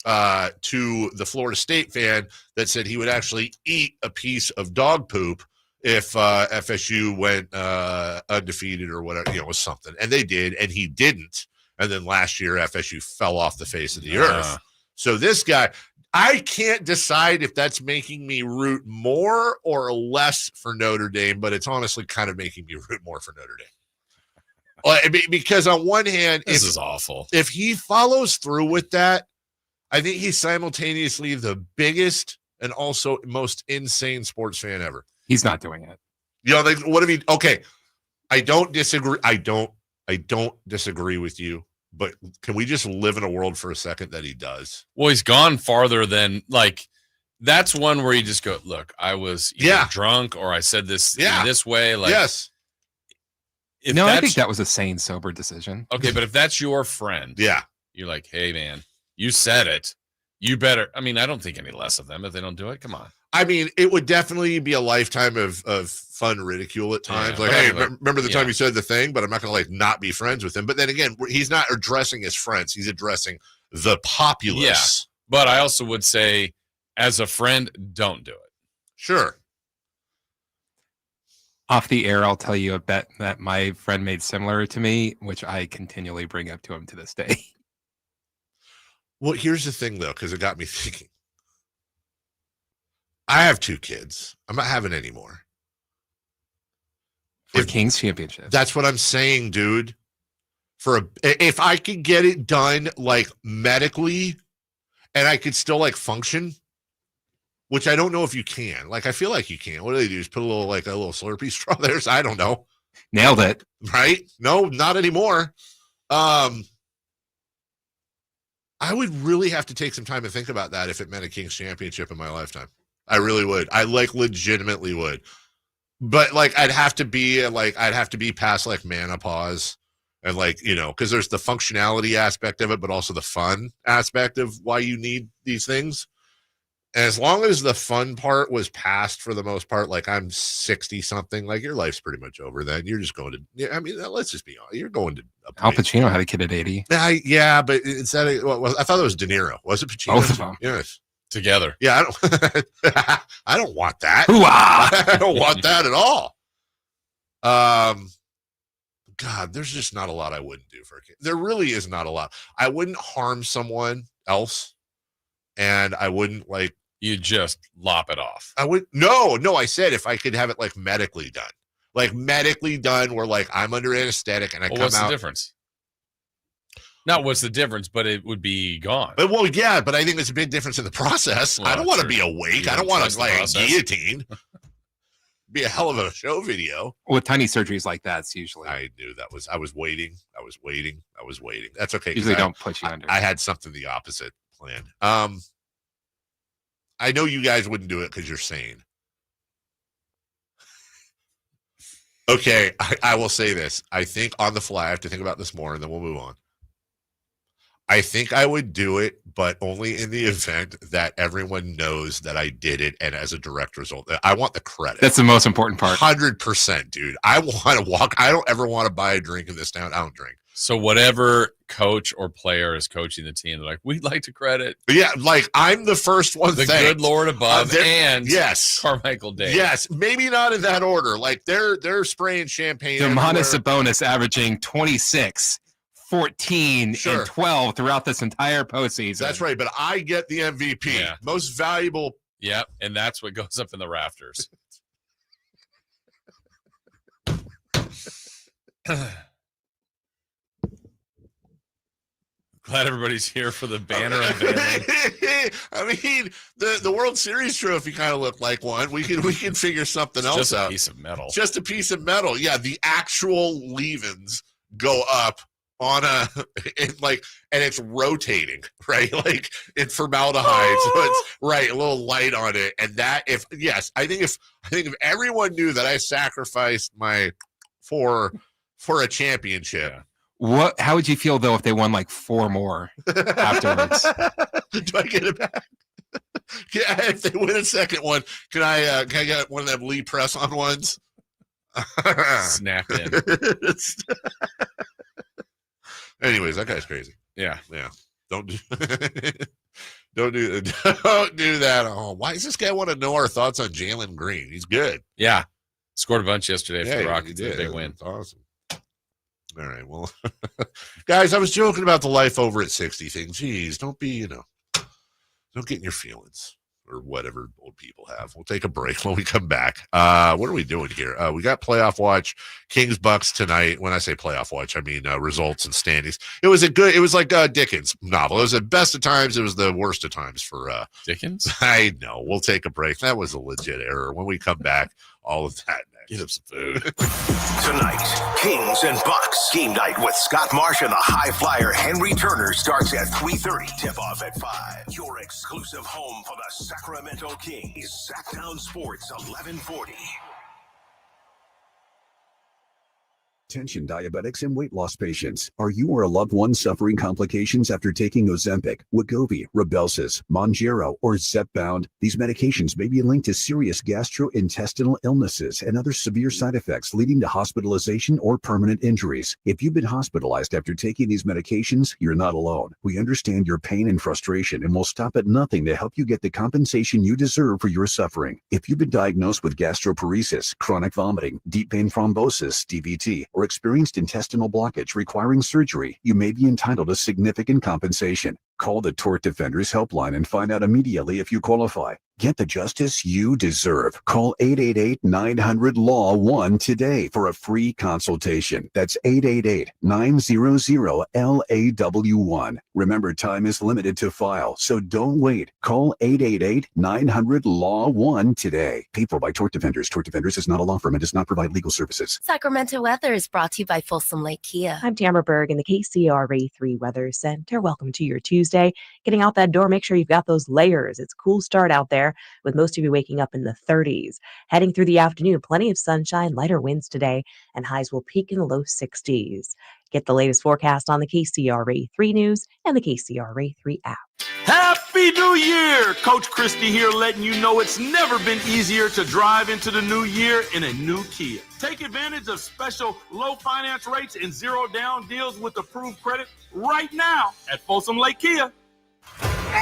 to the Florida State fan that said he would actually eat a piece of dog poop if FSU went undefeated or whatever, was something. And they did, and he didn't. And then last year, FSU fell off the face of the earth. So this guy, I can't decide if that's making me root more or less for Notre Dame, but it's honestly kind of making me root more for Notre Dame. Because on one hand, this is awful. If he follows through with that, I think he's simultaneously the biggest and also most insane sports fan ever. He's not doing it. What if he? Okay, I don't disagree. I don't disagree with you. But can we just live in a world for a second that he does? Well, he's gone farther than that's one where you just go, look, I was either drunk or I said this this way. Yes. I think that was a sane, sober decision. Okay, but if that's your friend, you're like, hey, man, you said it. You better. I mean, I don't think any less of them if they don't do it. Come on. I mean, it would definitely be a lifetime of fun ridicule at times. Hey, remember the time you said the thing, but I'm not going to not be friends with him. But then again, he's not addressing his friends. He's addressing the populace. Yeah. But I also would say, as a friend, don't do it. Sure. Off the air, I'll tell you a bet that my friend made similar to me, which I continually bring up to him to this day. Well, here's the thing, though, because it got me thinking. I have 2 kids. I'm not having any more. For Kings Championship. That's what I'm saying, dude. If I could get it done medically and I could still function, which I don't know if you can. I feel like you can. What do they do? Just put a little a little Slurpee straw there? I don't know. Nailed it. Right? No, not anymore. I would really have to take some time to think about that if it meant a Kings Championship in my lifetime. I really would. I legitimately would. But I'd have to be past menopause and because there's the functionality aspect of it, but also the fun aspect of why you need these things. And as long as the fun part was past for the most part, I'm 60 something, your life's pretty much over then. You're just going to, let's just be honest. You're going to Al Pacino had a kid at 80. Yeah, but instead I thought it was De Niro. Was it Pacino? Both of them. Yes. Together. Yeah, I don't want that. I don't want that at all. God, there's just not a lot I wouldn't do for a kid. There really is not a lot. I wouldn't harm someone else, and I wouldn't you just lop it off. I would no. I said if I could have it medically done, medically done, where I'm under anesthetic and I come out. What's the difference? Not what's the difference, but it would be gone. Well, yeah, but I think there's a big difference in the process. Well, I don't want to be awake. I don't want to guillotine. Be a hell of a show video. With tiny surgeries like that, it's usually. I knew that was. I was waiting. That's okay. Usually don't put you under. I had something the opposite planned. I know you guys wouldn't do it because you're sane. Okay, I will say this. I think on the fly, I have to think about this more, and then we'll move on. I think I would do it, but only in the event that everyone knows that I did it, and as a direct result, I want the credit. That's the most important part. 100%, dude. I want to walk. I don't ever want to buy a drink in this town. I don't drink. So whatever coach or player is coaching the team, they're like, we'd like to credit. Yeah, I'm the first one. The good Lord above, and yes, Carmichael Dave. Yes, maybe not in that order. They're spraying champagne. Domantas Sabonis averaging 26. 14 sure. and 12 throughout this entire postseason. That's right, but I get the MVP. Yeah. Most valuable. Yep, and that's what goes up in the rafters. Glad everybody's here for the banner unveiling. I mean, the World Series trophy kind of looked like one. We can figure something else just out. A piece of metal. Just a piece of metal. Yeah, the actual leavings go up on and it's rotating, right? In formaldehyde, so it's right, a little light on it. And that I think if everyone knew that I sacrificed my for a championship. How would you feel though if they won 4 more afterwards? Do I get it back? Yeah, if they win a second one, can I get one of them Lee press-on ones? Snapped in. Anyways, that guy's crazy. Yeah. Don't do that. Oh, why does this guy want to know our thoughts on Jalen Green? He's good. Yeah. Scored a bunch yesterday for the Rockets. He did. They win. That's awesome. All right. Well, guys, I was joking about the life over at 60 thing. Jeez, don't be, don't get in your feelings or whatever old people have. We'll take a break when we come back. What are we doing here? We got playoff watch, Kings Bucks tonight. When I say playoff watch, I mean results and standings. It was like Dickens' novel. It was the best of times. It was the worst of times for Dickens. I know. We'll take a break. That was a legit error. When we come back, all of that next. Get up some food. Tonight, Kings and Bucks game night with Scott Marsh and the high flyer Henry Turner starts at 3:30. Tip off at 5. Your exclusive home for the Sacramento Kings. Sacktown Sports 1140. Attention diabetics and weight loss patients. Are you or a loved one suffering complications after taking Ozempic, Wegovy, Rybelsus, Mounjaro, or Zepbound? These medications may be linked to serious gastrointestinal illnesses and other severe side effects leading to hospitalization or permanent injuries. If you've been hospitalized after taking these medications, you're not alone. We understand your pain and frustration and will stop at nothing to help you get the compensation you deserve for your suffering. If you've been diagnosed with gastroparesis, chronic vomiting, deep vein thrombosis, DVT, or experienced intestinal blockage requiring surgery, you may be entitled to significant compensation. Call the Tort Defenders Helpline and find out immediately if you qualify. Get the justice you deserve. Call 888-900-LAW-1 today for a free consultation. That's 888-900-LAW1. Remember, time is limited to file, so don't wait. Call 888-900-LAW-1 today. Paid for by Tort Defenders. Tort Defenders is not a law firm and does not provide legal services. Sacramento weather is brought to you by Folsom Lake Kia. I'm Tamara Berg in the KCRA 3 Weather Center. Welcome to your Tuesday. Getting out that door, make sure you've got those layers. It's a cool start out there, with most of you waking up in the 30s. Heading through the afternoon, plenty of sunshine, lighter winds today, and highs will peak in the low 60s. Get the latest forecast on the KCRA 3 News and the KCRA 3 app. Happy New Year! Coach Christie here, letting you know it's never been easier to drive into the new year in a new Kia. Take advantage of special low finance rates and zero down deals with approved credit right now at Folsom Lake Kia.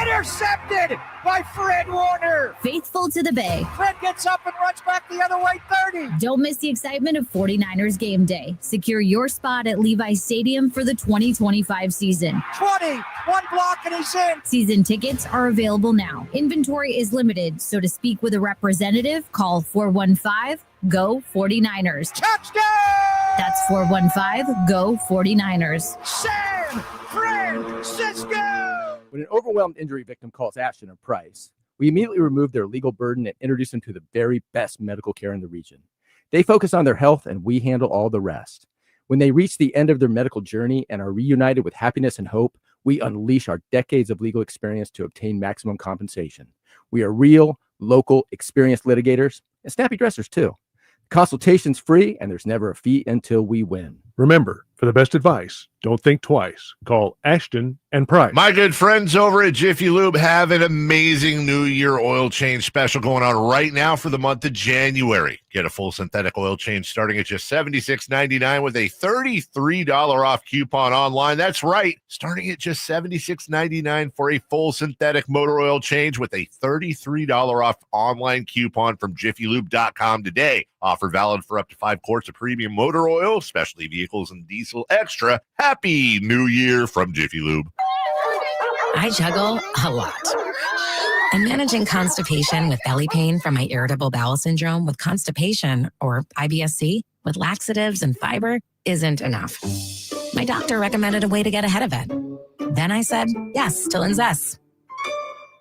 Intercepted by Fred Warner. Faithful to the Bay. Fred gets up and runs back the other way, 30. Don't miss the excitement of 49ers game day. Secure your spot at Levi's Stadium for the 2025 season. 20, one block and he's in. Season tickets are available now. Inventory is limited, so to speak with a representative, call 415-GO-49ers. Touchdown! That's 415-GO-49ers. San Francisco! When an overwhelmed injury victim calls Ashton or Price, we immediately remove their legal burden and introduce them to the very best medical care in the region. They focus on their health and we handle all the rest. When they reach the end of their medical journey and are reunited with happiness and hope, we unleash our decades of legal experience to obtain maximum compensation. We are real, local, experienced litigators and snappy dressers too. Consultation's free and there's never a fee until we win. Remember, for the best advice, don't think twice. Call Ashton and Price. My good friends over at Jiffy Lube have an amazing New Year oil change special going on right now for the month of January. Get a full synthetic oil change starting at just $76.99 with a $33 off coupon online. That's right, starting at just $76.99 for a full synthetic motor oil change with a $33 off online coupon from JiffyLube.com today. Offer valid for up to 5 quarts of premium motor oil, specialty vehicles, and diesel extra. Happy New Year from Jiffy Lube. I juggle a lot. And managing constipation with belly pain from my irritable bowel syndrome with constipation, or IBS-C, with laxatives and fiber isn't enough. My doctor recommended a way to get ahead of it. Then I said yes to Linzess.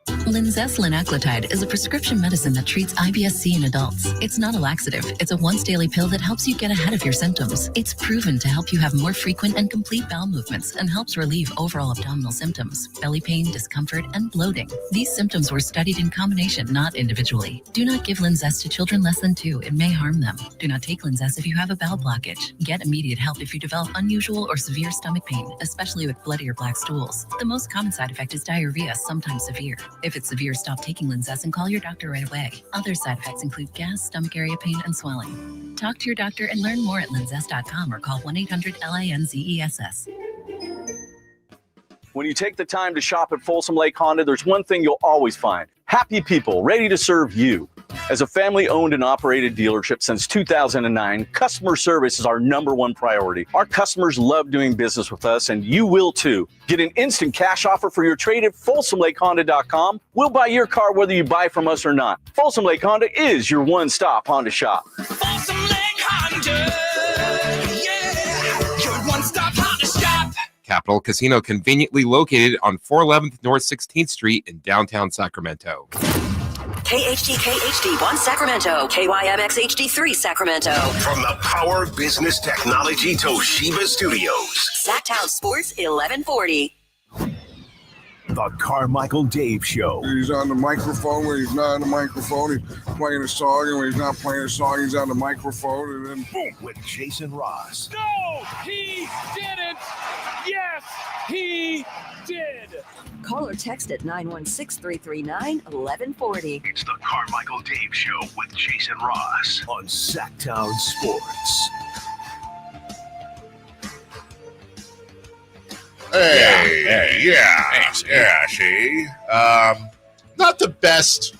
Linzess linaclotide is a prescription medicine that treats IBS-C in adults. It's not a laxative. It's a once-daily pill that helps you get ahead of your symptoms. It's proven to help you have more frequent and complete bowel movements and helps relieve overall abdominal symptoms, belly pain, discomfort, and bloating. These symptoms were studied in combination, not individually. Do not give Linzess to children less than 2. It may harm them. Do not take Linzess if you have a bowel blockage. Get immediate help if you develop unusual or severe stomach pain, especially with bloody or black stools. The most common side effect is diarrhea, sometimes severe. If If it's severe, stop taking Linzess and call your doctor right away. Other side effects include gas, stomach area pain, and swelling. Talk to your doctor and learn more at linzess.com or call 1-800-LINZESS. When you take the time to shop at Folsom Lake Honda, there's one thing you'll always find. Happy people ready to serve you. As a family-owned and operated dealership since 2009, customer service is our #1 priority. Our customers love doing business with us, and you will too. Get an instant cash offer for your trade at FolsomLakeHonda.com. We'll buy your car whether you buy from us or not. Folsom Lake Honda is your one-stop Honda shop. Folsom Lake Honda, yeah, your one-stop Honda shop. Capital Casino, conveniently located on 411th North 16th Street in downtown Sacramento. KHD1 Sacramento, KYMX HD3 Sacramento. From the Power Business Technology Toshiba Studios. Sacktown Sports 1140. The Carmichael Dave Show. He's on the microphone when he's not on the microphone. He's playing a song, and when he's not playing a song, he's on the microphone, and then boom. With Jason Ross. No, he didn't. Yes, he did. Call or text at 916-339-1140. It's the Carmichael Dave Show with Jason Ross on Sacktown Sports. See. Not the best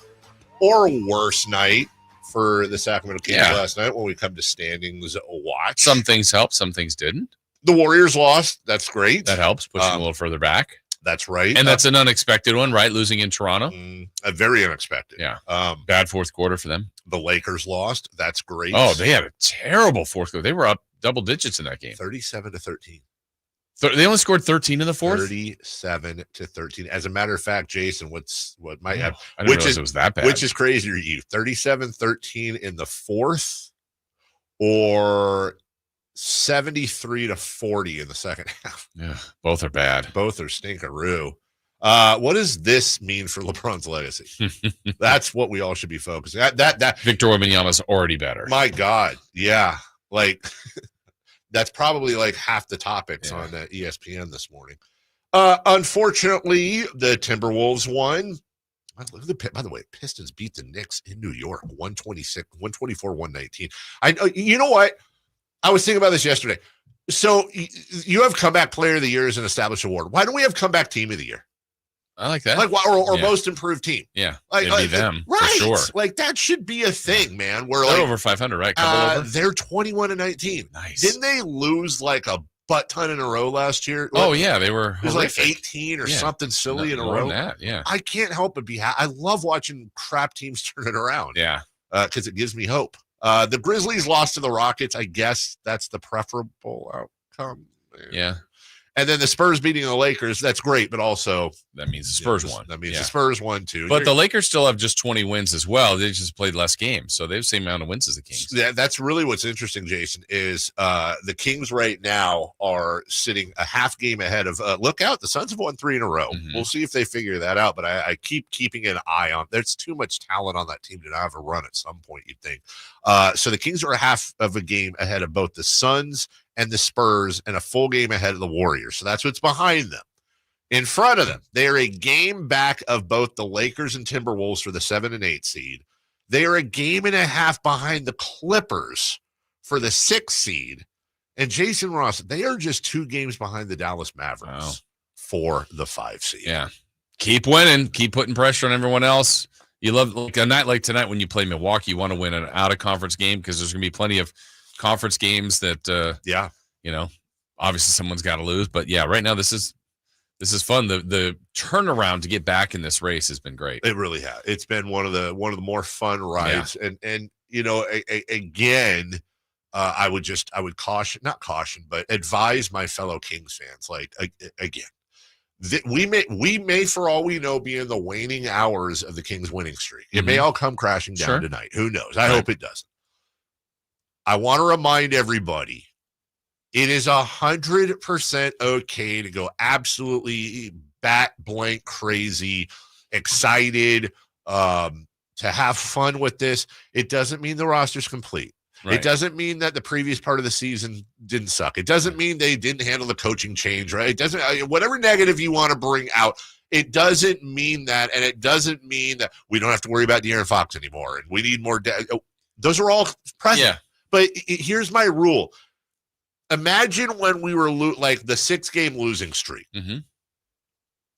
or worst night for the Sacramento Kings last night when we come to standings watch. Some things helped, some things didn't. The Warriors lost. That's great. That helps, push them a little further back. That's right. And that's an unexpected one, right? Losing in Toronto. Very unexpected. Yeah. Bad fourth quarter for them. The Lakers lost. That's great. Oh, they had a terrible fourth quarter. They were up double digits in that game. 37-13. They only scored 13 in the fourth? 37-13. As a matter of fact, Jason, what might have, I didn't realize it was that bad. Which is crazier to you, 37-13 in the fourth or 73-40 in the second half? Yeah, both are bad. Both are stinkeroo. What does this mean for LeBron's legacy? That's what we all should be focusing on. That Victor Wembanyama's already better. My God. Yeah. Like that's probably like half the topics on ESPN this morning. Unfortunately, the Timberwolves won. By the way, Pistons beat the Knicks in New York, 124-119. You know what? I was thinking about this yesterday. So you have comeback player of the year as an established award. Why don't we have comeback team of the year? I like that. Like or most improved team. Yeah. Like, it'd be them, right. for sure. Like that should be a thing, man. We're they're like over 500, right? Couple over? They're 21-19. Nice. Didn't they lose like a butt ton in a row last year? Oh, yeah. They were It was like 18 or something silly in a row. That, yeah. I can't help but be happy. I love watching crap teams turn it around. Yeah. Because it gives me hope. The Grizzlies lost to the Rockets. I guess that's the preferable outcome. Yeah. And then the Spurs beating the Lakers, that's great, but also that means the Spurs won. That means the Spurs won too. But the Lakers still have just 20 wins as well. They just played less games, so they have the same amount of wins as the Kings. Yeah, that's really what's interesting, Jason, is the Kings right now are sitting a half game ahead of look out, the Suns have won 3 in a row. Mm-hmm. We'll see if they figure that out, but I keep keeping an eye on. There's too much talent on that team to not have a run at some point, you'd think. So the Kings are a half of a game ahead of both the Suns and the Spurs and a full game ahead of the Warriors. So that's what's behind them. In front of them, they are a game back of both the Lakers and Timberwolves for the 7 and 8 seed. They are a game and a half behind the Clippers for the 6 seed. And Jason Ross, they are just 2 games behind the Dallas Mavericks for the 5 seed. Yeah. Keep winning. Keep putting pressure on everyone else. You love like a night like tonight when you play Milwaukee, you want to win an out-of-conference game because there's going to be plenty of conference games that obviously someone's got to lose, but right now this is fun. The turnaround to get back in this race has been great. It really has. It's been one of the more fun rides. And again, I would not caution, but advise my fellow Kings fans, like again, we may for all we know be in the waning hours of the Kings winning streak. It may all come crashing down tonight. Who knows? I hope it doesn't. I want to remind everybody, it is 100% okay to go absolutely bat blank crazy, excited, to have fun with this. It doesn't mean the roster's complete. Right. It doesn't mean that the previous part of the season didn't suck. It doesn't mean they didn't handle the coaching change, right? It doesn't, whatever negative you want to bring out, It doesn't mean that, and it doesn't mean that we don't have to worry about De'Aaron Fox anymore, and we need more. Those are all present. Yeah. But here's my rule. Imagine when we were like the 6-game losing streak. Mm-hmm.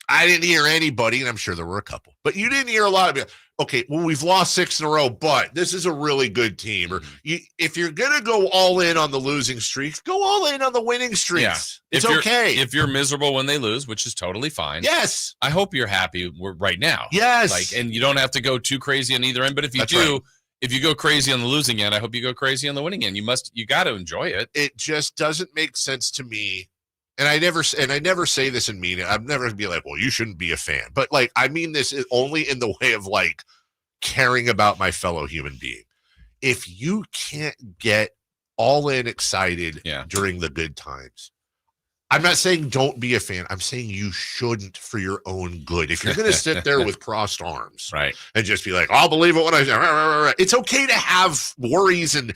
I didn't hear anybody, and I'm sure there were a couple, but you didn't hear a lot of it. Okay, well, we've lost 6 in a row, but this is a really good team. Or if you're going to go all in on the losing streaks, go all in on the winning streaks. Yeah. It's okay. If you're miserable when they lose, which is totally fine. Yes. I hope you're happy right now. Yes. And you don't have to go too crazy on either end, but if you if you go crazy on the losing end, I hope you go crazy on the winning end. You got to enjoy it. It just doesn't make sense to me. And I never say this in meaning. I'm never going to be like, well, you shouldn't be a fan. But like, I mean this only in the way of like caring about my fellow human being. If you can't get all in excited during the good times, I'm not saying don't be a fan. I'm saying you shouldn't for your own good. If you're going to sit there with crossed arms and just be like, I'll believe it when I say, it's okay to have worries and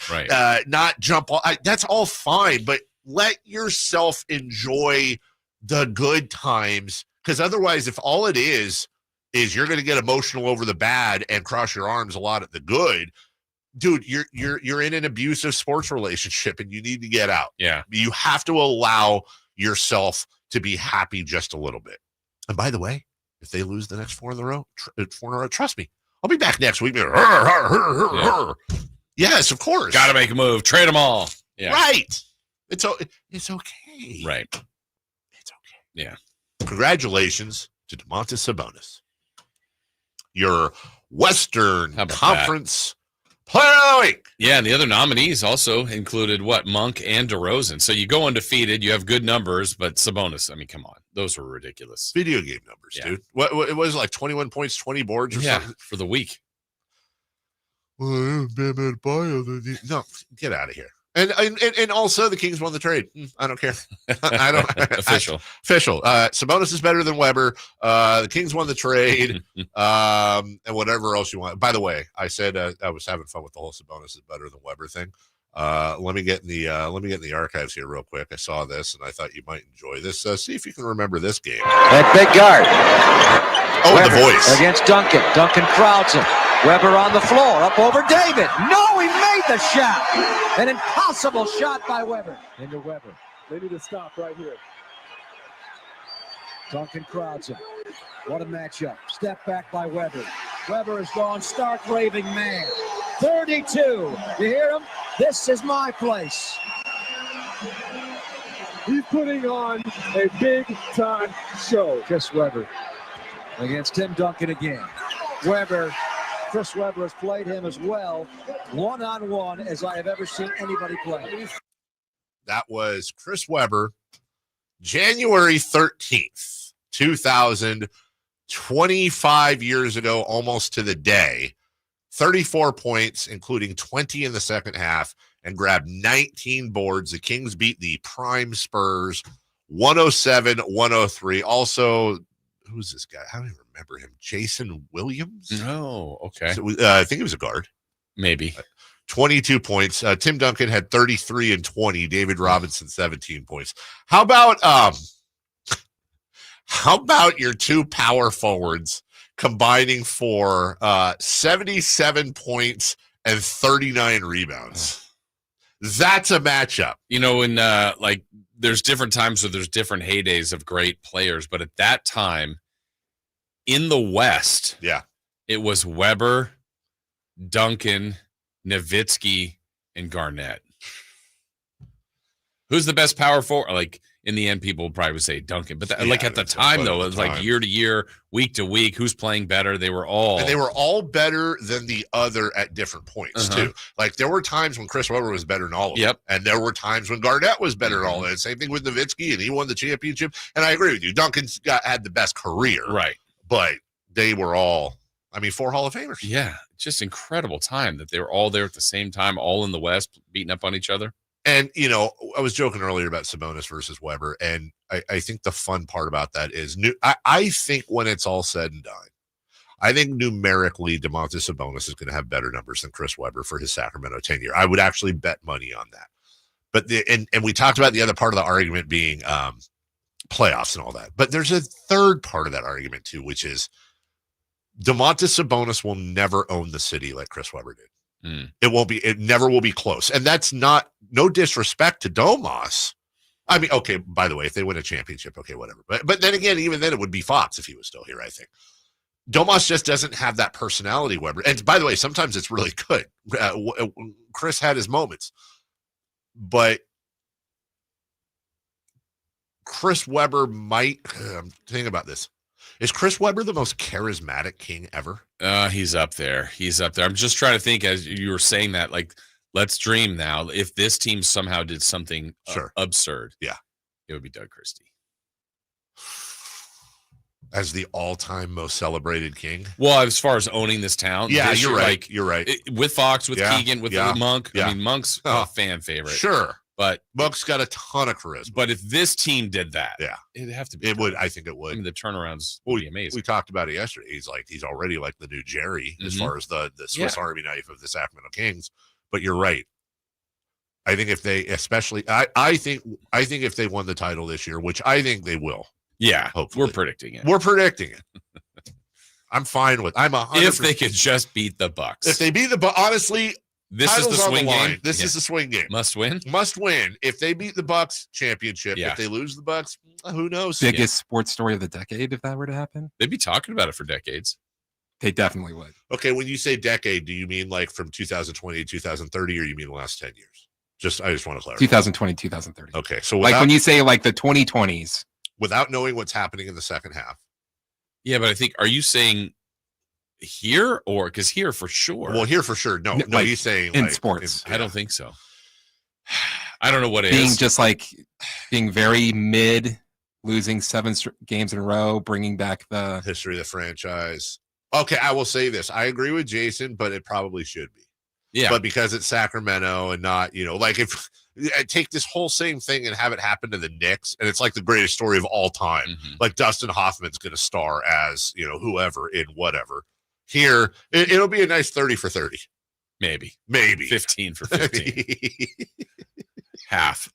not jump. That's all fine. But let yourself enjoy the good times, because otherwise, if all it is you're going to get emotional over the bad and cross your arms a lot at the good, dude, you're in an abusive sports relationship and you need to get out. Yeah, you have to allow yourself to be happy just a little bit. And by the way, if they lose the next 4 in a row, trust me, I'll be back next week. Yes, of course. Got to make a move. Trade them all. Yeah. Right. It's okay. Right. It's okay. Yeah. Congratulations to Domantas Sabonis, your Western Conference Player of the Week. Yeah, and the other nominees also included Monk and DeRozan. So you go undefeated, you have good numbers, but Sabonis, I mean, come on. Those were ridiculous. Video game numbers, dude. What it was like 21 points, 20 boards or something? For the week. Well, no, get out of here. And also the Kings won the trade. I don't care. I don't official. Sabonis is better than Weber. The Kings won the trade. And whatever else you want. By the way, I said I was having fun with the whole Sabonis is better than Weber thing. Let me get in the archives here real quick. I saw this and I thought you might enjoy this. See if you can remember this game. That big guard. Oh, Weber, the voice against Duncan. Duncan crowds him. Weber on the floor, up over David. No, he made the shot. An impossible shot by Weber. Into Weber. They need to stop right here. Duncan crowds him. What a matchup. Step back by Weber. Weber has gone stark raving man. 32. You hear him? This is my place. He's putting on a big-time show. Chris Weber against Tim Duncan again. Chris Weber has played him as well, one-on-one, as I have ever seen anybody play. That was Chris Weber, January 13th, 2000, 25 years ago, almost to the day. 34 points, including 20 in the second half, and grabbed 19 boards. The Kings beat the prime Spurs 107-103. Also, who's this guy? I don't even remember him. Jason Williams? No, okay. So, I think he was a guard. Maybe. 22 points. Tim Duncan had 33 and 20. David Robinson, 17 points. How about your two power forwards combining for 77 points and 39 rebounds? That's a matchup. You know, when there's different times where there's different heydays of great players, but at that time in the West, it was Weber, Duncan, Nowitzki, and Garnett. Who's the best power forward? Like in the end, people probably would say Duncan, but at the time though, it was like year to year, week to week, who's playing better? They were all better than the other at different points too. Like there were times when Chris Weber was better than all of them, and there were times when Garnett was better than all of them. Same thing with Nowitzki, and he won the championship. And I agree with you, Duncan's had the best career, right? But they were all, 4 Hall of Famers. Yeah, just incredible time that they were all there at the same time, all in the West, beating up on each other. And, I was joking earlier about Sabonis versus Weber, and I think the fun part about that is I think when it's all said and done, I think numerically Domantas Sabonis is going to have better numbers than Chris Weber for his Sacramento tenure. I would actually bet money on that. But and we talked about the other part of the argument being playoffs and all that. But there's a third part of that argument too, which is Domantas Sabonis will never own the city like Chris Webber did. It never will be close. And that's no disrespect to Domas. I mean, okay, by the way, if they win a championship, okay, whatever. But then again, even then it would be Fox if he was still here, I think. Domas just doesn't have that personality, Webber. And by the way, sometimes it's really good. Chris had his moments. But Chris Webber might, I'm thinking about this. Is Chris Webber the most charismatic King ever? He's up there. I'm just trying to think as you were saying that, like, let's dream now. If this team somehow did something absurd, it would be Doug Christie. As the all-time most celebrated King? Well, as far as owning this town. Yeah, you're right. Like, you're right. With Fox, with Keegan, with Monk. Yeah. I mean, Monk's a fan favorite. Sure. But Monk's got a ton of charisma. But if this team did that, it'd have to be. It would. I think it would. I mean, the turnarounds would be amazing. We talked about it yesterday. He's already like the new Jerry as far as the Swiss Army knife of the Sacramento Kings. But you're right. I think if they, especially, I think if they won the title this year, which I think they will. Yeah, hopefully. We're predicting it. I'm fine with. I'm 100%. If they could just beat the Bucks. If they beat the Bucks, honestly. This is the swing game. This is the swing game. Must win. If they beat the Bucks, championship. If they lose the Bucks, who knows? Biggest sports story of the decade, if that were to happen. They'd be talking about it for decades. They definitely would. Okay, when you say decade, do you mean like from 2020 to 2030, or you mean the last 10 years? I just want to clarify. 2020, 2030. Okay, so like when you say like the 2020s, without knowing what's happening in the second half. Yeah, but I think, are you saying here or because here for sure? Well, here for sure. No, like, he's saying in like, sports. I don't think so. I don't know what it being is. Just like being very mid, losing 7 games in a row, bringing back the history of the franchise. Okay, I will say this. I agree with Jason, but it probably should be. Yeah. But because it's Sacramento and not, like if take this whole same thing and have it happen to the Knicks, and it's like the greatest story of all time. Mm-hmm. Like Dustin Hoffman's going to star as, whoever in whatever. Here, it'll be a nice 30 for 30. Maybe 15 for 15. Half.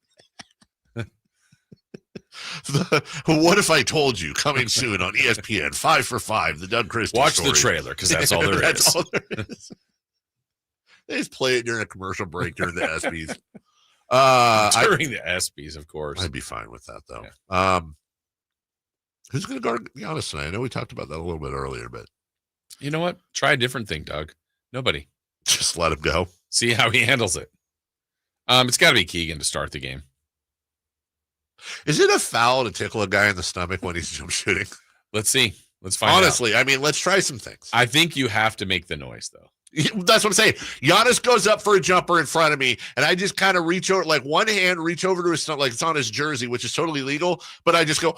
What if I told you coming soon on ESPN 5 for 5, the Doug Christie Watch story. the trailer because that's all there is. All there is. They just play it during a commercial break during the ESPYs. During the ESPYs, of course. I'd be fine with that though. Yeah. Who's going to guard Giannis tonight? I know we talked about that a little bit earlier, but you know what? Try a different thing, Doug. Nobody. Just let him go. See how he handles it. It's got to be Keegan to start the game. Is it a foul to tickle a guy in the stomach when he's jump shooting? Let's see. Let's find out. Honestly, I mean, let's try some things. I think you have to make the noise, though. That's what I'm saying. Giannis goes up for a jumper in front of me, and I just kind of reach over, like one hand, reach over to his stomach, like it's on his jersey, which is totally legal, but I just go,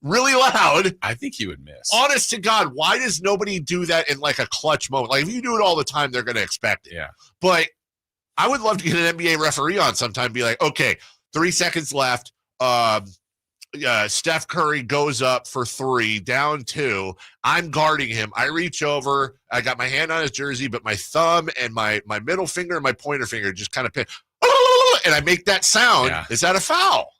really loud. I think he would miss. Honest to God, why does nobody do that in like a clutch moment? Like if you do it all the time, they're going to expect it. Yeah. But I would love to get an NBA referee on sometime, be like, okay, 3 seconds left. Steph Curry goes up for 3, down 2. I'm guarding him. I reach over. I got my hand on his jersey, but my thumb and my middle finger and my pointer finger just kind of pin. And I make that sound. Yeah. Is that a foul?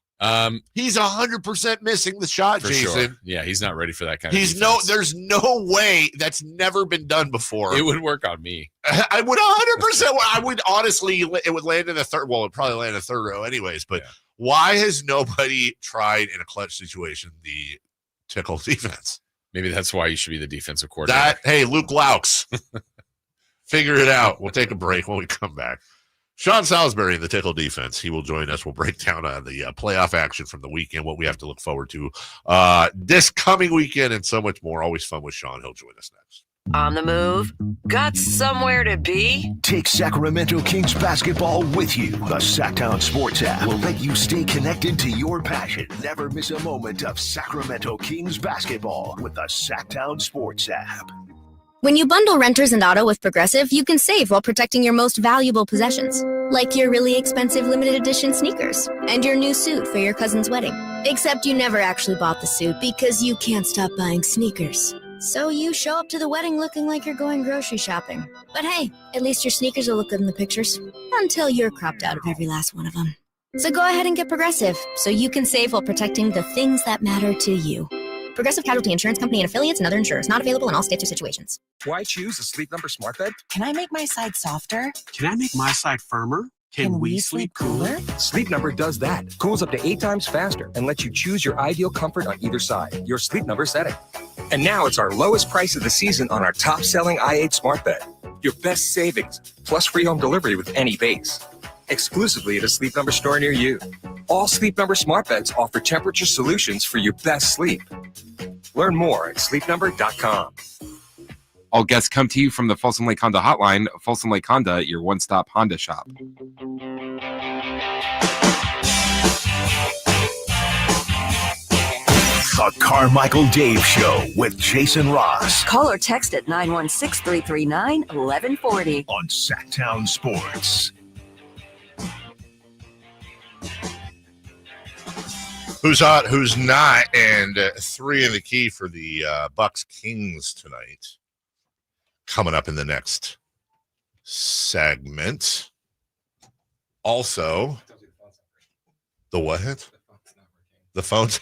He's 100% missing the shot, for Jason. Sure. Yeah, he's not ready for that kind of defense. There's no way that's never been done before. It would work on me. I would 100%. I would honestly, it would land in the third. Well, it'd probably land in the third row anyways, but why has nobody tried in a clutch situation the tickle defense? Maybe that's why you should be the defensive coordinator. Hey, Luke Laux, figure it out. We'll take a break when we come back. Sean Salisbury in the tickle defense. He will join us. We'll break down the playoff action from the weekend, what we have to look forward to this coming weekend, and so much more. Always fun with Sean. He'll join us next. On the move? Got somewhere to be? Take Sacramento Kings basketball with you. The Sacktown Sports app will let you stay connected to your passion. Never miss a moment of Sacramento Kings basketball with the Sacktown Sports app. When you bundle renters and auto with Progressive, you can save while protecting your most valuable possessions, like your really expensive limited edition sneakers and your new suit for your cousin's wedding. Except you never actually bought the suit because you can't stop buying sneakers. So you show up to the wedding looking like you're going grocery shopping. But hey, at least your sneakers will look good in the pictures, until you're cropped out of every last one of them. So go ahead and get Progressive so you can save while protecting the things that matter to you. Progressive Casualty Insurance Company and affiliates and other insurers. Not available in all states or situations. Why choose a Sleep Number smart bed? Can I make my side softer? Can I make my side firmer? Can we sleep cooler? Sleep Number does that. Cools up to 8 times faster and lets you choose your ideal comfort on either side. Your Sleep Number setting. And now it's our lowest price of the season on our top-selling i8 smart bed. Your best savings, plus free home delivery with any base. Exclusively at a Sleep Number store near you. All Sleep Number smart beds offer temperature solutions for your best sleep. Learn more at sleepnumber.com. All guests come to you from the Folsom Lake Honda Hotline. Folsom Lake Honda, your one-stop Honda shop. The Carmichael Dave Show with Jason Ross. Call or text at 916-339-1140. On Sacktown Sports. Who's hot, who's not, and 3 in the key for the Bucks Kings tonight. Coming up in the next segment. Also, the what? The phone's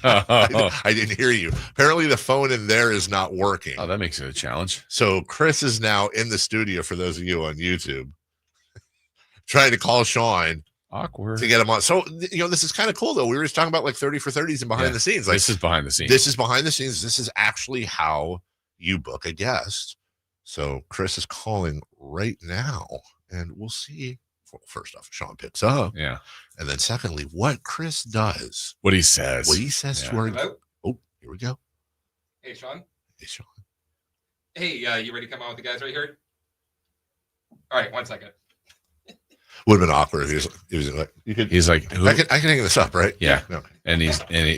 I didn't hear you. Apparently the phone in there is not working. Oh, that makes it a challenge. So Chris is now in the studio, for those of you on YouTube, trying to call Sean. Awkward. To get him on. So, this is kind of cool, though. We were just talking about like 30 for 30s and behind the scenes. Like, this is behind the scenes. This is behind the scenes. This is actually how you book a guest. So Chris is calling right now, and we'll see. Well, first off, Sean picks up. Yeah. And then secondly, what Chris does. What he says. What he says to her. Oh, here we go. Hey, Sean. Hey, Sean. Hey, you ready to come on with the guys right here? All right, 1 second. Would have been awkward if he was like, he's like, who? I can hang this up, right? Yeah. No. And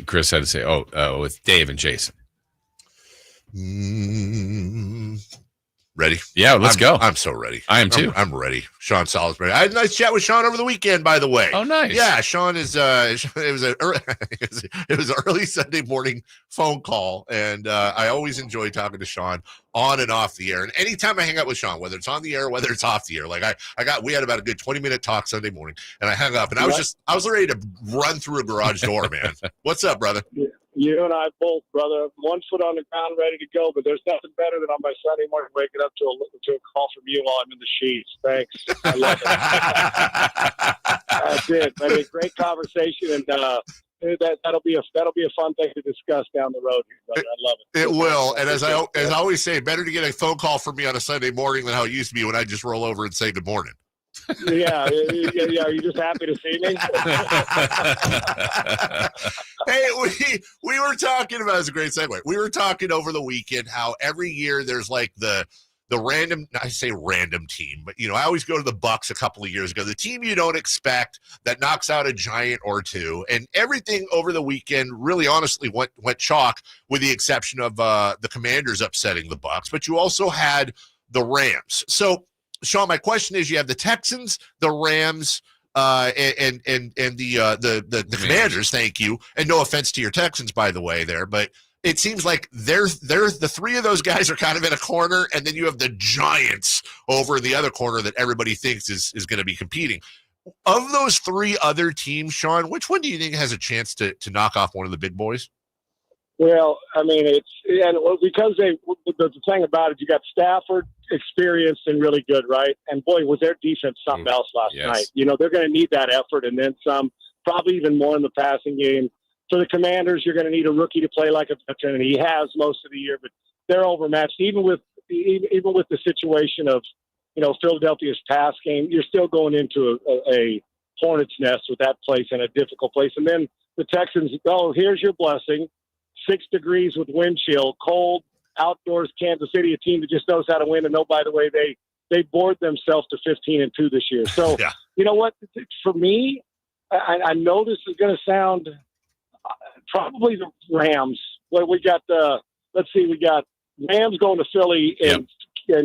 Chris had to say, with Dave and Jason. Ready? Yeah, let's go. I'm so ready. I am too. I'm ready. Sean Salisbury. I had a nice chat with Sean over the weekend, by the way. Oh, nice. Yeah, Sean is. It was an early Sunday morning phone call, and I always enjoy talking to Sean on and off the air. And anytime I hang out with Sean, whether it's on the air, whether it's off the air, like we had about a good 20-minute talk Sunday morning, and I hung up, and I was ready to run through a garage door, man. What's up, brother? You and I both, brother. 1 foot on the ground, ready to go. But there's nothing better than on my Sunday morning waking up to a call from you while I'm in the sheets. Thanks. I love it. That's it. I mean, great conversation, and that'll be a fun thing to discuss down the road here, brother. I love it. It will. And as I always say, better to get a phone call from me on a Sunday morning than how it used to be when I just roll over and say good morning. Yeah. Are you just happy to see me? Hey, we were talking about, it's a great segue. We were talking over the weekend how every year there's like the random, I say random team, but I always go to the Bucks a couple of years ago, the team you don't expect that knocks out a giant or two, and everything over the weekend really honestly went chalk, with the exception of the Commanders upsetting the Bucks, but you also had the Rams. So Sean, my question is: you have the Texans, the Rams, and the Commanders. Thank you, and no offense to your Texans, by the way, there, but it seems like they're the 3 of those guys are kind of in a corner, and then you have the Giants over in the other corner that everybody thinks is going to be competing. Of those 3 other teams, Sean, which one do you think has a chance to knock off one of the big boys? Well, I mean, because the thing about it, you got Stafford, experienced and really good, right? And boy, was their defense something else last night. They're going to need that effort and then some, probably even more in the passing game. For the Commanders, you're going to need a rookie to play like a veteran, and he has most of the year, but they're overmatched. Even with the situation of, Philadelphia's pass game, you're still going into a hornet's nest with that place and a difficult place. And then the Texans, here's your blessing. 6 degrees with wind chill, cold, outdoors Kansas City, a team that just knows how to win. And by the way, they bored themselves to 15-2 this year. So, You know what? For me, I know this is going to sound probably the Rams. Well, we got we got Rams going to Philly and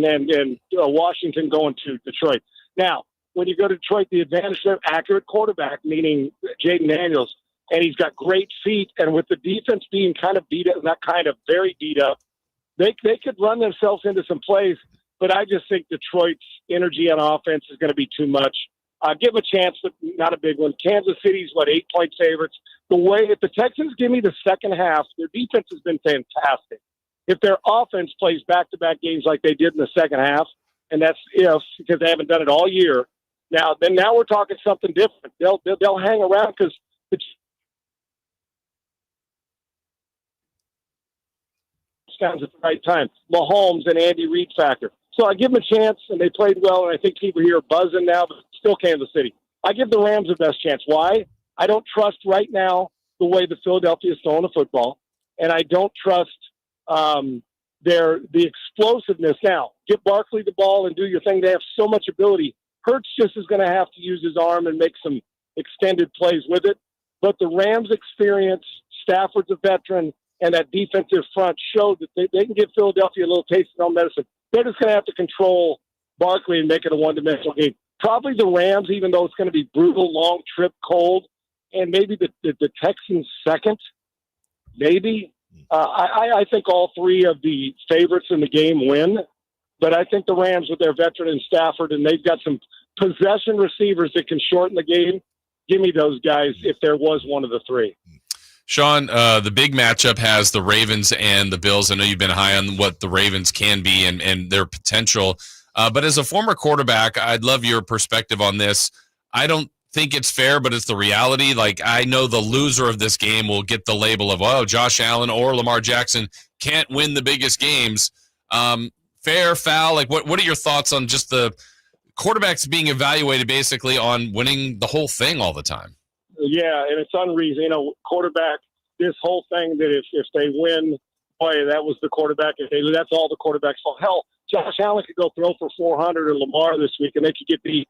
then Washington going to Detroit. Now, when you go to Detroit, the advantage of accurate quarterback, meaning Jaden Daniels, and he's got great feet. And with the defense being kind of beat up, not kind of very beat up, they could run themselves into some plays. But I just think Detroit's energy on offense is going to be too much. Give them a chance, but not a big one. Kansas City's, 8-point favorites. If the Texans give me the second half, their defense has been fantastic. If their offense plays back-to-back games like they did in the second half, and that's if, because they haven't done it all year, now we're talking something different. They'll hang around because it's at the right time. Mahomes and Andy Reid factor. So I give them a chance, and they played well, and I think people here are buzzing now, but still Kansas City. I give the Rams the best chance. Why? I don't trust right now the way the Philadelphia is throwing the football, and I don't trust the explosiveness. Now, get Barkley the ball and do your thing. They have so much ability. Hurts just is going to have to use his arm and make some extended plays with it. But the Rams' experience, Stafford's a veteran, and that defensive front showed that they can give Philadelphia a little taste of their own medicine. They're just going to have to control Barkley and make it a one-dimensional game. Probably the Rams, even though it's going to be brutal, long trip, cold, and maybe the Texans second, maybe. I think all three of the favorites in the game win, but I think the Rams with their veteran and Stafford, and they've got some possession receivers that can shorten the game. Give me those guys if there was one of the three. Sean, the big matchup has the Ravens and the Bills. I know you've been high on what the Ravens can be and their potential. But as a former quarterback, I'd love your perspective on this. I don't think it's fair, but it's the reality. Like, I know the loser of this game will get the label of, oh, Josh Allen or Lamar Jackson can't win the biggest games. Fair, foul? Like, what are your thoughts on just the quarterbacks being evaluated basically on winning the whole thing all the time? Yeah, and it's unreasonable. Quarterback, this whole thing that if they win, boy, that was the quarterback. If they lose, that's all the quarterback's fault. Hell, Josh Allen could go throw for 400 or Lamar this week, and they could get beat.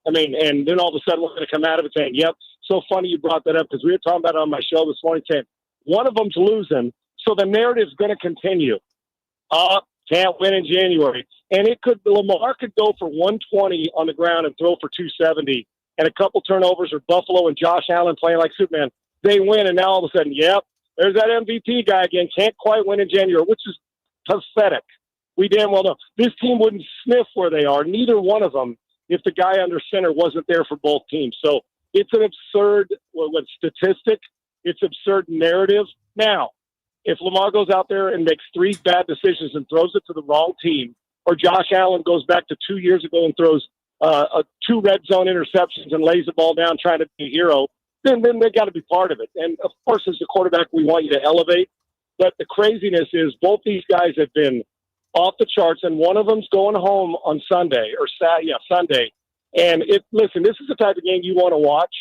I mean, and then all of a sudden we're going to come out of it saying, yep, so funny you brought that up because we were talking about it on my show this morning saying one of them's losing, so the narrative's going to continue. Can't win in January. And Lamar could go for 120 on the ground and throw for 270. And a couple turnovers or Buffalo and Josh Allen playing like Superman. They win, and now all of a sudden, yep, there's that MVP guy again. Can't quite win in January, which is pathetic. We damn well know. This team wouldn't sniff where they are, neither one of them, if the guy under center wasn't there for both teams. So it's an absurd statistic. It's absurd narrative. Now, if Lamar goes out there and makes three bad decisions and throws it to the wrong team, or Josh Allen goes back to 2 years ago and throws two red zone interceptions and lays the ball down trying to be a hero, then they got to be part of it. And, of course, as a quarterback, we want you to elevate. But the craziness is both these guys have been off the charts, and one of them's going home on Sunday. Sunday. And, listen, this is the type of game you want to watch,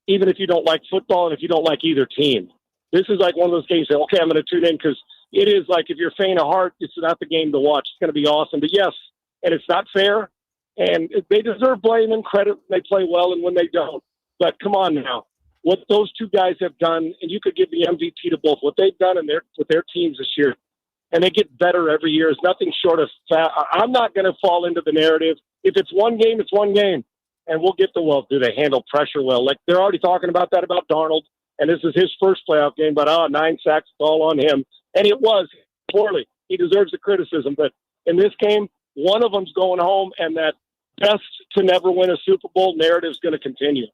even if you don't like football and if you don't like either team. This is like one of those games that, okay, I'm going to tune in because it is like if you're faint of heart, it's not the game to watch. It's going to be awesome. But, yes, and it's not fair. And they deserve blame and credit when they play well and when they don't. But come on now. What those two guys have done, and you could give the MVP to both, what they've done with their teams this year, and they get better every year, is nothing short of I'm not going to fall into the narrative. If it's one game, it's one game. And we'll get to, do they handle pressure well? Like they're already talking about that about Darnold, and this is his first playoff game, but 9 sacks, it's all on him. And it was poorly. He deserves the criticism. But in this game, one of them's going home, and that best to never win a Super Bowl narrative is going to continue.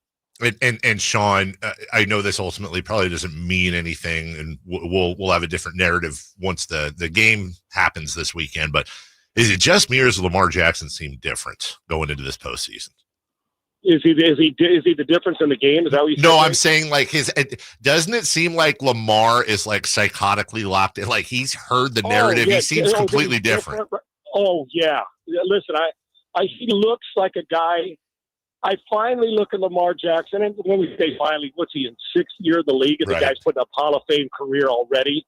And Sean, I know this ultimately probably doesn't mean anything, and we'll have a different narrative once the game happens this weekend. But is it just me, or does Lamar Jackson seem different going into this postseason? Is he the difference in the game? Is that what you No, I'm saying like doesn't it seem like Lamar is like psychotically locked in? Like he's heard the narrative. Yeah. He seems completely different. Oh yeah. Listen, he looks like a guy. I finally look at Lamar Jackson, and when we say finally, what's he in 6th year of the league? And the guy's putting up Hall of Fame career already.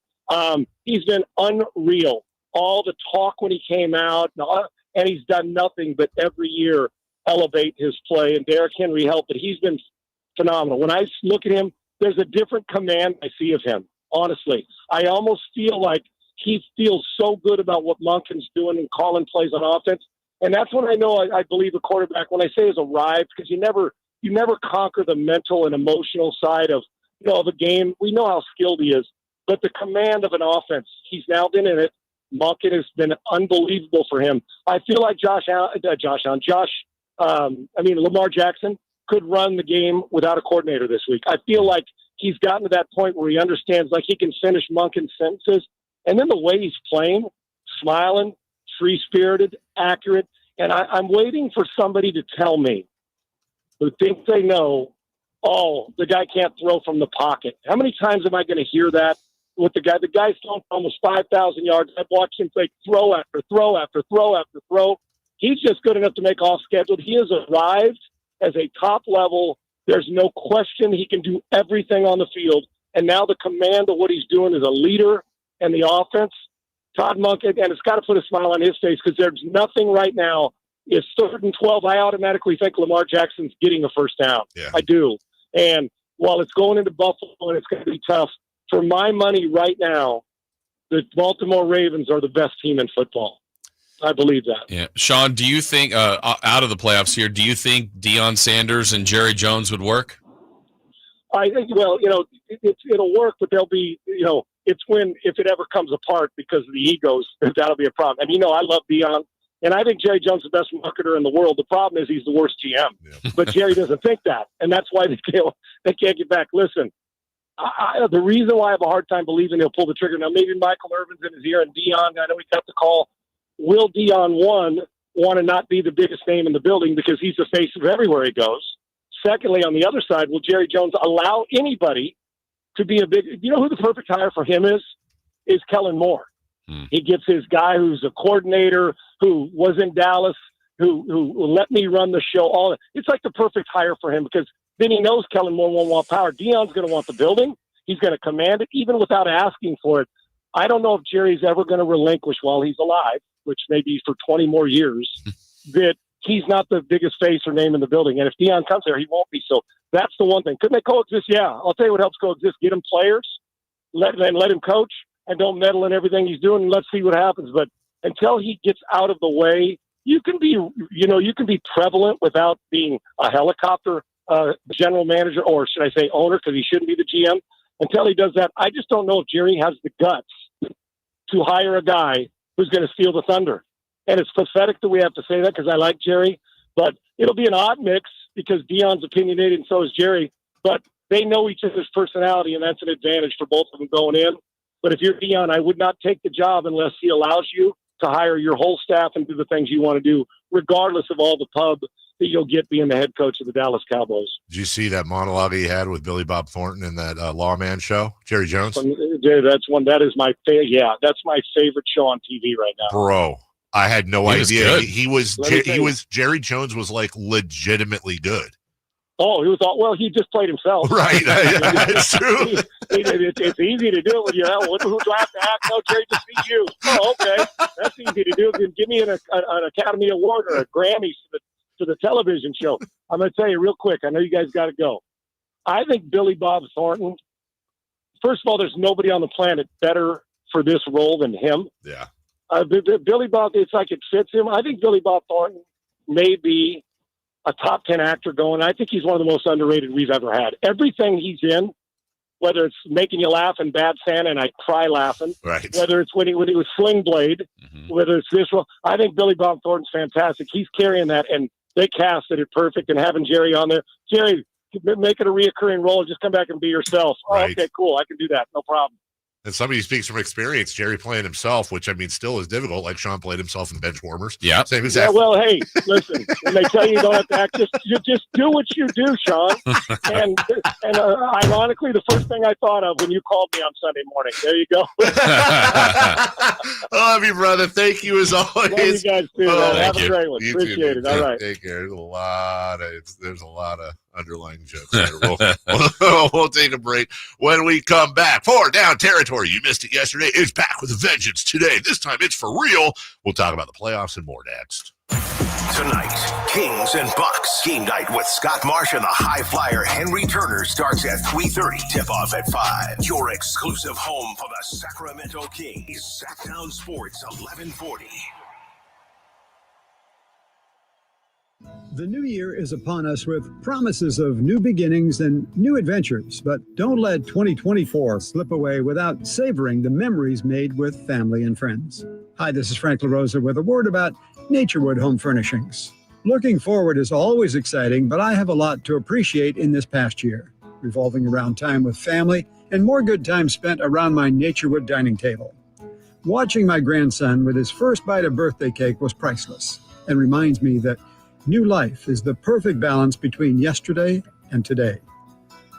He's been unreal. All the talk when he came out, and he's done nothing but every year elevate his play. And Derrick Henry helped, but he's been phenomenal. When I look at him, there's a different command I see of him. Honestly, I almost feel like he feels so good about what Monken's doing and calling plays on offense. And that's when I know I believe a quarterback, when I say has arrived, because you never conquer the mental and emotional side of a game. We know how skilled he is, but the command of an offense, he's now been in it. Monken has been unbelievable for him. I feel like Josh Lamar Jackson could run the game without a coordinator this week. I feel like he's gotten to that point where he understands, like, he can finish Monken sentences. And then the way he's playing, smiling, free-spirited, accurate. And I'm waiting for somebody to tell me who thinks they know, oh, the guy can't throw from the pocket. How many times am I going to hear that with the guy? The guy's thrown almost 5,000 yards. I've watched him take throw after throw after throw after throw. He's just good enough to make off schedule. He has arrived as a top level. There's no question he can do everything on the field. And now the command of what he's doing as a leader and the offense, Todd Monken, and it's got to put a smile on his face because there's nothing right now. It's 3rd and 12. I automatically think Lamar Jackson's getting a first down. Yeah. I do. And while it's going into Buffalo and it's going to be tough, for my money right now, the Baltimore Ravens are the best team in football. I believe that. Yeah. Sean, do you think, out of the playoffs here, do you think Dion Sanders and Jerry Jones would work? I think, it'll work, but there'll be, it's if it ever comes apart because of the egos, that'll be a problem. And, I love Dion, and I think Jerry Jones is the best marketer in the world. The problem is he's the worst GM. Yeah. But Jerry doesn't think that, and that's why they can't get back. Listen, the reason why I have a hard time believing they'll pull the trigger, now maybe Michael Irvin's in his ear, and Dion, I know he got the call. Will Dion, one, want to not be the biggest name in the building because he's the face of everywhere he goes? Secondly, on the other side, will Jerry Jones allow anybody to be a big – who the perfect hire for him is? Is Kellen Moore. He gets his guy who's a coordinator, who was in Dallas, who let me run the show. It's like the perfect hire for him because then he knows Kellen Moore won't want power. Dion's going to want the building. He's going to command it even without asking for it. I don't know if Jerry's ever going to relinquish while he's alive, which may be for 20 more years, that he's not the biggest face or name in the building. And if Dion comes there, he won't be. So that's the one thing. Couldn't they coexist? Yeah. I'll tell you what helps coexist. Get him players, let him coach, and don't meddle in everything he's doing. And let's see what happens. But until he gets out of the way, you can be prevalent without being a helicopter general manager, or should I say owner, because he shouldn't be the GM. Until he does that, I just don't know if Jerry has the guts to hire a guy who's going to steal the thunder. And it's pathetic that we have to say that because I like Jerry, but it'll be an odd mix because Dion's opinionated and so is Jerry, but they know each other's personality, and that's an advantage for both of them going in. But if you're Dion, I would not take the job unless he allows you to hire your whole staff and do the things you want to do, regardless of all the pub that you'll get being the head coach of the Dallas Cowboys. Did you see that monologue he had with Billy Bob Thornton in that Lawman show? Jerry Jones? That is my favorite. Yeah, that's my favorite show on TV right now. Bro, I had no idea. Jerry Jones was like legitimately good. Oh, he just played himself. Right. That's true. It's easy to do it when you're out. Who do I have to act? No, Jerry, just be you. Oh, okay. That's easy to do. Give me an Academy Award or a Grammy to the television show. I'm going to tell you real quick. I know you guys got to go. I think Billy Bob Thornton, first of all, there's nobody on the planet better for this role than him. Yeah. Billy Bob, it's like it fits him. I think Billy Bob Thornton may be a top 10 actor going. I think he's one of the most underrated we've ever had. Everything he's in, whether it's Making You Laugh and Bad Santa, and I cry laughing, right. Whether it's when he was Sling Blade, whether it's this role, I think Billy Bob Thornton's fantastic. He's carrying that, and they casted it perfect, and having Jerry on there. Jerry, make it a reoccurring role and just come back and be yourself. Right. Oh, okay, cool. I can do that. No problem. And somebody who speaks from experience, Jerry playing himself, which I mean still is difficult, like Sean played himself in Benchwarmers. Yeah. Same exact. Yeah, well, hey, listen, when they tell you don't have to act, just do what you do, Sean. And ironically, the first thing I thought of when you called me on Sunday morning. There you go. Love you, brother. Thank you as always. Love you guys too. Have a great one. You Appreciate too, it. All right. Take care. There's a lot of underlying jokes there. We'll take a break. When we come back, 4 Down Territory. You missed it yesterday. It's back with a vengeance today. This time it's for real. We'll talk about the playoffs and more next. Tonight, Kings and Bucks. Game night with Scott Marsh and the high flyer Henry Turner starts at 3:30. Tip-off at 5. Your exclusive home for the Sacramento Kings. Sacktown Sports 1140. The new year is upon us with promises of new beginnings and new adventures, but don't let 2024 slip away without savoring the memories made with family and friends. Hi, this is Frank LaRosa with a word about Naturewood Home Furnishings. Looking forward is always exciting, but I have a lot to appreciate in this past year, revolving around time with family and more good time spent around my Naturewood dining table. Watching my grandson with his first bite of birthday cake was priceless and reminds me that new life is the perfect balance between yesterday and today.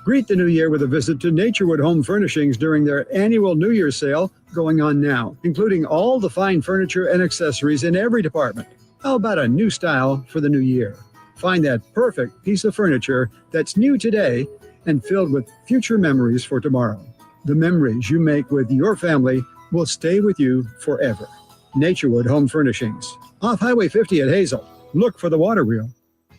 Greet the new year with a visit to Naturewood Home Furnishings during their annual New Year's sale going on now, including all the fine furniture and accessories in every department. How about a new style for the new year? Find that perfect piece of furniture that's new today and filled with future memories for tomorrow. The memories you make with your family will stay with you forever. Naturewood Home Furnishings, off Highway 50 at Hazel. Look for the water wheel.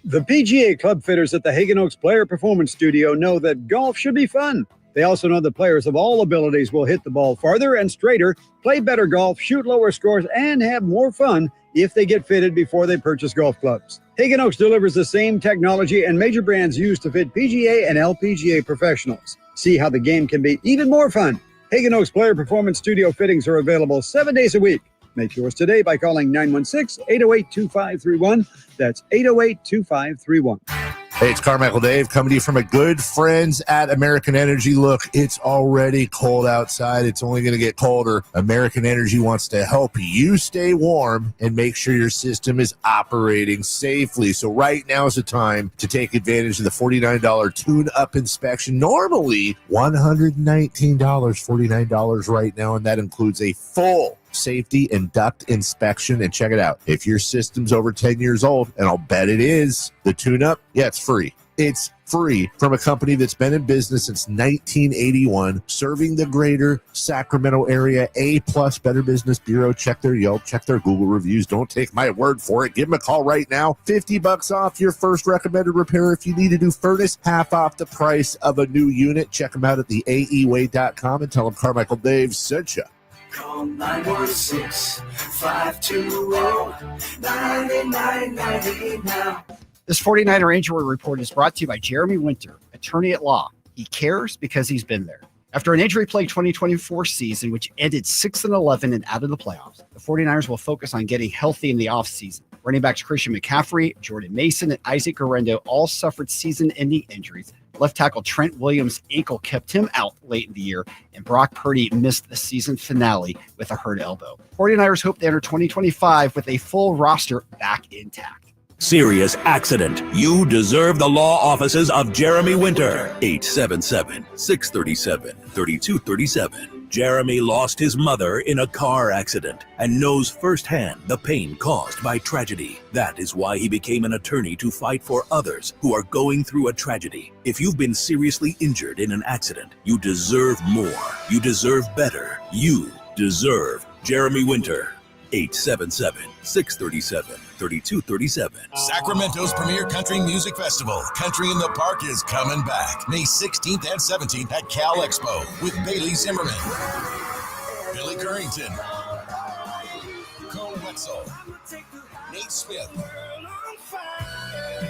The PGA club fitters at the Hagen Oaks Player Performance Studio know that golf should be fun. They also know that players of all abilities will hit the ball farther and straighter, play better golf, shoot lower scores, and have more fun if they get fitted before they purchase golf clubs. Hagen Oaks delivers the same technology and major brands used to fit PGA and LPGA professionals. See how the game can be even more fun. Hagen Oaks Player Performance Studio fittings are available 7 days a week. Make yours today by calling 916-808-2531. That's 808-2531. Hey, it's Carmichael Dave coming to you from a good friends at American Energy. Look, it's already cold outside. It's only going to get colder. American Energy wants to help you stay warm and make sure your system is operating safely. So right now is the time to take advantage of the $49 tune-up inspection. Normally $119, $49 right now, and that includes a full safety and duct inspection. And check it out. If your system's over 10 years old, and I'll bet it is, the tune-up, yeah, it's free. It's free from a company that's been in business since 1981, serving the greater Sacramento area. A+ Better Business Bureau. Check their Yelp, check their Google reviews. Don't take my word for it. Give them a call right now. $50 off your first recommended repair. If you need a new furnace, half off the price of a new unit. Check them out at theaeway.com and tell them Carmichael Dave sent you. Call 916-520-9990 now. This 49er Injury Report is brought to you by Jeremy Winter, attorney at law. He cares because he's been there. After an injury-plagued 2024 season, which ended 6-11 and out of the playoffs, the 49ers will focus on getting healthy in the offseason. Running backs Christian McCaffrey, Jordan Mason, and Isaac Guerrero all suffered season-ending injuries. Left tackle Trent Williams' ankle kept him out late in the year, and Brock Purdy missed the season finale with a hurt elbow. 49ers hope to enter 2025 with a full roster back intact. Serious accident. You deserve the law offices of Jeremy Winter. 877-637-3237. Jeremy lost his mother in a car accident and knows firsthand the pain caused by tragedy. That is why he became an attorney to fight for others who are going through a tragedy. If you've been seriously injured in an accident, you deserve more. You deserve better. You deserve Jeremy Winter. 877-637-3237. Sacramento's premier country music festival, Country in the Park, is coming back May 16th and 17th at Cal Expo with Bailey Zimmerman, Billy Currington, Cole Wetzel, Nate Smith,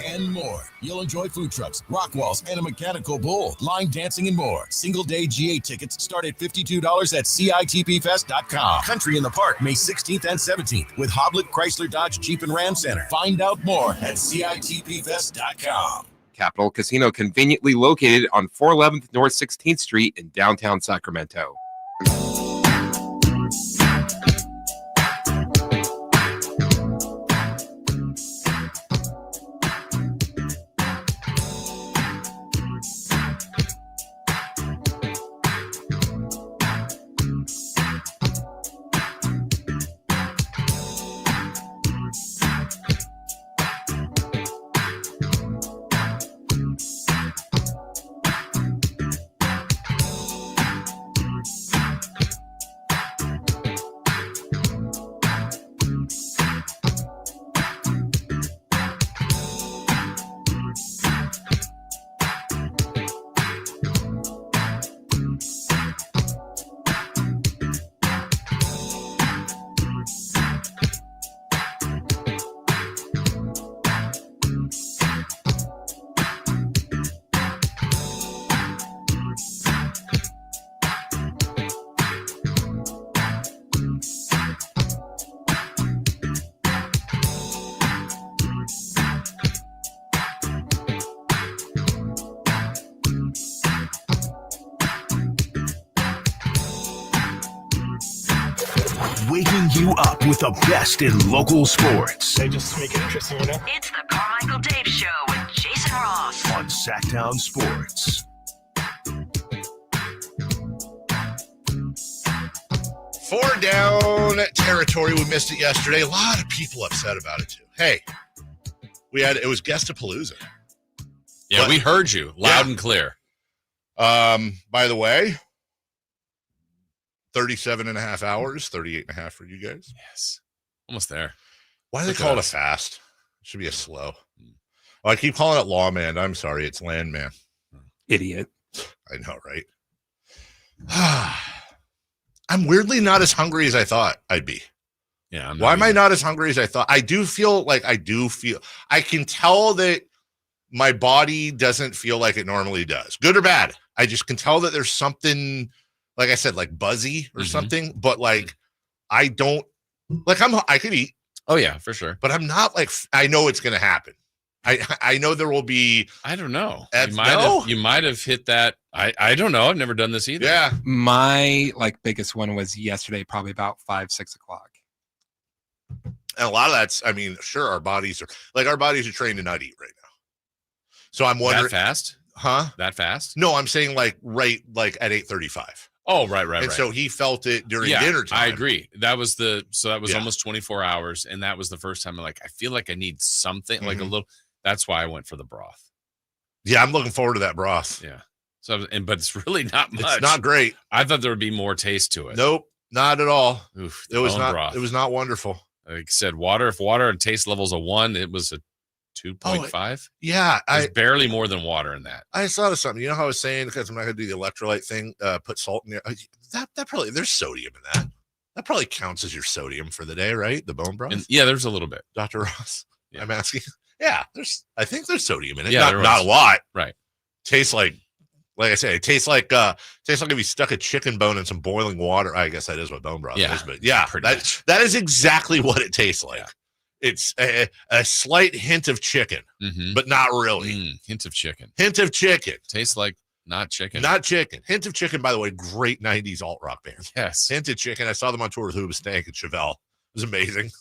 and more. You'll enjoy food trucks, rock walls, and a mechanical bull, line dancing, and more. Single-day GA tickets start at $52 at CITPFest.com. Country in the Park, May 16th and 17th with Hoblit Chrysler Dodge Jeep and Ram Center. Find out more at CITPFest.com. Capital Casino, conveniently located on 411th North 16th Street in downtown Sacramento. you up with the best in local sports. They just make it interesting, you know? It's the Carmichael Dave Show with Jason Ross on Sacktown Sports. 4 down territory. We missed it yesterday. A lot of people upset about it too. Hey, it was Guestapalooza. Yeah, we heard you loud and clear. By the way, 37 and a half hours, 38 and a half for you guys. Yes. Almost there. Why do they call it a fast? It should be a slow. Oh, I keep calling it lawman. I'm sorry. It's landman. Idiot. I know, right? I'm weirdly not as hungry as I thought I'd be. Yeah. Why am I not as hungry as I thought? I can tell that my body doesn't feel like it normally does. Good or bad. I just can tell that there's something, like I said, like buzzy or something, but like, I don't like, I could eat. Oh yeah, for sure. But I'm not like, I know it's going to happen. I know there will be. I don't know. You might have hit that. I don't know. I've never done this either. Yeah. My biggest one was yesterday, probably about 5-6 o'clock. And a lot of that's, sure, our bodies are trained to not eat right now. So I'm wondering. That fast? Huh? That fast? No, I'm saying like at 8:35. Oh, right. And so he felt it during dinner time. I agree. That was almost 24 hours. And that was the first time I feel like I need something like a little. That's why I went for the broth. Yeah, I'm looking forward to that broth. Yeah. So, but it's really not much. It's not great. I thought there would be more taste to it. Nope, not at all. Oof, it was not. Broth. It was not wonderful. Like I said, if water and taste level's a 1, it was a 2.5. Yeah, there's barely more than water in that. I thought of something. You know how I was saying, because I'm not going to do the electrolyte thing. Put salt in there. That probably, there's sodium in that. That probably counts as your sodium for the day, right? The bone broth. Yeah, there's a little bit. Dr. Ross, I'm asking. Yeah, I think there's sodium in it. Yeah, not a lot. Right. Tastes like I say, it tastes like if you stuck a chicken bone in some boiling water. I guess that is what bone broth is, but yeah, that is exactly what it tastes like. Yeah. It's a slight hint of chicken, but not really. Hint of chicken. Hint of chicken. Tastes like not chicken. Not chicken. Hint of Chicken, by the way, great 90s alt rock band. Yes. Hint of Chicken. I saw them on tour with Hoobastank and Chevelle. It was amazing.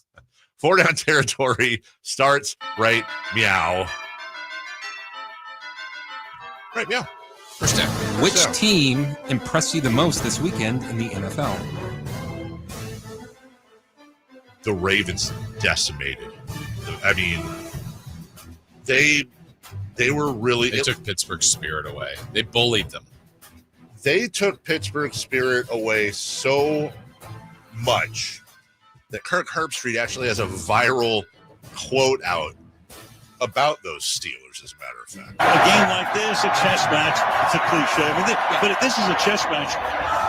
4 down territory starts right meow. Right meow. First down. Which team impressed you the most this weekend in the NFL? The Ravens decimated. I mean, they were really. They took Pittsburgh's spirit away. They bullied them. They took Pittsburgh's spirit away so much that Kirk Herbstreit actually has a viral quote out about those Steelers, as a matter of fact. A game like this, a chess match, it's a cliche. But if this is a chess match,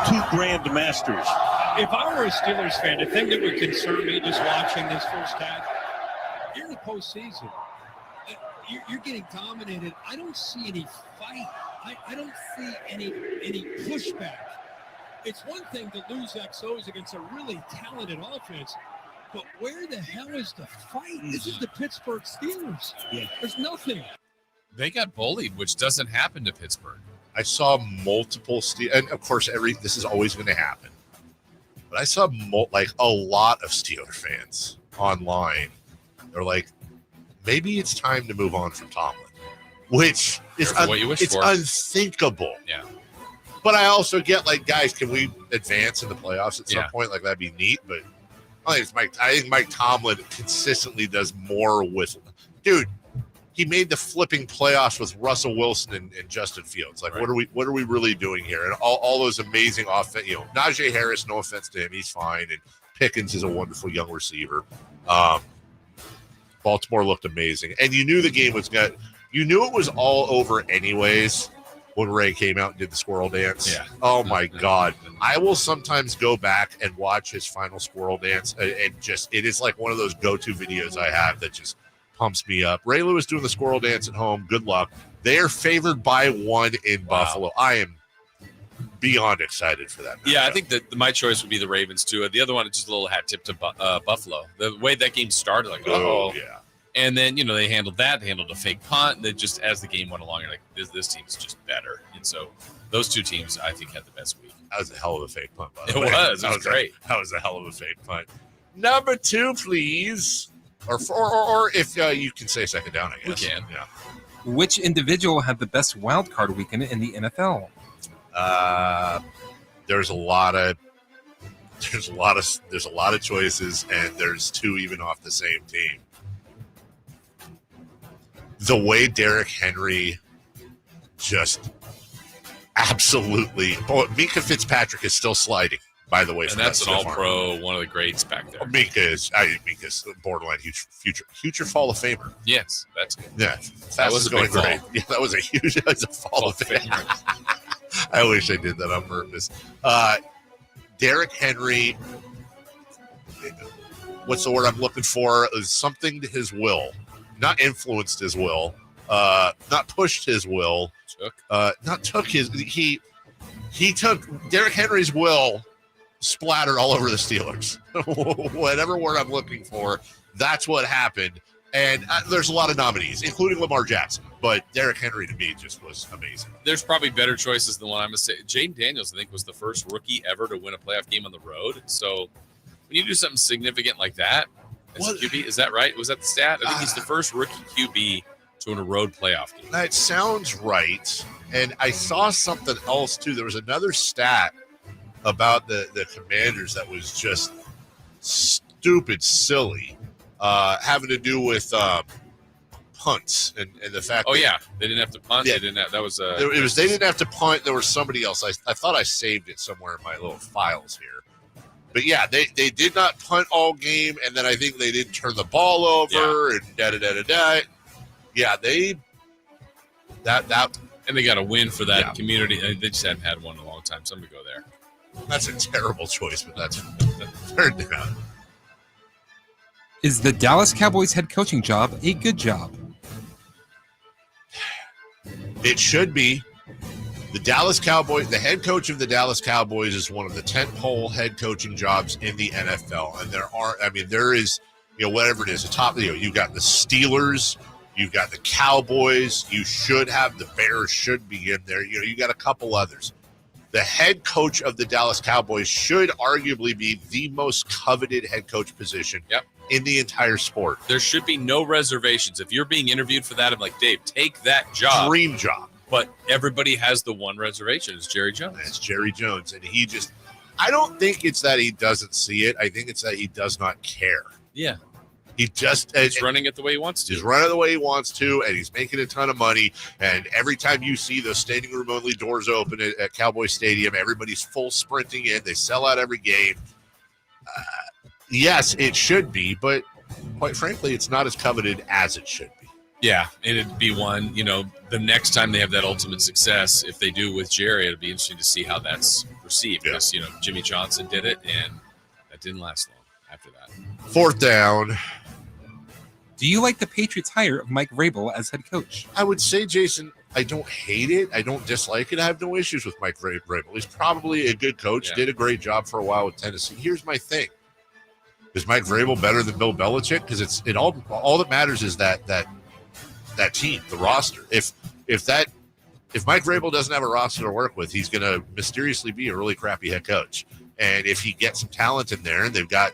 2 grandmasters. If I were a Steelers fan, the thing that would concern me just watching this first half, you're in the postseason. You're getting dominated. I don't see any fight. I don't see any pushback. It's one thing to lose XOs against a really talented offense, but where the hell is the fight? This is the Pittsburgh Steelers. Yeah. There's nothing. They got bullied, which doesn't happen to Pittsburgh. I saw multiple and of course, this is always going to happen. But I saw a lot of Steeler fans online. They're like, maybe it's time to move on from Tomlin, which is unthinkable. Yeah. But I also get guys, can we advance in the playoffs at some point? That'd be neat. But I think Mike Tomlin consistently does more with. Dude, he made the flipping playoffs with Russell Wilson and Justin Fields. What are we really doing here? And all those amazing offense. Najee Harris. No offense to him, he's fine. And Pickens is a wonderful young receiver. Baltimore looked amazing, and you knew the game was good. You knew it was all over anyways when Ray came out and did the squirrel dance. Yeah. Oh my God. I will sometimes go back and watch his final squirrel dance, and it is like one of those go-to videos I have that just pumps me up. Ray Lewis doing the squirrel dance at home. Good luck. They are favored by 1 in Buffalo. I am beyond excited for that matchup. Yeah, I think that my choice would be the Ravens too. The other one is just a little hat tip to Buffalo. The way that game started, yeah. And then, they handled that. They handled a fake punt. They just, as the game went along, you're like, this team's just better. And so those 2 teams, I think, had the best week. That was a hell of a fake punt, by the way. It was great. That was a hell of a fake punt. Number 2, please. Or if you can say second down, I guess. We can. Yeah. Which individual had the best wild card weekend in the NFL? There's a lot of choices, and there's 2 even off the same team. The way Derrick Henry just absolutely. Minka Fitzpatrick is still sliding, by the way. And that's an all-pro, one of the greats back there. Minka's borderline future Hall of Famer. Yes, that's good. Yeah, That was a going big fall. great. Yeah, that was a Hall of Famer. I wish I did that on purpose. Derrick Henry, what's the word I'm looking for? Is something to his will, not influenced his will, not pushed his will, not took his. He took Derrick Henry's will, splattered all over the Steelers. Whatever word I'm looking for, that's what happened. And there's a lot of nominees, including Lamar Jackson. But Derrick Henry, to me, just was amazing. There's probably better choices than one I'm going to say. Jaden Daniels, I think, was the first rookie ever to win a playoff game on the road. So when you do something significant like that as a QB, is that right? Was that the stat? I think he's the first rookie QB to win a road playoff game. That sounds right. And I saw something else, too. There was another stat about the Commanders that was just stupid silly. Having to do with punts and the fact. Oh yeah, they didn't have to punt. Yeah. They didn't have. That was they didn't have to punt. There was somebody else. I thought I saved it somewhere in my little files here. But yeah, they did not punt all game, and then I think they didn't turn the ball over and da. Yeah, that and they got a win for that community. They just hadn't had one in a long time. Somebody go there. That's a terrible choice, but that's fair enough. Is the Dallas Cowboys head coaching job a good job? It should be. The Dallas Cowboys, the head coach of the Dallas Cowboys is one of the tentpole head coaching jobs in the NFL. And there is, whatever it is, the top, you've got the Steelers, you've got the Cowboys, you should have the Bears should be in there. You got a couple others. The head coach of the Dallas Cowboys should arguably be the most coveted head coach position in the entire sport. There should be no reservations. If you're being interviewed for that, I'm like, Dave, take that job. Dream job. But everybody has the one reservation. It's Jerry Jones. It's Jerry Jones. And I don't think it's that he doesn't see it. I think it's that he does not care. Yeah. He's running it the way he wants to. He's running the way he wants to, and he's making a ton of money. And every time you see those standing room only doors open at Cowboy Stadium, everybody's full sprinting in. They sell out every game. Yes, it should be, but quite frankly, it's not as coveted as it should be. Yeah, and it'd be one, the next time they have that ultimate success, if they do with Jerry, it'd be interesting to see how that's received. Because, Jimmy Johnson did it, and that didn't last long after that. 4th down. Do you like the Patriots' hire of Mike Vrabel as head coach? I would say, Jason, I don't hate it. I don't dislike it. I have no issues with Mike Vrabel. He's probably a good coach, did a great job for a while with Tennessee. Here's my thing. Is Mike Vrabel better than Bill Belichick? Because all that matters is that team, the roster. If Mike Vrabel doesn't have a roster to work with, he's going to mysteriously be a really crappy head coach. And if he gets some talent in there, and they've got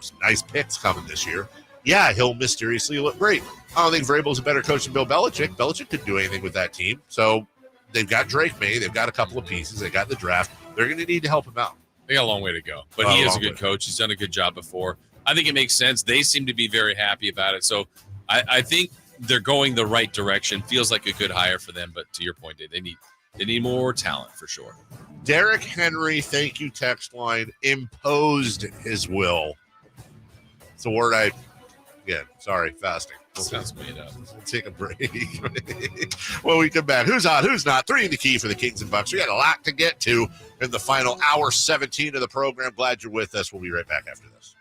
some nice picks coming this year, he'll mysteriously look great. I don't think Vrabel's a better coach than Bill Belichick. Belichick couldn't do anything with that team. So they've got Drake May. They've got a couple of pieces. They got the draft. They're going to need to help him out. They got a long way to go. But he is a good coach. He's done a good job before. I think it makes sense. They seem to be very happy about it. So I think they're going the right direction. Feels like a good hire for them. But to your point, Dave, they need more talent for sure. Derrick Henry, thank you, text line, imposed his will. It's a word fasting. Sounds made up. We'll take a break. When we come back, who's on, who's not? 3 in the key for the Kings and Bucks. We got a lot to get to in the final hour 17 of the program. Glad you're with us. We'll be right back after this.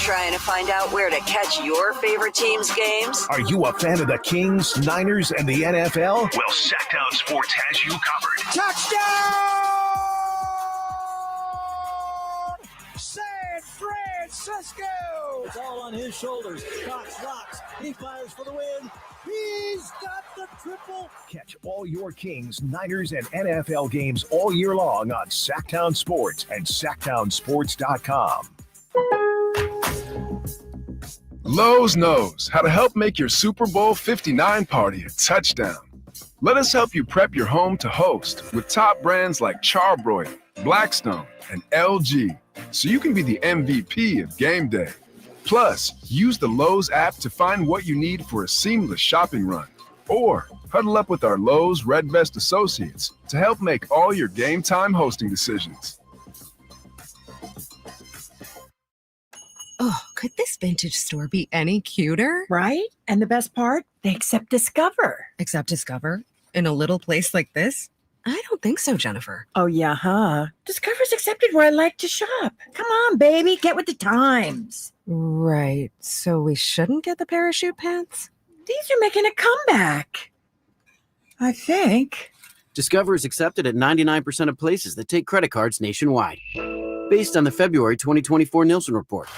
Trying to find out where to catch your favorite team's games? Are you a fan of the Kings, Niners, and the NFL? Well, Sacktown Sports has you covered. Touchdown! San Francisco! It's all on his shoulders. Cox rocks. He fires for the win. He's got the triple. Catch all your Kings, Niners, and NFL games all year long on Sacktown Sports and SacktownSports.com. Lowe's knows how to help make your Super Bowl 59 party a touchdown. Let us help you prep your home to host with top brands like Charbroil, Blackstone, and LG, so you can be the MVP of game day. Plus, use the Lowe's app to find what you need for a seamless shopping run. Or huddle up with our Lowe's Red Vest associates to help make all your game time hosting decisions. Oh, could this vintage store be any cuter? Right? And the best part, they accept Discover. Accept Discover? In a little place like this? I don't think so, Jennifer. Oh, yeah, huh? Discover's accepted where I like to shop. Come on, baby, get with the times. Right. So we shouldn't get the parachute pants? These are making a comeback. I think. Discover is accepted at 99% of places that take credit cards nationwide. Based on the February 2024 Nielsen report.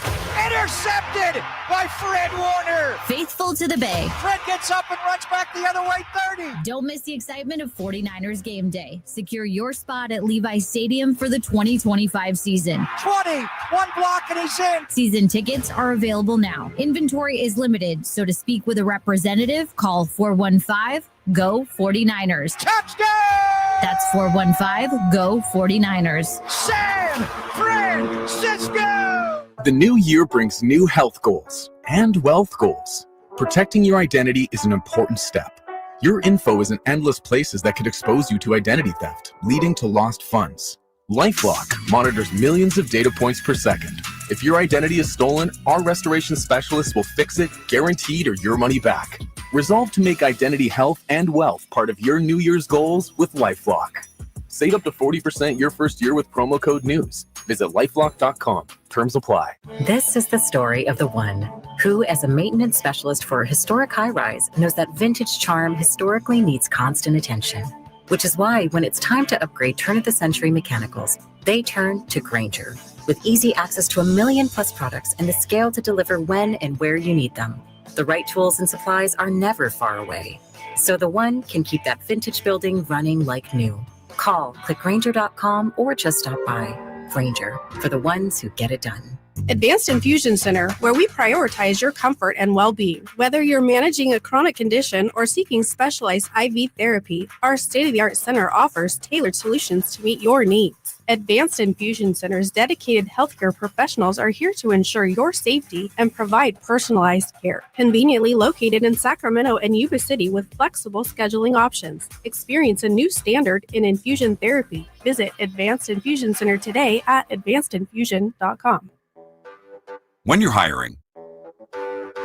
Intercepted by Fred Warner. Faithful to the Bay. Fred gets up and runs back the other way, 30. Don't miss the excitement of 49ers game day. Secure your spot at Levi's Stadium for the 2025 season. 20, one block and he's in. Season tickets are available now. Inventory is limited, so to speak with a representative, call 415-GO-49ers. Touchdown! That's 415-GO-49ers. San Francisco! The new year brings new health goals and wealth goals. Protecting your identity is an important step. Your info is in endless places that could expose you to identity theft, leading to lost funds. LifeLock monitors millions of data points per second. If your identity is stolen, our restoration specialists will fix it, guaranteed, or your money back. Resolve to make identity health and wealth part of your New Year's goals with LifeLock. Save up to 40% your first year with promo code NEWS. Visit lifelock.com. Terms apply. This is the story of the one who, as a maintenance specialist for a historic high-rise, knows that vintage charm historically needs constant attention. Which is why when it's time to upgrade turn-of-the-century mechanicals, they turn to Grainger. With easy access to 1 million+ products and the scale to deliver when and where you need them. The right tools and supplies are never far away. So the one can keep that vintage building running like new. Call, click Grainger.com, or just stop by. Grainger, for the ones who get it done. Advanced Infusion Center, where we prioritize your comfort and well-being. Whether you're managing a chronic condition or seeking specialized IV therapy, our state-of-the-art center offers tailored solutions to meet your needs. Advanced Infusion Center's dedicated healthcare professionals are here to ensure your safety and provide personalized care. Conveniently located in Sacramento and Yuba City with flexible scheduling options. Experience a new standard in infusion therapy. Visit Advanced Infusion Center today at advancedinfusion.com. When you're hiring,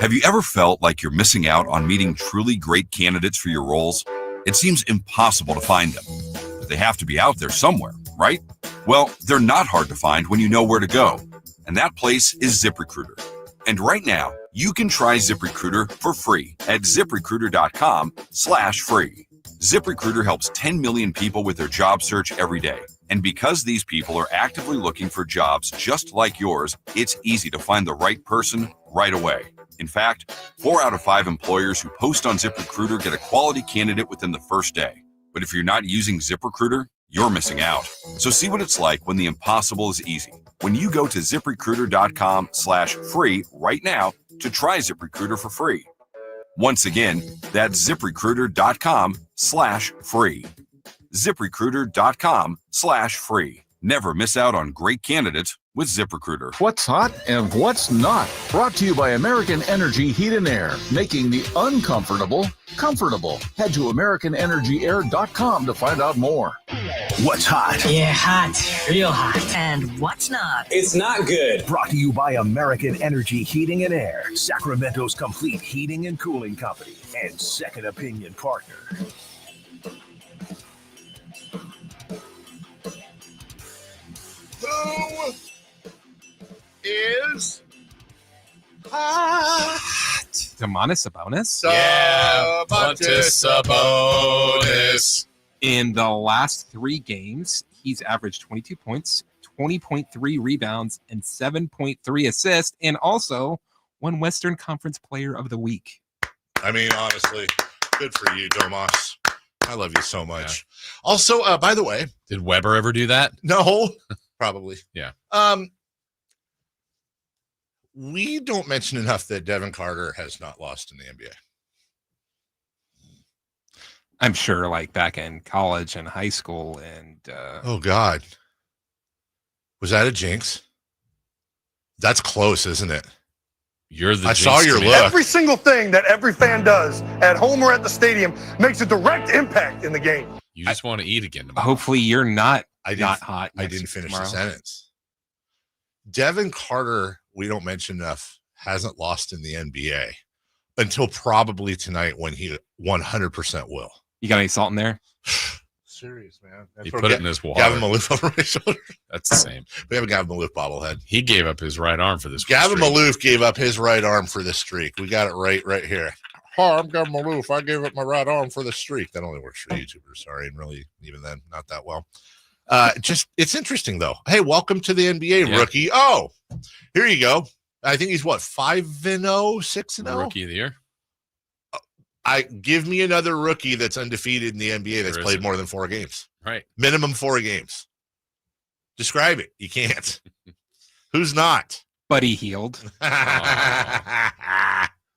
have you ever felt like you're missing out on meeting truly great candidates for your roles? It seems impossible to find them, but they have to be out there somewhere, right? Well, they're not hard to find when you know where to go, and that place is ZipRecruiter. And right now, you can try ZipRecruiter for free at ZipRecruiter.com/free. ZipRecruiter helps 10 million people with their job search every day. And because these people are actively looking for jobs just like yours, it's easy to find the right person right away. In fact, 4 out of 5 employers who post on ZipRecruiter get a quality candidate within the first day. But if you're not using ZipRecruiter, you're missing out. So see what it's like when the impossible is easy. When you go to ZipRecruiter.com/free right now to try ZipRecruiter for free. Once again, that's ZipRecruiter.com/free. ZipRecruiter.com/free. Never miss out on great candidates with ZipRecruiter. What's hot and what's not. Brought to you by American Energy Heat and Air, making the uncomfortable comfortable. Head to AmericanEnergyAir.com to find out more. What's hot? Yeah, hot. Real hot. And what's not? It's not good. Brought to you by American Energy Heating and Air, Sacramento's complete heating and cooling company, and second opinion partner. Who is hot? Domantas Sabonis? Sabonis. In the last 3 games, he's averaged 22 points, 20.3 rebounds, and 7.3 assists, and also won Western Conference Player of the Week. I mean, honestly, good for you, Domas. I love you so much. Yeah. Also, by the way, did Weber ever do that? No, probably. Yeah. We don't mention enough that Devin Carter has not lost in the NBA. I'm sure, like back in college and high school, and oh God, was that a jinx? That's close, isn't it? You're the. I saw your look. Every single thing that every fan does at home or at the stadium makes a direct impact in the game. You just want to eat again tomorrow. hopefully you're not hot. I didn't finish tomorrow. the sentence. Devin Carter, we don't mention enough, hasn't lost in the NBA until probably tonight when he 100% will. You got any salt in there? Serious, man. He put it in his water. Gavin Maloof over my shoulder. That's the same. We have a Gavin Maloof bobblehead. He gave up his right arm for this. Gavin Maloof gave up his right arm for this streak. We got it right here. Hi, I'm Gavin Maloof. I gave up my right arm for the streak. That only works for YouTubers. Sorry, and really, even then, not that well. It's interesting though. Hey, welcome to the NBA, rookie. Oh, here you go. I think he's what, 5-0, 6-0? Rookie of the year. Give me another rookie that's undefeated in the NBA that's played more than 4 games. Right. Minimum 4 games. Describe it. You can't. Who's not? Buddy Hield.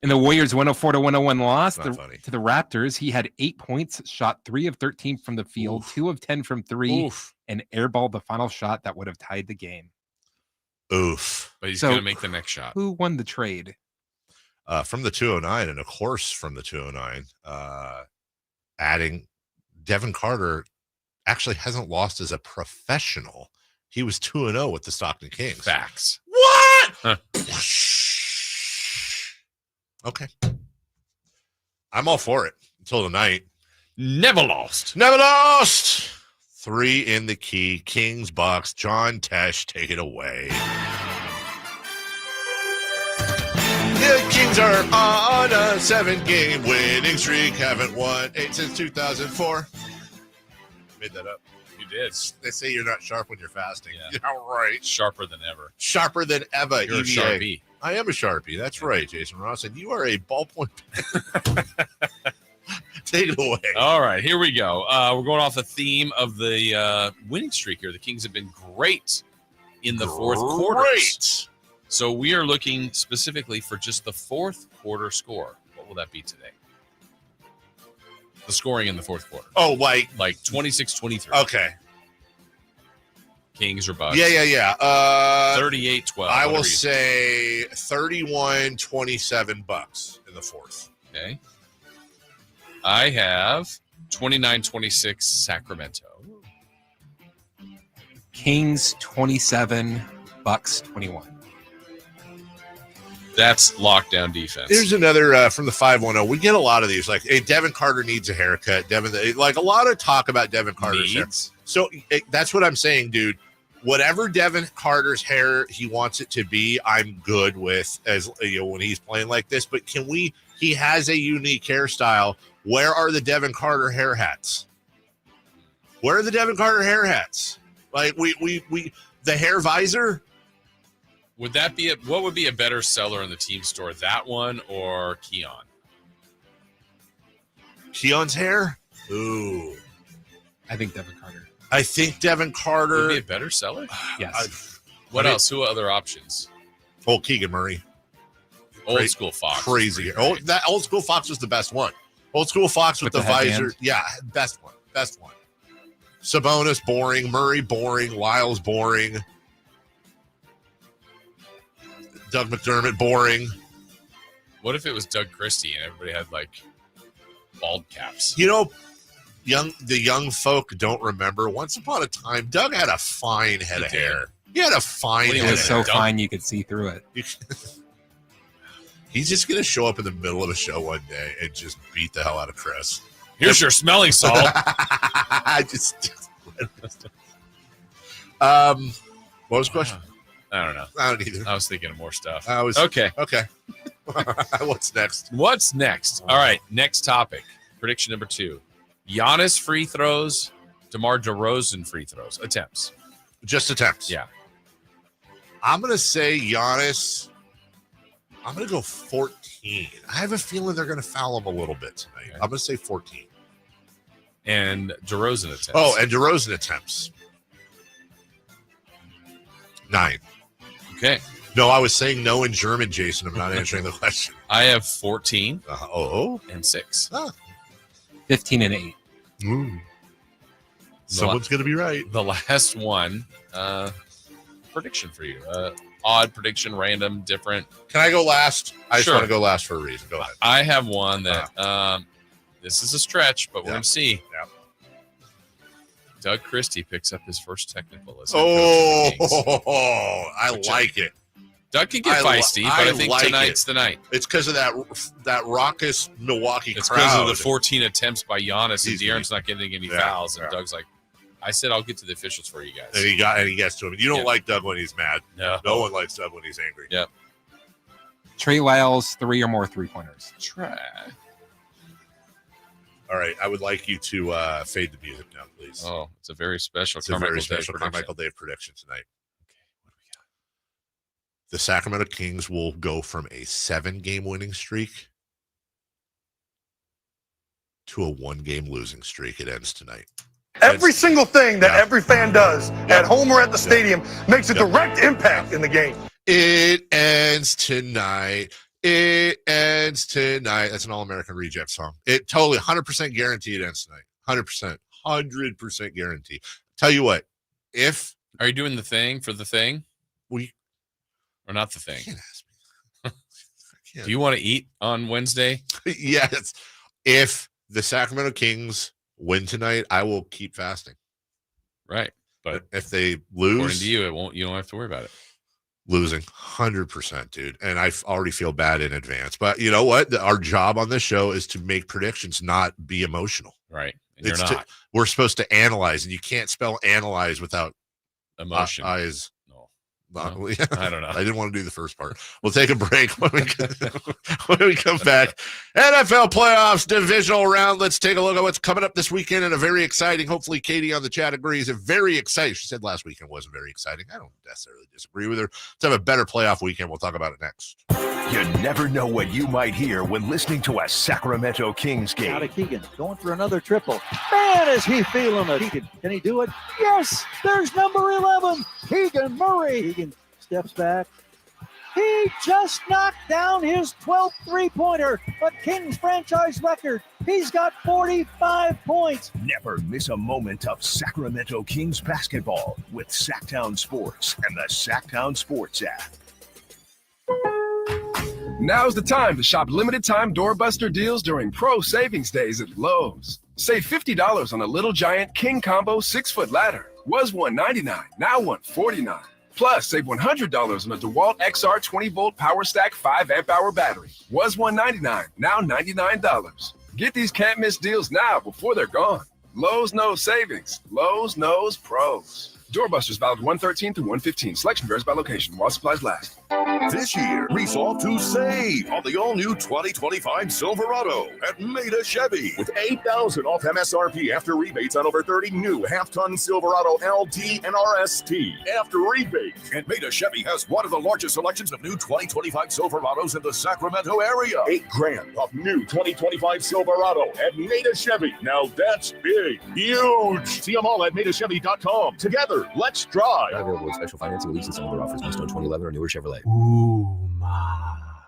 And the Warriors 104-101 loss to the Raptors. He had 8 points, shot 3 of 13 from the field, 2 of 10 from 3, and airballed the final shot that would have tied the game. Oof. But he's going to make the next shot. Who won the trade? From the 209, and of course from the 209, adding Devin Carter actually hasn't lost as a professional. He was 2-0 with the Stockton Kings. Facts. What? Okay. I'm all for it until tonight. Never lost. Never lost. 3 in the key. Kings, Bucks. John Tesh, take it away. The Kings are on a 7-game winning streak. Haven't won 8 since 2004. Made that up. You did. They say you're not sharp when you're fasting. Yeah, right. Sharper than ever. Sharper than ever. You're EVA. a Sharpie. I am a Sharpie. That's right, Jason Ross. And you are a ballpoint pen. Take it away. All right, here we go. We're going off the theme of the winning streak here. The Kings have been great in the fourth quarter. Great. So we are looking specifically for just the fourth quarter score. What will that be today? The scoring in the fourth quarter. Oh, like 26-23. Okay. Kings or Bucks? Yeah. 38-12. I will say 31-27 Bucks in the fourth. Okay. I have 29-26 Sacramento. Kings 27, Bucks 21. That's lockdown defense. There's another from the 510. We get a lot of these. Like, hey, Devin Carter needs a haircut. Like a lot of talk about Devin Carter's hair. So that's what I'm saying, dude. Whatever Devin Carter's hair he wants it to be, I'm good with as when he's playing like this. But he has a unique hairstyle. Where are the Devin Carter hair hats? Where are the Devin Carter hair hats? Like we the hair visor. Would that be what would be a better seller in the team store? That one or Keon? Keon's hair? Ooh. I think Devin Carter. I think Devin Carter would be a better seller. Yes. What else? Who are other options? Old Keegan Murray. Old school Fox. Crazy. That old school Fox was the best one. Old school Fox with the visor. Headband. Yeah, best one. Sabonis, boring. Murray, boring. Lyles, boring. Doug McDermott, boring. What if it was Doug Christie and everybody had like bald caps? The young folk don't remember. Once upon a time, Doug had a fine head of hair. He had a fine head of hair. It was so fine you could see through it. He's just going to show up in the middle of a show one day and just beat the hell out of Chris. Here's your smelling salt. I what was the question? I don't know. I don't either. I was thinking of more stuff. Okay. What's next? All right. Next topic. Prediction number 2. Giannis free throws, DeMar DeRozan free throws. Attempts. Just attempts. Yeah. I'm going to say Giannis. I'm going to go 14. I have a feeling they're going to foul him a little bit tonight. Okay. I'm going to say 14. And DeRozan attempts. Oh, and DeRozan attempts. 9. Okay. No, I was saying no in German, Jason. I'm not answering the question. I have 14 and 6. 15 and 8. Ooh. Someone's going to be right. The last one, prediction for you. Odd prediction, random, different. Can I go last? I just Sure. want to go last for a reason. Go ahead. I have one that this is a stretch, but we're going to see. Yeah. Doug Christie picks up his first technical. As I like it. Doug can get feisty, but I think tonight's the night. It's because of that raucous Milwaukee It's crowd. because of the 14 attempts by Giannis, and Easily. De'Aaron's not getting any fouls, and Doug's like, I said I'll get to the officials for you guys. And he gets to him. You don't like Doug when he's mad. No one likes Doug when he's angry. Yep. Trey Lyles, 3 or more 3-pointers. Try. All right, I would like you to fade the music now, please. Oh, it's a very special Carmichael Dave prediction tonight. Okay, what do we got? The Sacramento Kings will go from a 7-game winning streak to a 1-game losing streak. It ends tonight. Every single thing that every fan does at home or at the stadium makes a direct impact in the game. It ends tonight. It ends tonight. That's an All-American Reject song. It totally 100% guarantee it ends tonight. 100% guarantee. Tell you what, if are you doing the thing for the thing? Or not the thing? Can't ask me. Do you want to eat on Wednesday? Yes. If the Sacramento Kings win tonight, I will keep fasting. Right. But if they lose, according to you, it won't. You don't have to worry about it. Losing 100%, dude. And I already feel bad in advance. But you know what? Our job on this show is to make predictions, not be emotional. Right. And you're not. We're supposed to analyze, and you can't spell analyze without emotion. Eyes. No, I don't know. I didn't want to do the first part. We'll take a break when we come back. NFL playoffs, divisional round. Let's take a look at what's coming up this weekend and a very exciting. Hopefully, Katie on the chat agrees. Very exciting. She said last weekend wasn't very exciting. I don't necessarily disagree with her. Let's have a better playoff weekend. We'll talk about it next. You never know what you might hear when listening to a Sacramento Kings game. Out of Keegan, going for another triple. Man, is he feeling it. Keegan, can he do it? Yes, there's number 11, Keegan Murray. Keegan steps back. He just knocked down his 12th three-pointer, a Kings franchise record. He's got 45 points. Never miss a moment of Sacramento Kings basketball with Sacktown Sports and the Sacktown Sports app. Now's the time to shop limited-time doorbuster deals during Pro Savings Days at Lowe's. Save $50 on a Little Giant King Combo 6-foot ladder. Was $199, now $149. Plus, save $100 on a DeWalt XR 20-volt Power Stack 5-amp-hour battery. Was $199, now $99. Get these can't-miss deals now before they're gone. Lowe's knows savings. Lowe's knows pros. Doorbusters valid 113 through 115. Selection varies by location while supplies last. This year, resolve to save on the all-new 2025 Silverado at Maida Chevy. With $8,000 off MSRP after rebates on over 30 new half-ton Silverado LT and RST. After rebates. And Maida Chevy has one of the largest selections of new 2025 Silverados in the Sacramento area. $8,000 off new 2025 Silverado at Maida Chevy. Now that's big. Huge. See them all at MaidaChevy.com. Together, let's drive. Not available with special financing, lease, and some other offers based on 2011 or newer Chevrolet.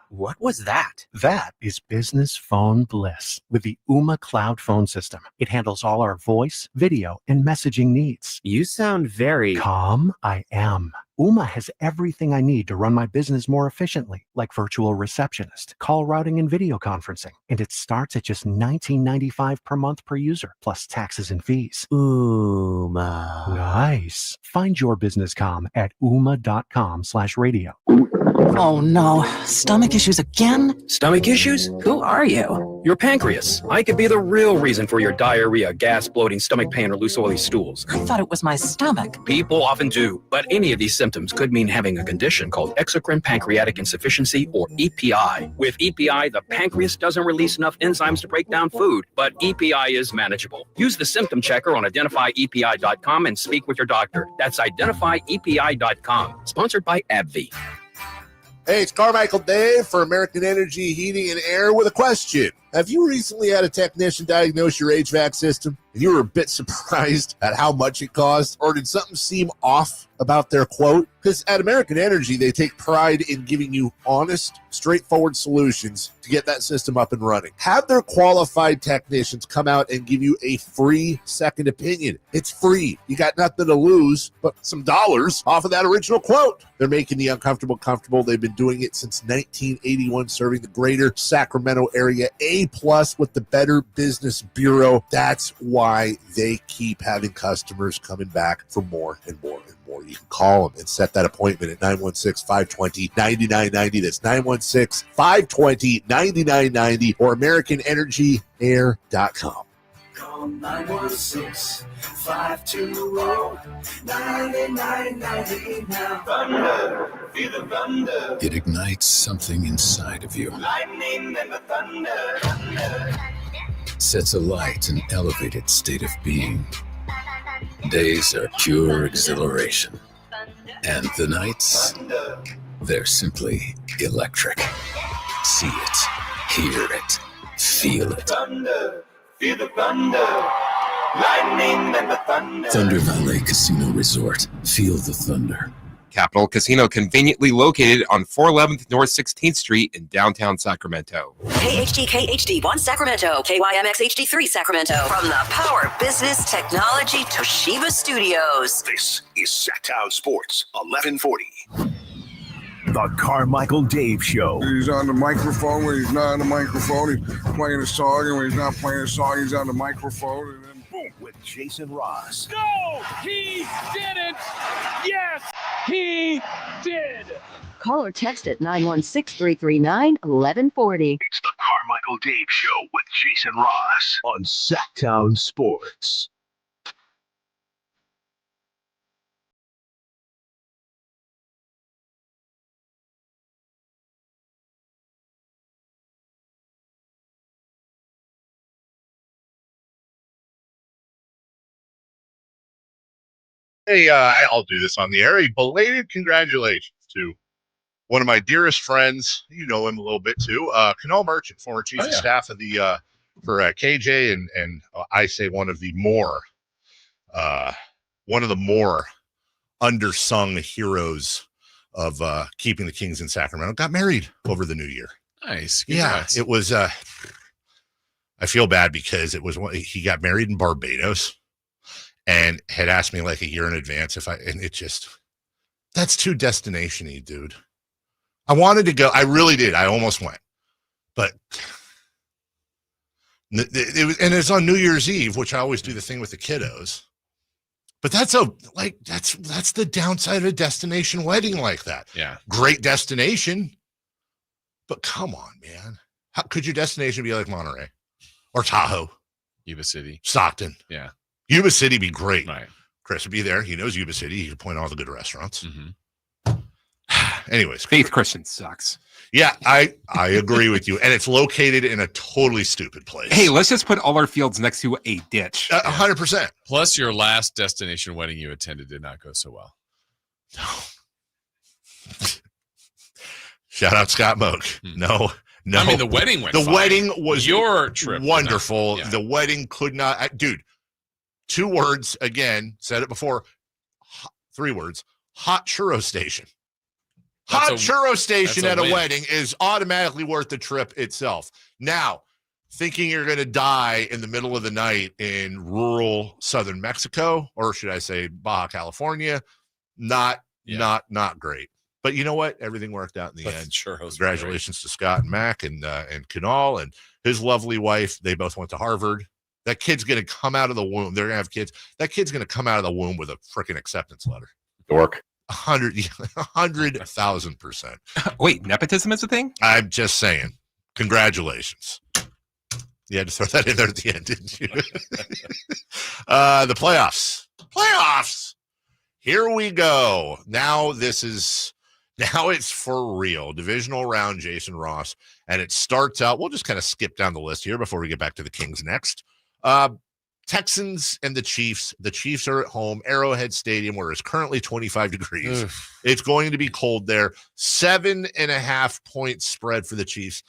What was that? That is business phone bliss with the Ooma Cloud phone system. It handles all our voice, video, and messaging needs. You sound very calm. I am. Ooma has everything I need to run my business more efficiently, like virtual receptionist, call routing, and video conferencing. And it starts at just $19.95 per month per user, plus taxes and fees. Ooma. Nice. Find your business calm at ooma.com/radio. Oh no, stomach issues again? Stomach issues? Who are you? Your pancreas. I could be the real reason for your diarrhea, gas, bloating, stomach pain, or loose oily stools. I thought it was my stomach. People often do, but any of these symptoms could mean having a condition called exocrine pancreatic insufficiency, or EPI. With EPI, the pancreas doesn't release enough enzymes to break down food, but EPI is manageable. Use the symptom checker on identifyepi.com and speak with your doctor. That's identifyepi.com. Sponsored by AbbVie. Hey, it's Carmichael Dave for American Energy Heating and Air with a question. Have you recently had a technician diagnose your HVAC system and you were a bit surprised at how much it cost? Or did something seem off about their quote? Because at American Energy, they take pride in giving you honest, straightforward solutions to get that system up and running. Have their qualified technicians come out and give you a free second opinion. It's free. You got nothing to lose but some dollars off of that original quote. They're making the uncomfortable comfortable. They've been doing it since 1981, serving the greater Sacramento area. A+ with the Better Business Bureau. That's why they keep having customers coming back for more and more and more. You can call them and set that appointment at 916-520-9990. That's 916-520-9990 or AmericanEnergyAir.com. Call 916-520-9990 now. Thunder, feel the thunder. It ignites something inside of you. Lightning and the thunder, thunder. Sets a light an elevated state of being. Days are pure exhilaration. And the nights, they're simply electric. See it, hear it, feel it. Thunder, feel the thunder. Lightning and the thunder. Thunder Valley Casino Resort. Feel the thunder. Capital Casino, conveniently located on 411th North 16th Street in downtown Sacramento. KHD1 Sacramento, KYMX HD3 Sacramento. From the Power Business Technology Toshiba Studios. This is Sacktown Sports 1140. The Carmichael Dave Show. He's on the microphone when he's not on the microphone. He's playing a song, and when he's not playing a song, he's on the microphone, and then boom. With Jason Ross. No, he didn't. Yes, he did. Call or text at 916-339-1140. It's the Carmichael Dave Show with Jason Ross on Sacktown Sports. Hey, I'll do this on the air. A belated congratulations to one of my dearest friends. You know him a little bit too. Canal Merchant, former chief of staff of the for KJ, and I say one of the more undersung heroes of keeping the Kings in Sacramento. Got married over the new year. Nice. Congrats. Yeah, it was. I feel bad because it was he got married in Barbados. And had asked me like a year in advance and it just, that's too destination-y, dude. I wanted to go. I really did. I almost went, but it's on New Year's Eve, which I always do the thing with the kiddos. But that's the downside of a destination wedding like that. Yeah. Great destination, but come on, man. How could your destination be like Monterey or Tahoe? Yuba City. Stockton. Yeah. Yuba City be great. Right. Chris would be there. He knows Yuba City. He can point out all the good restaurants. Mm-hmm. Anyways. Faith Christian sucks. Yeah, I agree with you. And it's located in a totally stupid place. Hey, let's just put all our fields next to a ditch. 100%. Plus, your last destination wedding you attended did not go so well. No. Shout out Scott Moak. No. I mean, the wedding went fine. Wedding was your trip. Wonderful. Yeah. The wedding could not. Dude, 2 words again. Said it before. 3 words. Hot churro station. Hot churro station at a wedding is automatically worth the trip itself. Now, thinking you're going to die in the middle of the night in rural southern Mexico, or should I say Baja California, not great. But you know what? Everything worked out in the end. Congratulations to Scott and Mac and Kunal and his lovely wife. They both went to Harvard. That kid's going to come out of the womb. They're going to have kids. That kid's going to come out of the womb with a freaking acceptance letter. Dork. 100,000%. Wait, nepotism is a thing? I'm just saying. Congratulations. You had to throw that in there at the end, didn't you? The playoffs. Playoffs. Here we go. Now it's for real. Divisional round, Jason Ross. And it starts out, we'll just kind of skip down the list here before we get back to the Kings next. Texans and the Chiefs. The Chiefs are at home, Arrowhead Stadium, where it's currently 25 degrees. It's going to be cold there. 7.5 point spread for the Chiefs.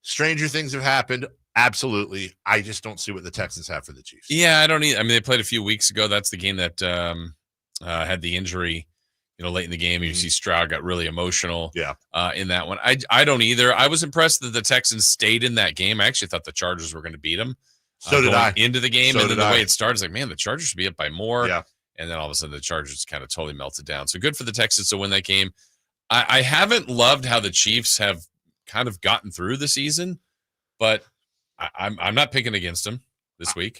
Stranger things have happened. Absolutely. I just don't see what the Texans have for the Chiefs. Yeah, I don't either. I mean, they played a few weeks ago. That's the game that had the injury, late in the game. You see Stroud got really emotional in that one. I don't either. I was impressed that the Texans stayed in that game. I actually thought the Chargers were going to beat them. So did I. Into the game, So and then did the I. way it started, like, man, the Chargers should be up by more. Yeah. And then all of a sudden the Chargers kind of totally melted down. So good for the Texans to win that game. I haven't loved how the Chiefs have kind of gotten through the season, but I'm not picking against them this week.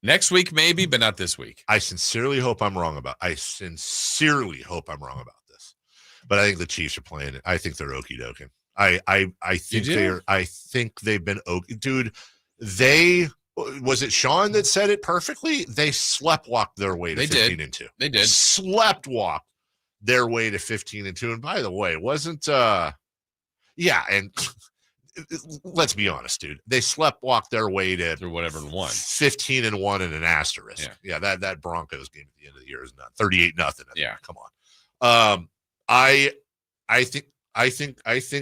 Next week maybe, but not this week. I sincerely hope I'm wrong about this, but I think the Chiefs are playing it. I think they're okie doking. I think they've been dude. Was it Sean that said it perfectly? They sleptwalked their way to 15-2. They did. Sleptwalked their way to 15-2. And by the way, it wasn't and let's be honest, dude. They sleptwalked their way to through whatever one 15-1 and an asterisk. Yeah, that Broncos game at the end of the year is not 38-0. Yeah, come on. I think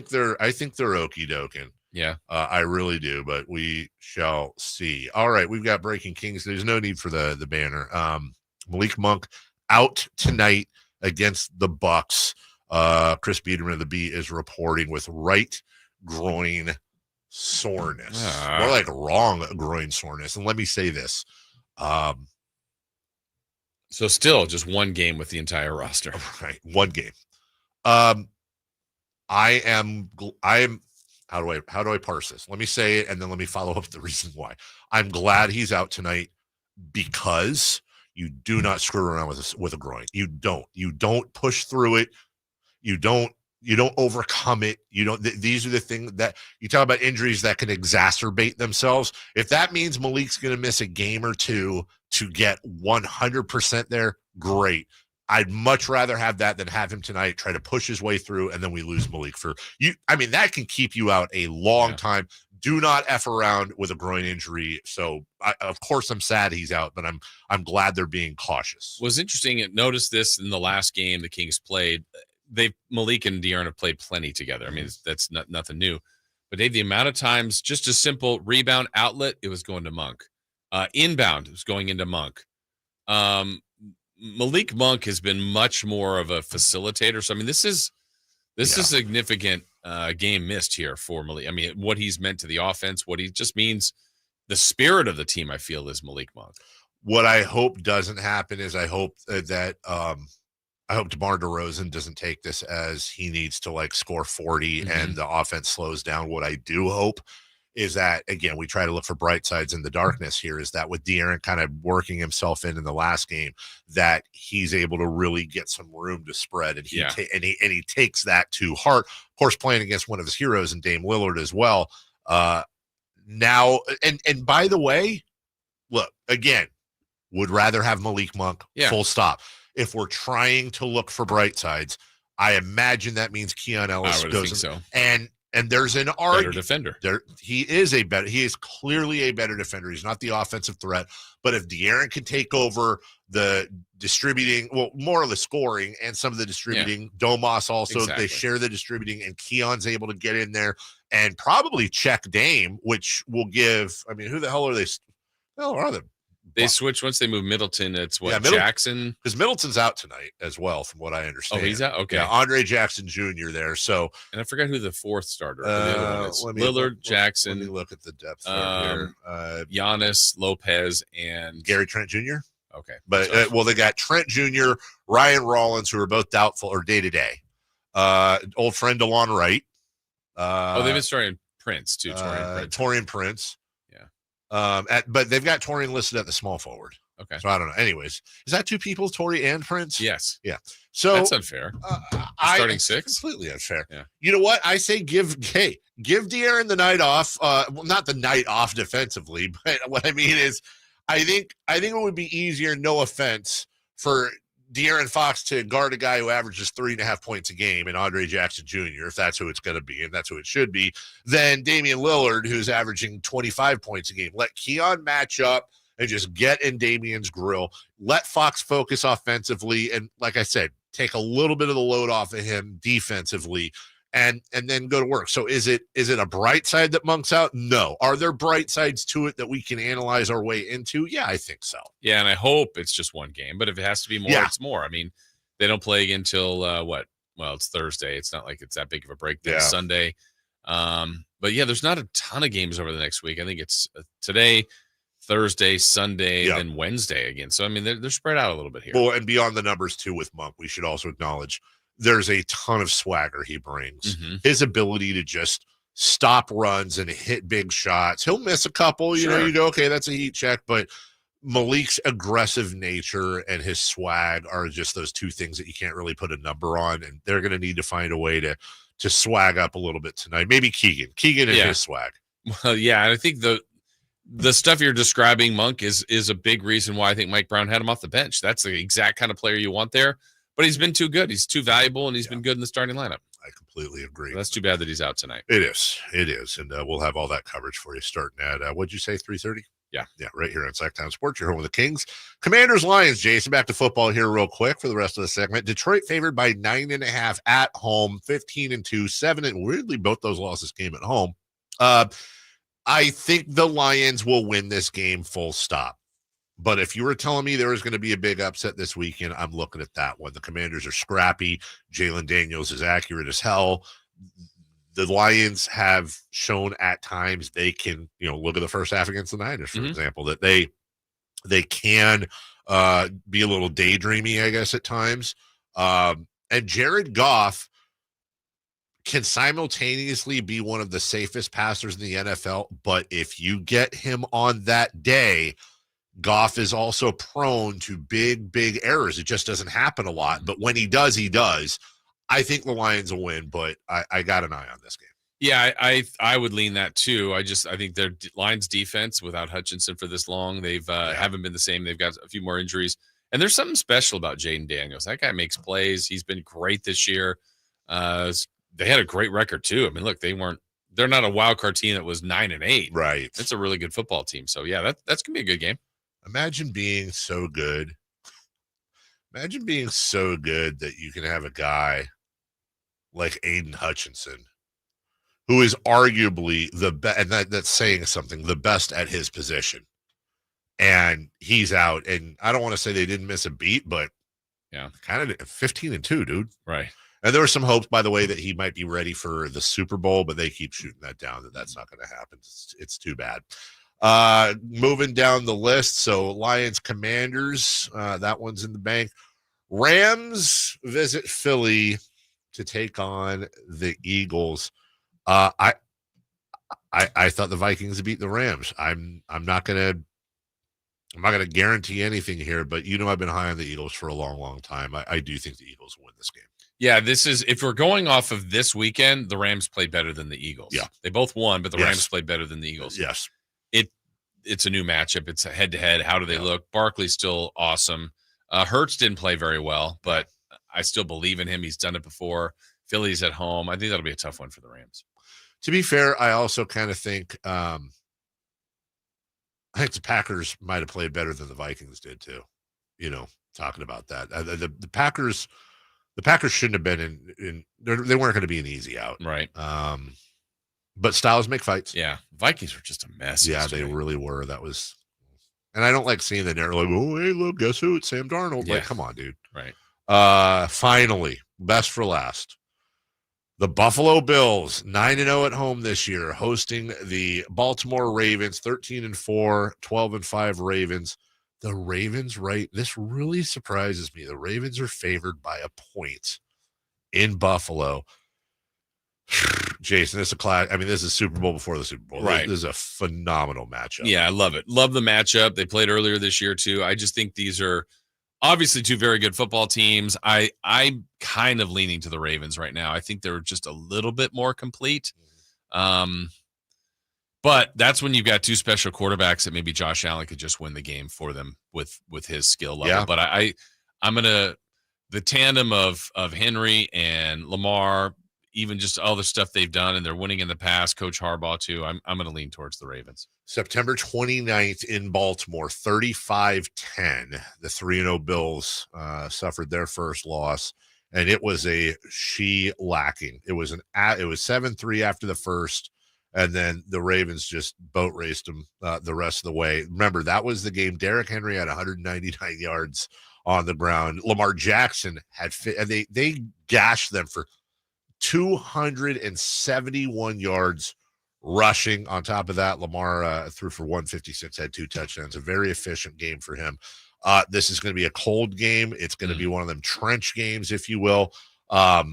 they're okie doking. Yeah, I really do, but we shall see. All right, we've got breaking Kings. There's no need for the banner. Malik Monk out tonight against the Bucks. Chris Biederman of the Bee is reporting with right groin soreness, more like wrong groin soreness. And let me say this. So still just one game with the entire roster. Right, one game. I am how do I parse this? Let me say it and then let me follow up the reason why. I'm glad he's out tonight because you do not screw around with a groin. You don't push through it. You don't overcome it. These are the things that you talk about, injuries that can exacerbate themselves. If that means Malik's going to miss a game or two to get 100% there, great. I'd much rather have that than have him tonight try to push his way through and then we lose Malik for you. I mean, that can keep you out a long time. Do not F around with a groin injury. So of course I'm sad he's out, but I'm glad they're being cautious. Was interesting. Notice this in the last game the Kings played. Malik and Dion have played plenty together. I mean, that's nothing new. But Dave, the amount of times, just a simple rebound outlet, it was going to Monk. Inbound, it was going into Monk. Malik Monk has been much more of a facilitator. So I mean, this is a significant game missed here for Malik. I mean, what he's meant to the offense, what he just means, the spirit of the team, I feel, is Malik Monk. What I hope doesn't happen is I hope that I hope DeMar DeRozan doesn't take this as he needs to score 40 and the offense slows down. What I do hope is that, again, we try to look for bright sides in the darkness here, is that with De'Aaron kind of working himself in the last game, that he's able to really get some room to spread, and he takes that to heart. Of course, playing against one of his heroes in Dame Lillard as well. Now, and by the way, look, again, would rather have Malik Monk, full stop. If we're trying to look for bright sides, I imagine that means Keon Ellis goes. So. And there's an argument. Better defender. He is clearly a better defender. He's not the offensive threat. But if De'Aaron can take over the distributing, well, more of the scoring and some of the distributing, Domas also, they share the distributing, and Keon's able to get in there and probably check Dame, which will give, I mean, who the hell are they? Well, are they? They switch once they move Middleton. It's Jackson, because Middleton's out tonight as well, from what I understand. Oh, he's out. Okay, yeah, Andre Jackson Jr. there. So, and I forgot who the fourth starter. The other one is Lillard, Jackson. Let me look at the depth here. Giannis, Lopez, and Gary Trent Jr. Okay, but they got Trent Jr., Ryan Rollins, who are both doubtful or day to day. Old friend DeLon Wright. They've been starting Prince too. Taurean Prince. But they've got Torian listed at the small forward. Okay. So I don't know. Anyways, is that two people, Torrey and Prince? Yes. Yeah. So that's unfair. Starting six? Completely unfair. Yeah. You know what? I say give De'Aaron the night off. Well, not the night off defensively, but what I mean is I think it would be easier, no offense, for De'Aaron Fox to guard a guy who averages 3.5 points a game, and Andre Jackson Jr., if that's who it's going to be, and that's who it should be, than Damian Lillard, who's averaging 25 points a game. Let Keon match up and just get in Damian's grill. Let Fox focus offensively, and like I said, take a little bit of the load off of him defensively. and then go to work. So is it a bright side that Monk's out? No. Are there bright sides to it that we can analyze our way into? Yeah, I think so. Yeah, and I hope it's just one game. But if it has to be more, it's more. I mean, they don't play again until what? Well, it's Thursday. It's not like it's that big of a break. Then Sunday. But yeah, there's not a ton of games over the next week. I think it's today, Thursday, Sunday, then Wednesday again. So I mean, they're spread out a little bit here. Well, and beyond the numbers too, with Monk, we should also acknowledge there's a ton of swagger he brings. His ability to just stop runs and hit big shots. He'll miss a couple, you know, you go, okay, that's a heat check. But Malik's aggressive nature and his swag are just those two things that you can't really put a number on. And they're going to need to find a way to swag up a little bit tonight. Maybe Keegan and his swag. Well, yeah, and I think the stuff you're describing, Monk, is a big reason why I think Mike Brown had him off the bench. That's the exact kind of player you want there. But he's been too good. He's too valuable, and he's been good in the starting lineup. I completely agree. So that's too bad that he's out tonight. It is. And we'll have all that coverage for you starting at, what'd you say, 3:30? Yeah, right here on Sacktown Sports. You're home with the Kings. Commanders, Lions, Jason. Back to football here real quick for the rest of the segment. Detroit favored by 9.5 at home, 15-2, 7. And weirdly, both those losses came at home. I think the Lions will win this game, full stop. But if you were telling me there was going to be a big upset this weekend, I'm looking at that one. The Commanders are scrappy. Jalen Daniels is accurate as hell. The Lions have shown at times they can, look at the first half against the Niners, for example, that they can be a little daydreamy, I guess, at times. And Jared Goff can simultaneously be one of the safest passers in the NFL, but if you get him on that day, Goff is also prone to big errors. It just doesn't happen a lot, but when he does, he does. I think the Lions will win, but I got an eye on this game. Yeah, I would lean that too. I think their Lions defense without Hutchinson for this long, they've haven't been the same. They've got a few more injuries, and there's something special about Jaden Daniels. That guy makes plays. He's been great this year. They had a great record too. I mean, look, they're not a wild card team that was 9-8. Right. It's a really good football team. So yeah, that's gonna be a good game. Imagine being so good. Imagine being so good that you can have a guy like Aiden Hutchinson, who is arguably the best, and that's saying something, the best at his position. And he's out. And I don't want to say they didn't miss a beat, but kind of 15-2, dude. Right. And there were some hopes, by the way, that he might be ready for the Super Bowl, but they keep shooting that down, that's not going to happen. It's too bad. Moving down the list, so Lions, Commanders, that one's in the bank. Rams visit Philly to take on the Eagles. I thought the Vikings beat the Rams. I'm not gonna guarantee anything here, but I've been high on the Eagles for a long time. I do think the Eagles win this game. Yeah, if we're going off of this weekend, the Rams played better than the Eagles. Yeah, they both won, but the Rams played better than the Eagles. Yes. It's a new matchup. It's a head-to-head. How do they look? Barkley's still awesome. Hurts didn't play very well, but I still believe in him. He's done it before. Philly's at home. I think that'll be a tough one for the Rams. To be fair, I also kind of think I think the Packers might have played better than the Vikings did too. Talking about that, the Packers shouldn't have been in. They weren't going to be an easy out, right? But styles make fights. Yeah, Vikings were just a mess. Yeah, yesterday. they really were. That was, and I don't like seeing the narrative like, oh, hey, look, guess who? It's Sam Darnold. Yeah. Like, come on, dude. Right. Finally, best for last. The Buffalo Bills, 9-0 at home this year, hosting the Baltimore Ravens, 13-4, 12-5 Ravens. The Ravens, right? This really surprises me. The Ravens are favored by a point in Buffalo. Jason, this is a class. I mean, this is Super Bowl before the Super Bowl. Right. This is a phenomenal matchup. Yeah, I love it. Love the matchup. They played earlier this year too. I just think these are obviously two very good football teams. I'm kind of leaning to the Ravens right now. I think they're just a little bit more complete. But that's when you've got two special quarterbacks that maybe Josh Allen could just win the game for them with his skill level. Yeah. But I'm gonna the tandem of Henry and Lamar, even just all the stuff they've done, and they're winning in the past, Coach Harbaugh too. I'm going to lean towards the Ravens. September 29th in Baltimore, 35-10. The 3-0 Bills suffered their first loss. and it was a she-lacking. It was 7-3 after the first, and then the Ravens just boat raced them the rest of the way. Remember, that was the game. Derrick Henry had 199 yards on the ground. Lamar Jackson had and they gashed them for 271 yards rushing. On top of that, Lamar threw for 156, had 2 touchdowns. A very efficient game for him. This is going to be a cold game. It's going to be one of them trench games, if you will. I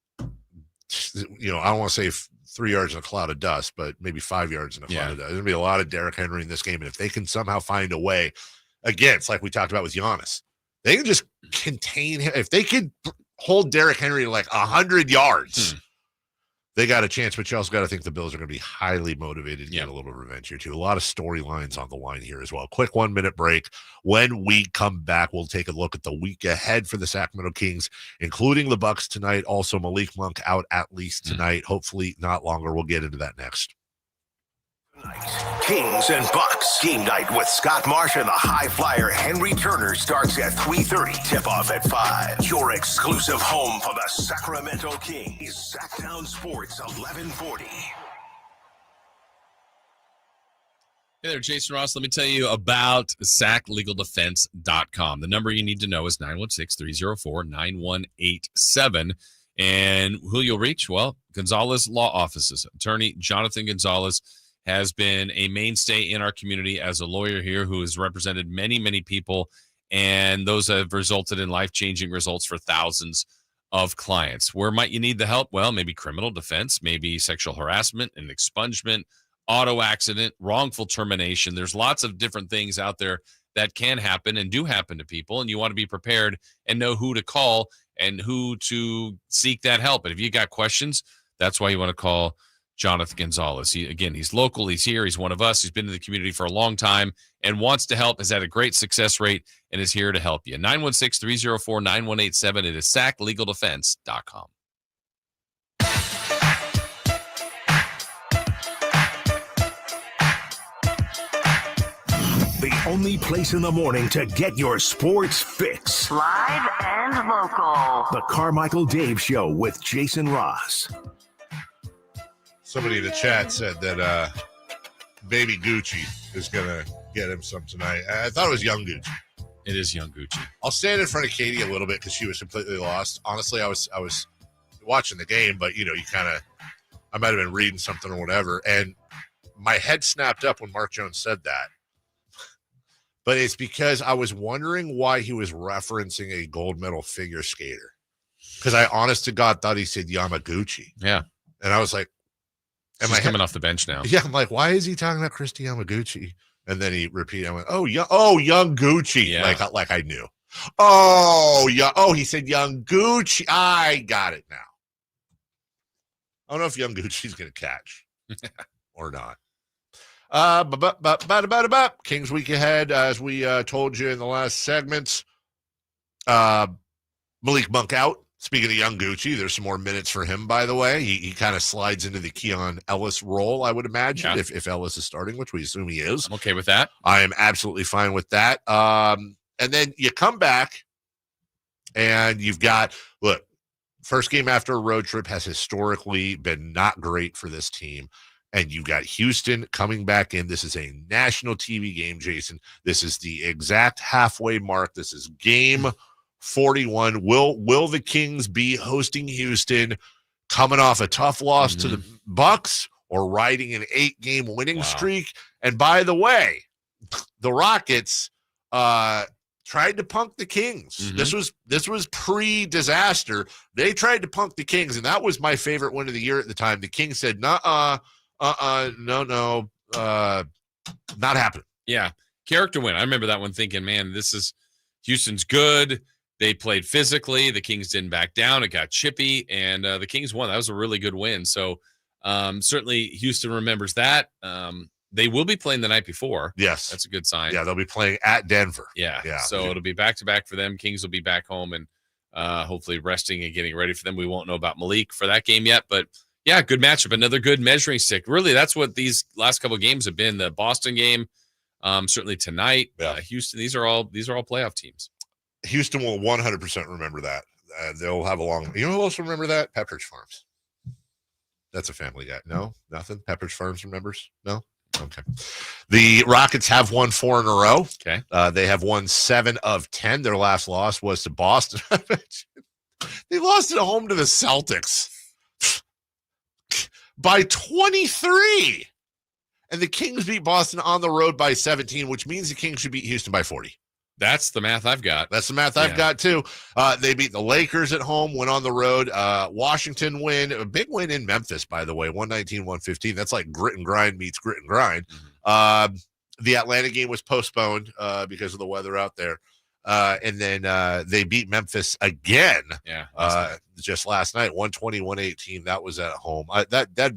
don't want to say 3 yards in a cloud of dust, but maybe 5 yards in a cloud of dust. There's going to be a lot of Derrick Henry in this game. And if they can somehow find a way, again, it's like we talked about with Giannis, they can just contain him. If they could hold Derrick Henry to like 100 yards, they got a chance. But you also got to think the Bills are going to be highly motivated to get a little revenge here, too. A lot of storylines on the line here as well. Quick 1-minute break. When we come back, we'll take a look at the week ahead for the Sacramento Kings, including the Bucks tonight. Also, Malik Monk out at least tonight. Hopefully not longer. We'll get into that next. Kings and Bucks game night with Scott Marsh and the high flyer Henry Turner starts at 3:30. Tip-off at 5. Your exclusive home for the Sacramento Kings. Sacktown Sports 1140. Hey there, Jason Ross. Let me tell you about SacLegalDefense.com. The number you need to know is 916-304-9187. And who you'll reach? Well, Gonzalez Law Offices. Attorney Jonathan Gonzalez has been a mainstay in our community as a lawyer here who has represented many, many people, and those have resulted in life-changing results for thousands of clients. Where might you need the help? Well, maybe criminal defense, maybe sexual harassment and expungement, auto accident, wrongful termination. There's lots of different things out there that can happen and do happen to people, and you want to be prepared and know who to call and who to seek that help. And if you got questions, that's why you want to call Jonathan Gonzalez. He's local. He's here. He's one of us. He's been in the community for a long time and wants to help, has had a great success rate, and is here to help you. 916-304-9187. It is SacLegalDefense.com. The only place in the morning to get your sports fix. Live and local. The Carmichael Dave Show with Jason Ross. Somebody in the chat said that Baby Gucci is going to get him some tonight. I thought it was Young Gucci. It is Young Gucci. I'll stand in front of Katie a little bit because she was completely lost. Honestly, I was watching the game, but, I might have been reading something or whatever, and my head snapped up when Mark Jones said that. But it's because I was wondering why he was referencing a gold medal figure skater. Because I, honest to God, thought he said Yamaguchi. Yeah. And I was like, She's coming off the bench now. Yeah, I'm like, why is he talking about Christie Yamaguchi? And then he repeated, I went, Young Gucci. Yeah. Like I knew. He said Young Gucci. I got it now. I don't know if Young Gucci's going to catch or not. Kings week ahead, as we told you in the last segments. Malik Monk out. Speaking of Young Gucci, there's some more minutes for him, by the way. He kind of slides into the Keon Ellis role, I would imagine, if Ellis is starting, which we assume he is. I'm okay with that. I am absolutely fine with that. And then you come back, and you've got, first game after a road trip has historically been not great for this team. And you've got Houston coming back in. This is a national TV game, Jason. This is the exact halfway mark. This is game 41. Will the Kings be hosting Houston, coming off a tough loss to the Bucks, or riding an 8-game winning streak? And by the way, the Rockets tried to punk the Kings. This was pre-disaster. They tried to punk the Kings, and that was my favorite win of the year at the time. The Kings said, no, not happening. Yeah, character win. I remember that one thinking, man, this is Houston's good. They played physically. The Kings didn't back down. It got chippy, and the Kings won. That was a really good win. So certainly Houston remembers that. They will be playing the night before. Yes. That's a good sign. Yeah, they'll be playing at Denver. Yeah. So it'll be back-to-back for them. Kings will be back home and hopefully resting and getting ready for them. We won't know about Malik for that game yet, but yeah, good matchup. Another good measuring stick. Really, that's what these last couple of games have been. The Boston game, certainly tonight. Houston. These are all playoff teams. Houston will 100% remember that. they'll have a long. You know who else remember that? Pepperidge Farms. That's a Family Guy. No, nothing. Pepperidge Farms remembers. No. Okay. The Rockets have won 4 in a row. Okay. They have won 7 of 10. Their last loss was to Boston. They lost at home to the Celtics by 23. And the Kings beat Boston on the road by 17, which means the Kings should beat Houston by 40. That's the math I've got. That's the math I've got, too. They beat the Lakers at home, went on the road. Washington win, a big win in Memphis, by the way, 119-115. That's like grit and grind meets grit and grind. The Atlanta game was postponed because of the weather out there. And then they beat Memphis again just last night, 120-118. That was at home. That'd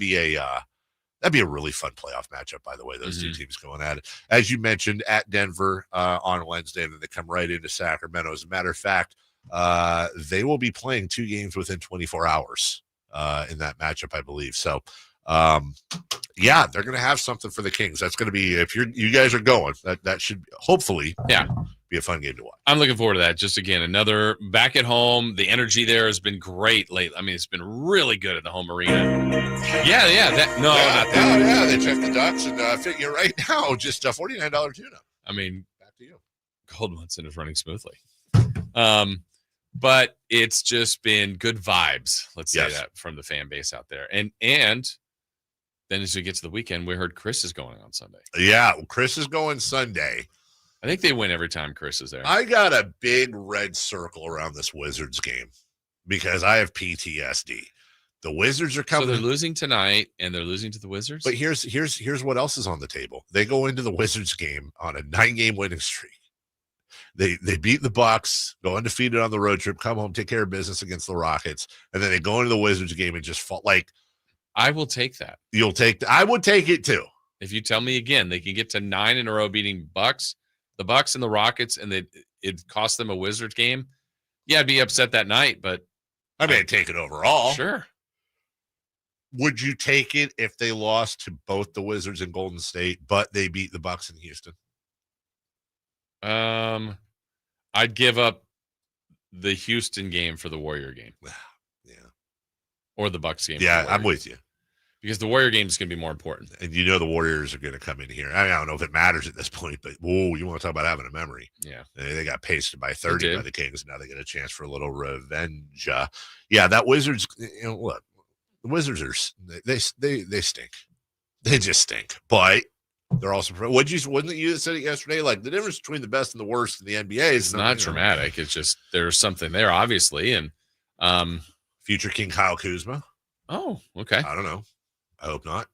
be a really fun playoff matchup, by the way, those two teams going at it. As you mentioned, at Denver on Wednesday, and then they come right into Sacramento. As a matter of fact, they will be playing 2 games within 24 hours in that matchup, I believe. So, they're going to have something for the Kings. That's going to be, if you guys are going, that should hopefully be a fun game to watch. I'm looking forward to that. Just again, another back at home. The energy there has been great lately. I mean, it's been really good at the home arena. Yeah. Not that. They checked the ducks and fit you right now. Just a $49 tune-up. I mean, back to you. Cold Munson is running smoothly. But it's just been good vibes. Let's say that from the fan base out there. And then as we get to the weekend, we heard Chris is going on Sunday. Yeah, Chris is going Sunday. I think they win every time Chris is there. I got a big red circle around this Wizards game because I have PTSD. The Wizards are coming. So they're losing tonight, and they're losing to the Wizards? But here's what else is on the table. They go into the Wizards game on a 9-game winning streak. They beat the Bucks, go undefeated on the road trip, come home, take care of business against the Rockets, and then they go into the Wizards game and just fall. Like, I will take that. You'll take I would take it too. If you tell me again they can get to 9 in a row beating the Bucks and the Rockets, and it cost them a Wizards game, I'd be upset that night, but I mean, I'd take it overall. Sure. Would you take it if they lost to both the Wizards and Golden State, but they beat the Bucks in Houston? I'd give up the Houston game for the Warrior game. Yeah. Or the Bucks game. Yeah, I'm with you. Because the Warrior game is going to be more important. And you know the Warriors are going to come in here. I don't know if it matters at this point, but you want to talk about having a memory. Yeah. They got pasted by 30 by the Kings. Now they get a chance for a little revenge. That Wizards, look, the Wizards they stink. They just stink. But they're also, wasn't it you that said it yesterday? Like, the difference between the best and the worst in the NBA is not dramatic. It's just there's something there, obviously. And future King Kyle Kuzma. Oh, okay. I don't know. I hope not.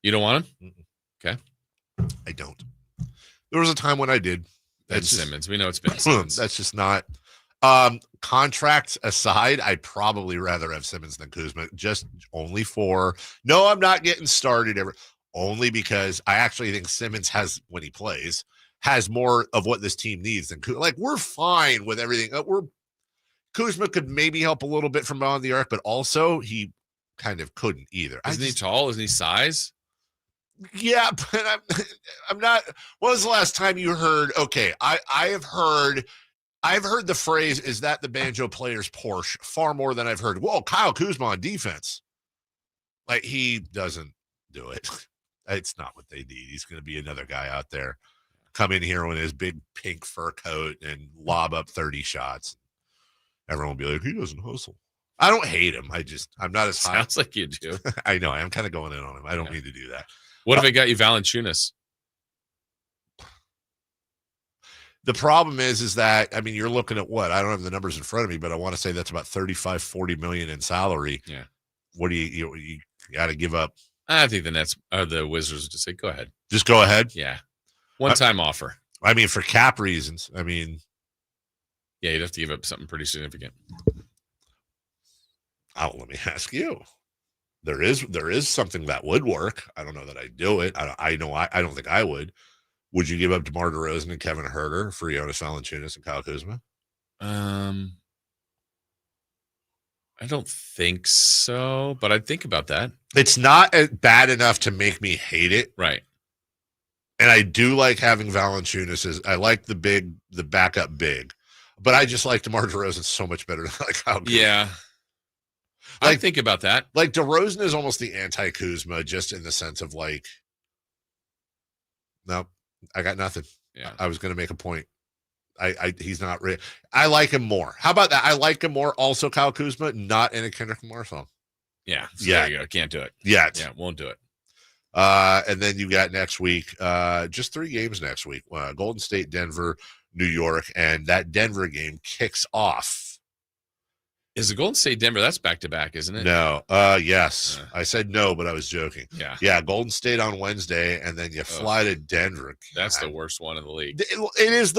You don't want him? Okay. I don't. There was a time when I did. Ben Simmons. We know it's Ben Simmons. That's just not. Contracts aside, I'd probably rather have Simmons than Kuzma. Just only for. No, I'm not getting started ever. Only because I actually think Simmons when he plays, has more of what this team needs than Kuzma. Like, we're fine with everything. Kuzma could maybe help a little bit from beyond the arc, but also he kind of couldn't either. Isn't he tall? Isn't he size? Yeah, but I'm not. When was the last time you heard? Okay, I've heard the phrase, "Is that the banjo player's Porsche?" far more than I've heard. Whoa, Kyle Kuzma on defense. Like, he doesn't do it. It's not what they need. He's going to be another guy out there, come in here with his big pink fur coat and lob up 30 shots. Everyone will be like, he doesn't hustle. I don't hate him. I'm not as high. Sounds like you do. I know. I'm kind of going in on him. I don't need to do that. What if I got you Valanciunas? The problem is that, I mean, you're looking at what? I don't have the numbers in front of me, but I want to say that's about 35, 40 million in salary. Yeah. What do you got to give up? I think the Nets or the Wizards would just say, go ahead. Just go ahead? Yeah. One-time offer. I mean, for cap reasons. I mean. Yeah, you'd have to give up something pretty significant. Let me ask you. There is something that would work. I don't know that I'd do it. I don't think I would. Would you give up DeMar DeRozan and Kevin Huerter for Jonas Valanciunas and Kyle Kuzma? I don't think so, but I'd think about that. It's not bad enough to make me hate it. Right. And I do like having Valanciunas. I like the backup big. But I just like DeMar DeRozan so much better than like Kyle Kuzma. Yeah. I think about that. Like DeRozan is almost the anti-Kuzma, just in the sense of like, no, I got nothing. Yeah. I was going to make a point. He's not real. I like him more. How about that? I like him more. Also, Kyle Kuzma, not in a Kendrick Lamar song. Yeah. So yeah. There you go. Can't do it. Yeah. Won't do it. And then you got next week, just 3 games next week. Golden State, Denver, New York, and that Denver game kicks off. Is the Golden State Denver? That's back-to-back, isn't it? No. Yes. I said no, but I was joking. Yeah. Yeah, Golden State on Wednesday, and then you fly to Denver. That's the worst one in the league. It is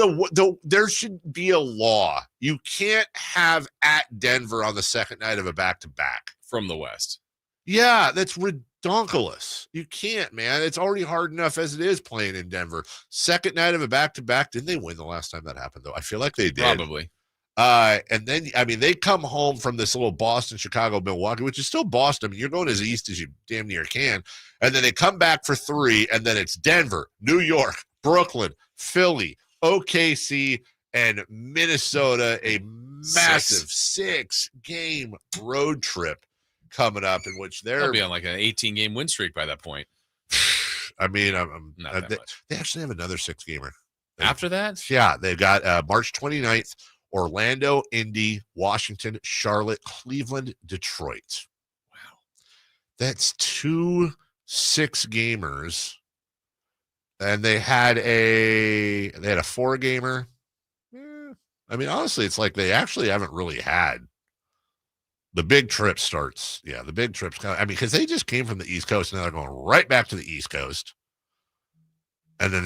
there should be a law. You can't have at Denver on the second night of a back-to-back. From the West. Yeah, that's ridiculous. You can't, man. It's already hard enough as it is playing in Denver. Second night of a back-to-back. Didn't they win the last time that happened, though? I feel like they did. Probably. And then, I mean, they come home from this little Boston, Chicago, Milwaukee, which is still Boston. I mean, you're going as east as you damn near can. And then they come back for 3, and then it's Denver, New York, Brooklyn, Philly, OKC, and Minnesota, a massive 6-game road trip coming up in which They'll be on like an 18-game win streak by that point. I mean, they actually have another 6-gamer. After that? Yeah, they've got March 29th, Orlando, Indy, Washington, Charlotte, Cleveland, Detroit. Wow. That's 2 6-gamers. And they had a 4-gamer. I mean, honestly, it's like they actually haven't really had. The big trip starts. Yeah, the big trips. I mean, because they just came from the East Coast, and now they're going right back to the East Coast. And then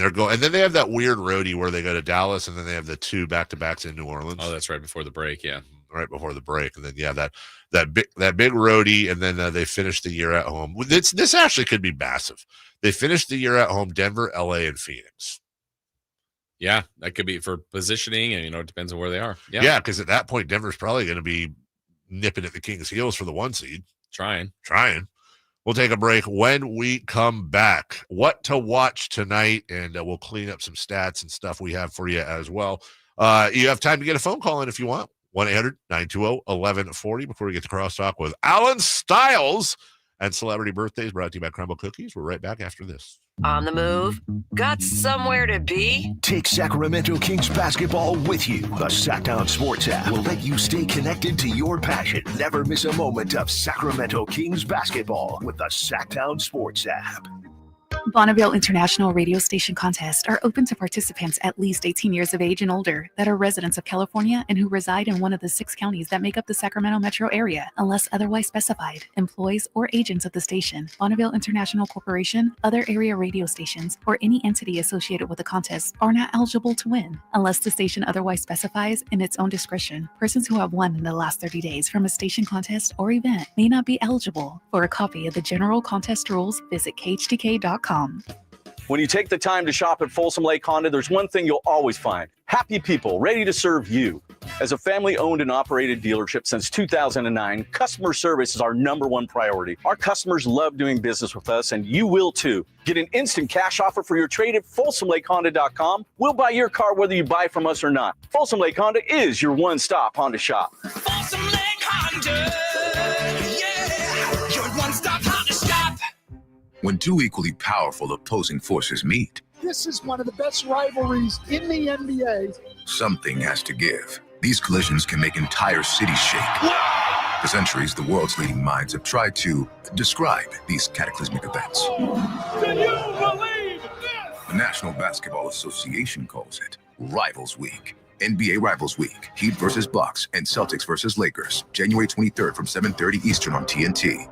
they have that weird roadie where they go to Dallas, and then they have the 2 back-to-backs in New Orleans. Oh, that's right before the break, yeah. Right before the break. And then that big roadie, and then they finish the year at home. This actually could be massive. They finish the year at home, Denver, LA, and Phoenix. Yeah, that could be for positioning, and it depends on where they are. Yeah, because at that point, Denver's probably going to be nipping at the Kings' heels for the 1 seed. Trying. We'll take a break. When we come back, what to watch tonight, and we'll clean up some stats and stuff we have for you as well. You have time to get a phone call in if you want. 1-800-920-1140 before we get to Crosstalk with Alan Stiles and Celebrity Birthdays brought to you by Crumble Cookies. We're right back after this. On the move? Got somewhere to be? Take Sacramento Kings basketball with you. The Sacktown Sports app will let you stay connected to your passion. Never miss a moment of Sacramento Kings basketball with the Sacktown Sports app. Bonneville International Radio Station contests are open to participants at least 18 years of age and older that are residents of California and who reside in one of the 6 counties that make up the Sacramento metro area, unless otherwise specified. Employees or agents of the station, Bonneville International Corporation, other area radio stations, or any entity associated with the contest are not eligible to win, unless the station otherwise specifies in its own discretion. Persons who have won in the last 30 days from a station contest or event may not be eligible. For a copy of the general contest rules, visit khtk.com. When you take the time to shop at Folsom Lake Honda, there's one thing you'll always find: happy people ready to serve you. As a family-owned and operated dealership since 2009, customer service is our #1 priority. Our customers love doing business with us, and you will too. Get an instant cash offer for your trade at FolsomLakeHonda.com. We'll buy your car whether you buy from us or not. Folsom Lake Honda is your one-stop Honda shop. Folsom Lake Honda, yeah, your one-stop Honda shop. When 2 equally powerful opposing forces meet, this is one of the best rivalries in the NBA. Something has to give. These collisions can make entire cities shake. For centuries, the world's leading minds have tried to describe these cataclysmic events. Can you believe this? The National Basketball Association calls it Rivals Week. NBA Rivals Week, Heat versus Bucks, and Celtics versus Lakers, January 23rd from 7:30 Eastern on TNT.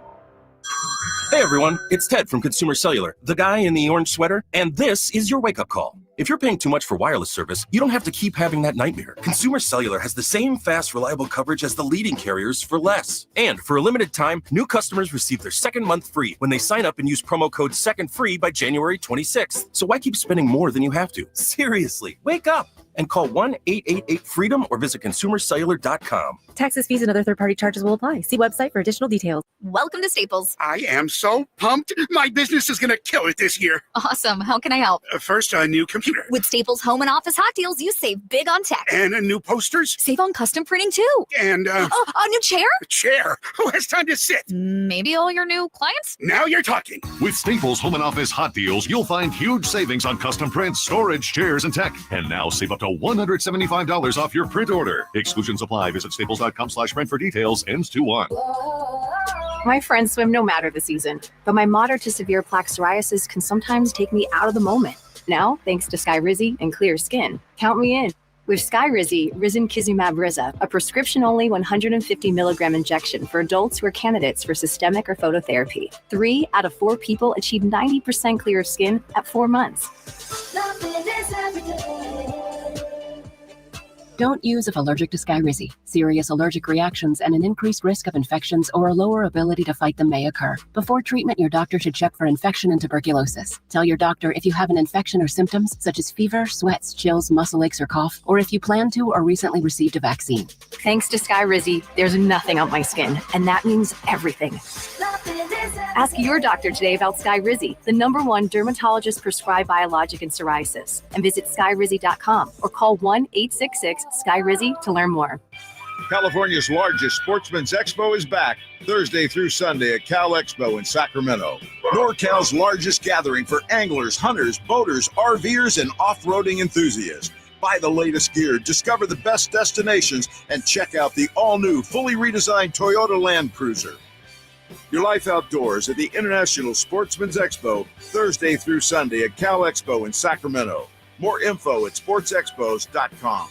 Hey everyone, it's Ted from Consumer Cellular, the guy in the orange sweater, and this is your wake-up call. If you're paying too much for wireless service, you don't have to keep having that nightmare. Consumer Cellular has the same fast, reliable coverage as the leading carriers for less. And for a limited time, new customers receive their 2nd month free when they sign up and use promo code SECONDFREE by January 26th. So why keep spending more than you have to? Seriously, wake up! and call 1-888-FREEDOM or visit consumercellular.com. Taxes, fees, and other third-party charges will apply. See website for additional details. Welcome to Staples. I am so pumped. My business is going to kill it this year. Awesome. How can I help? First, a new computer. With Staples Home and Office Hot Deals, you save big on tech. And new posters. Save on custom printing, too. And, a new chair? A chair. Who has time to sit? Maybe all your new clients? Now you're talking. With Staples Home and Office Hot Deals, you'll find huge savings on custom prints, storage, chairs, and tech. And now save up to $175 off your print order. Exclusions apply. Visit staples.com/print for details. Ends 2/1. My friends swim no matter the season, but my moderate to severe plaque psoriasis can sometimes take me out of the moment. Now, thanks to Skyrizi and Clear Skin, count me in. With Skyrizi, Risankizumab Riza, a prescription-only 150 milligram injection for adults who are candidates for systemic or phototherapy. 3 out of 4 people achieve 90% clear skin at 4 months. Don't use if allergic to Skyrizi. Serious allergic reactions and an increased risk of infections or a lower ability to fight them may occur. Before treatment, your doctor should check for infection and tuberculosis. Tell your doctor if you have an infection or symptoms such as fever, sweats, chills, muscle aches, or cough, or if you plan to or recently received a vaccine. Thanks to Skyrizi, there's nothing on my skin, and that means everything. Ask your doctor today about Skyrizi, the #1 dermatologist-prescribed biologic in psoriasis, and visit skyrizi.com or call 1-866-SKYRIZI to learn more. California's largest sportsman's expo is back Thursday through Sunday at Cal Expo in Sacramento. NorCal's largest gathering for anglers, hunters, boaters, RVers, and off-roading enthusiasts. Buy the latest gear, discover the best destinations, and check out the all-new, fully redesigned Toyota Land Cruiser. Your life outdoors at the International Sportsman's Expo, Thursday through Sunday at Cal Expo in Sacramento. More info at sportsexpos.com.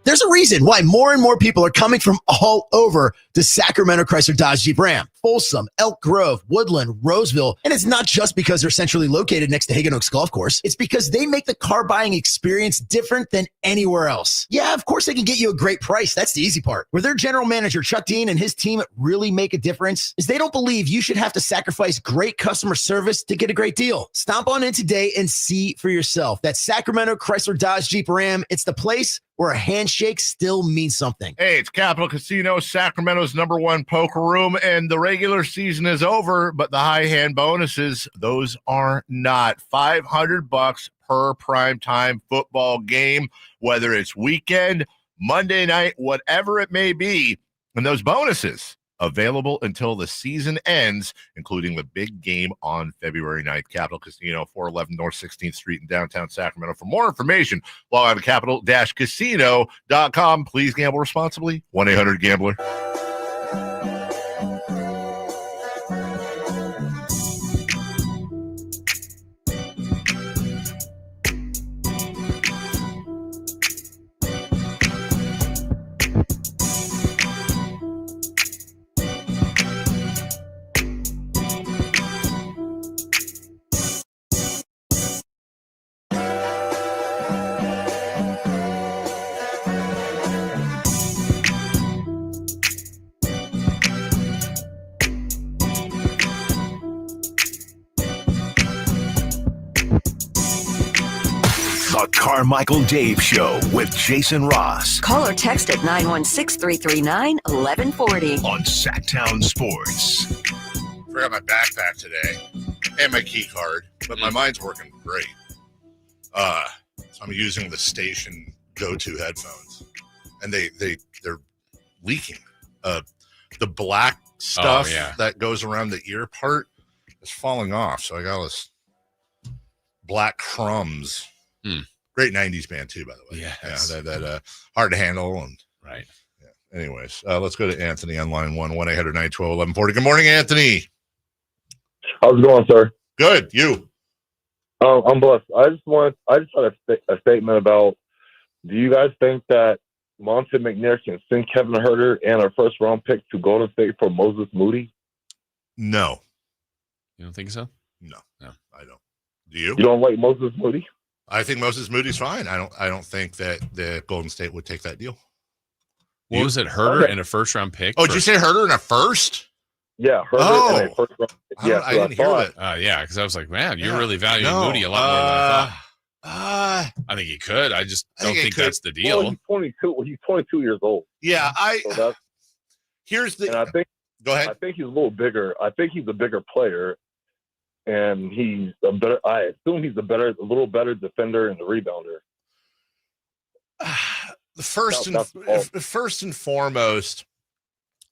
There's a reason why more and more people are coming from all over to Sacramento Chrysler Dodge Jeep Ram. Folsom, Elk Grove, Woodland, Roseville. And it's not just because they're centrally located next to Hagan Oaks Golf Course. It's because they make the car buying experience different than anywhere else. Yeah, of course they can get you a great price. That's the easy part. Where their general manager, Chuck Dean, and his team really make a difference is they don't believe you should have to sacrifice great customer service to get a great deal. Stomp on in today and see for yourself. That's Sacramento Chrysler Dodge Jeep Ram. It's the place where a handshake still means something. Hey, it's Capital Casino, Sacramento's #1 poker room, and the regular season is over, but the high hand bonuses, those are not. $500 per primetime football game, whether it's weekend, Monday night, whatever it may be. And those bonuses available until the season ends, including the big game on February 9th. Capital Casino, 411 North 16th Street in downtown Sacramento. For more information, log on to capital-casino.com. Please gamble responsibly. 1-800-GAMBLER. The Carmichael Dave Show with Jason Ross. Call or text at 916-339-1140. On Sacktown Sports. Forgot my backpack today and my key card, but my mind's working great. So I'm using the station go-to headphones, and they're leaking. The black stuff that goes around the ear part is falling off, so I got this black crumbs. Great 90s band too, by the way. Yeah, that hard to handle and right. Yeah. Anyways, let's go to Anthony on line 1-800-912-1140. Good morning, Anthony. How's it going, sir? Good. You? I'm blessed. I just had a statement about. Do you guys think that Monte McNair can send Kevin Huerter and our first round pick to Golden State for Moses Moody? No. You don't think so? No, I don't. Do you? You don't like Moses Moody? I think Moses Moody's fine. I don't think that the Golden State would take that deal. What was it? Huerter and a first round pick? Oh, did you say Huerter and a first? Yeah, Huerter and a first round pick. I didn't hear that. Yeah, because I was like, man, you're really valuing Moody a lot more than I thought. I think he could. I just don't think that's the deal. Well, he's 22. Well, he's 22 years old. Yeah, here's the. And I think. Go ahead. I think he's a little bigger. I think he's a bigger player, and he's a better. I assume he's a little better defender and the rebounder. First and foremost,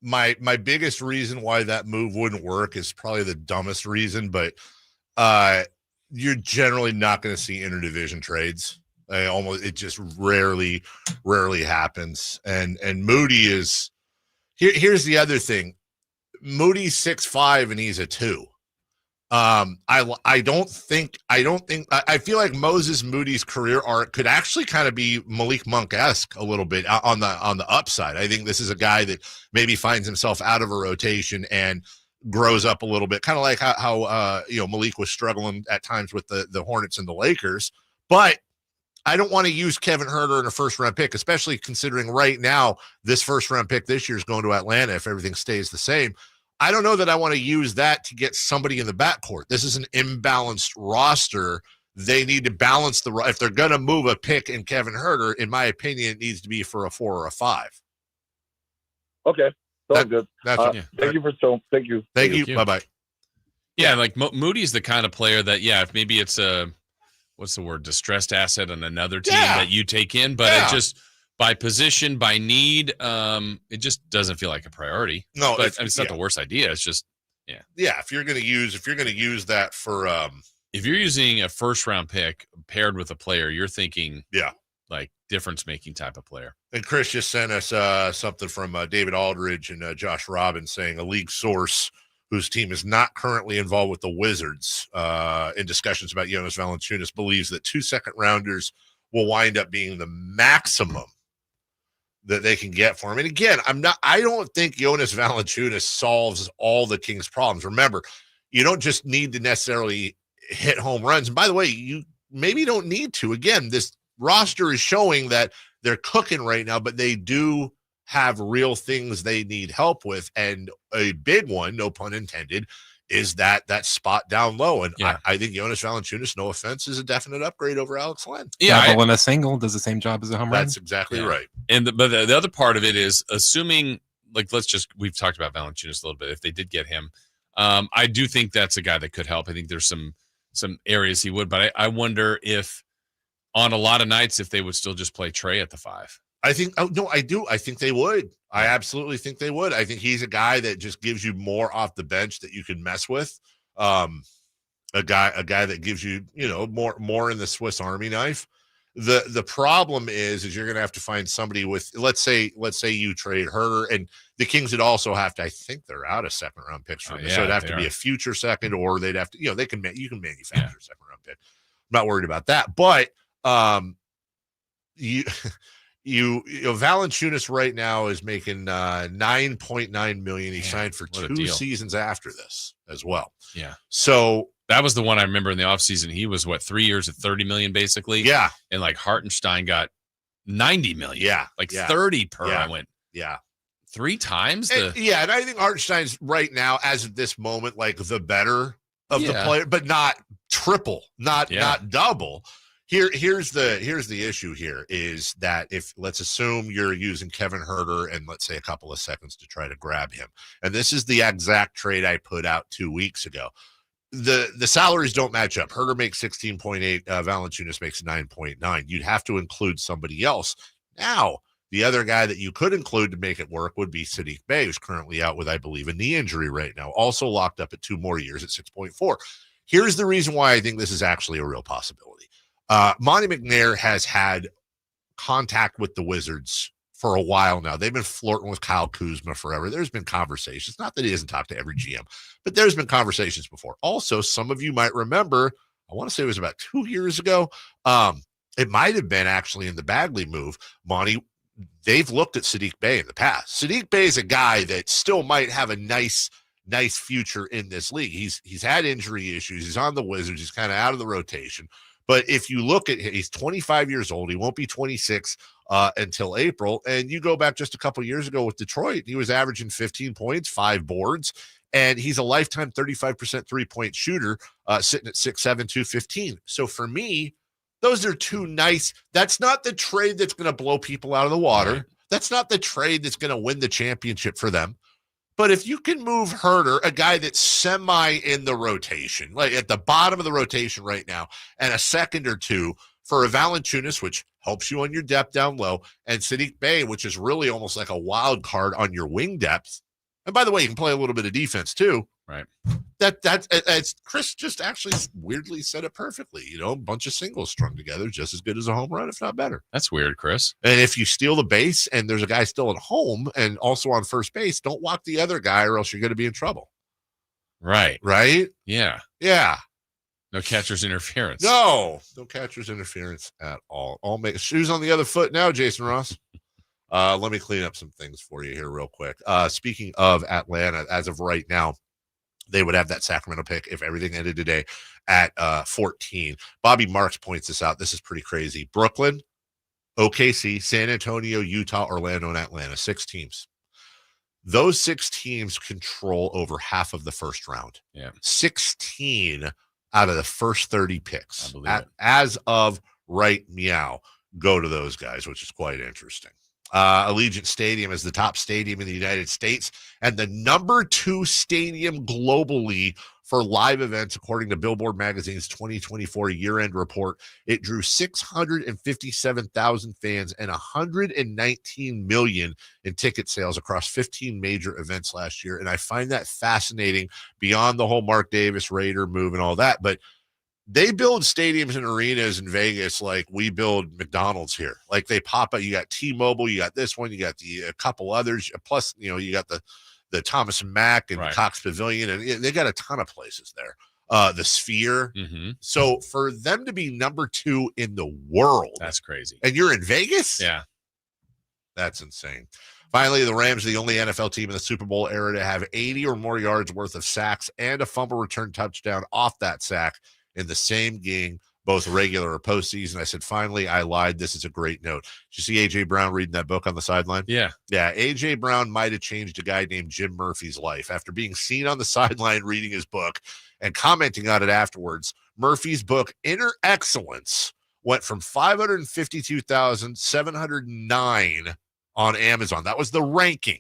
my biggest reason why that move wouldn't work is probably the dumbest reason, but you're generally not going to see interdivision trades. It just rarely happens. And Moody is here's the other thing. Moody's 6'5" and he's a 2. I feel like Moses Moody's career arc could actually kind of be Malik Monk-esque a little bit on the upside. I think this is a guy that maybe finds himself out of a rotation and grows up a little bit, kind of like how Malik was struggling at times with the Hornets and the Lakers. But I don't want to use Kevin Huerter in a first-round pick, especially considering right now this first-round pick this year is going to Atlanta if everything stays the same. I don't know that I want to use that to get somebody in the backcourt. This is an imbalanced roster. They need to balance if they're going to move a pick in Kevin Huerter, in my opinion, it needs to be for a 4 or a 5. Okay. Sounds good. Thank you. Thank you. Bye-bye. Yeah, like Moody's the kind of player that, if maybe it's a, what's the word, distressed asset on another team that you take in, but it just, by position, by need, it just doesn't feel like a priority. No, but it's not the worst idea. It's just, if you're going to use that for, if you're using a first round pick paired with a player, you're thinking, like difference making type of player. And Chris just sent us something from David Aldridge and Josh Robbins saying a league source whose team is not currently involved with the Wizards in discussions about Jonas Valanciunas believes that 2 second-rounders will wind up being the maximum that they can get for him. And again, I don't think Jonas Valanciunas solves all the Kings' problems. Remember, you don't just need to necessarily hit home runs. And by the way, you maybe don't need to. Again, this roster is showing that they're cooking right now, but they do have real things they need help with. And a big one, no pun intended, is that spot down low. And I think Jonas Valanciunas, no offense, is a definite upgrade over Alex Len. Double and a single does the same job as a home run. That's exactly right. And but the other part of it is assuming, like, we've talked about Valanciunas a little bit. If they did get him, I do think that's a guy that could help. I think there's some areas he would, but I wonder if on a lot of nights, if they would still just play Trey at the 5. I think, I do. I think they would. I absolutely think they would. I think he's a guy that just gives you more off the bench that you can mess with. A guy that gives you, more in the Swiss Army knife. The problem is you're going to have to find somebody with, let's say you trade Huerter, and the Kings would also have to, I think they're out of second round picks for this. So it'd have to be a future second, or they'd have to, you can manufacture a second round pick. I'm not worried about that. But, Valanciunas right now is making $9.9 million. He signed for 2 seasons after this as well. Yeah. So that was the one I remember in the offseason. He was 3 years at $30 million basically. Yeah. And like Hartenstein got $90 million. Yeah. 30 per. Yeah. I went. Yeah. 3 times. And I think Hartenstein's right now, as of this moment, like the better of the player, but not triple, not double. Here's the issue here is that if let's assume you're using Kevin Huerter and let's say a couple of seconds to try to grab him, and this is the exact trade I put out 2 weeks ago. The salaries don't match up. Huerter makes 16.8, Valanciunas makes 9.9. You'd have to include somebody else. Now, the other guy that you could include to make it work would be Saddiq Bey, who's currently out with, I believe, a knee injury right now, also locked up at 2 more years at 6.4. Here's the reason why I think this is actually a real possibility. Monty McNair has had contact with the Wizards for a while now. They've been flirting with Kyle Kuzma forever. There's been conversations. Not that he hasn't talked to every GM, but there's been conversations before. Also, some of you might remember, I want to say it was about 2 years ago. It might have been actually in the Bagley move. Monty, they've looked at Saddiq Bey in the past. Saddiq Bey is a guy that still might have a nice future in this league. He's had injury issues. He's on the Wizards. He's kind of out of the rotation. But if you look at him, he's 25 years old. He won't be 26 until April. And you go back just a couple years ago with Detroit, he was averaging 15 points, 5 boards, and he's a lifetime 35% three-point shooter, sitting at 6'7", 215. So for me, Those are two nice. That's not the trade that's going to blow people out of the water. Right. That's not the trade that's going to win the championship for them. But if you can move Herter, a guy that's semi in the rotation, like at the bottom of the rotation right now, and a second or two for a Valanciunas, which helps you on your depth down low, and Saddiq Bey, which is really almost like a wild card on your wing depth. And by the way, you can play a little bit of defense too. Right. That's Chris just actually weirdly said it perfectly. You know, a bunch of singles strung together, just as good as a home run, if not better. That's weird, Chris. And if you steal the base and there's a guy still at home and also on first base, don't walk the other guy or else you're going to be in trouble. Right. Right? Yeah. Yeah. No catcher's interference. No catcher's interference at all. All make shoes on the other foot now, Jason Ross. Let me clean up some things for you here real quick. Speaking of Atlanta, as of right now, they would have that Sacramento pick if everything ended today at 14. Bobby Marks points this out. This is pretty crazy. Brooklyn, OKC, San Antonio, Utah, Orlando, and Atlanta. 6 teams. Those 6 teams control over half of the first round. Yeah. 16 out of the first 30 picks. I believe it. As of right meow, go to those guys, which is quite interesting. Allegiant Stadium is the top stadium in the United States and the number 2 stadium globally for live events, according to Billboard Magazine's 2024 year-end report. It drew 657,000 fans and $119 million in ticket sales across 15 major events last year. And I find that fascinating beyond the whole Mark Davis Raider move and all that. But they build stadiums and arenas in Vegas like we build McDonald's here. Like they pop up. You got T-Mobile, you got this one, you got a couple others. Plus, you know, you got the Thomas and Mack and right. Cox Pavilion, and they got a ton of places there. The Sphere. Mm-hmm. So for them to be number 2 in the world, that's crazy. And you're in Vegas? Yeah, that's insane. Finally, the Rams are the only NFL team in the Super Bowl era to have 80 or more yards worth of sacks and a fumble return touchdown off that sack in the same game, both regular or postseason. I said, finally, I lied. This is a great note. Did you see A.J. Brown reading that book on the sideline? Yeah. Yeah, A.J. Brown might have changed a guy named Jim Murphy's life. After being seen on the sideline reading his book and commenting on it afterwards, Murphy's book, Inner Excellence, went from 552,709 on Amazon. That was the ranking.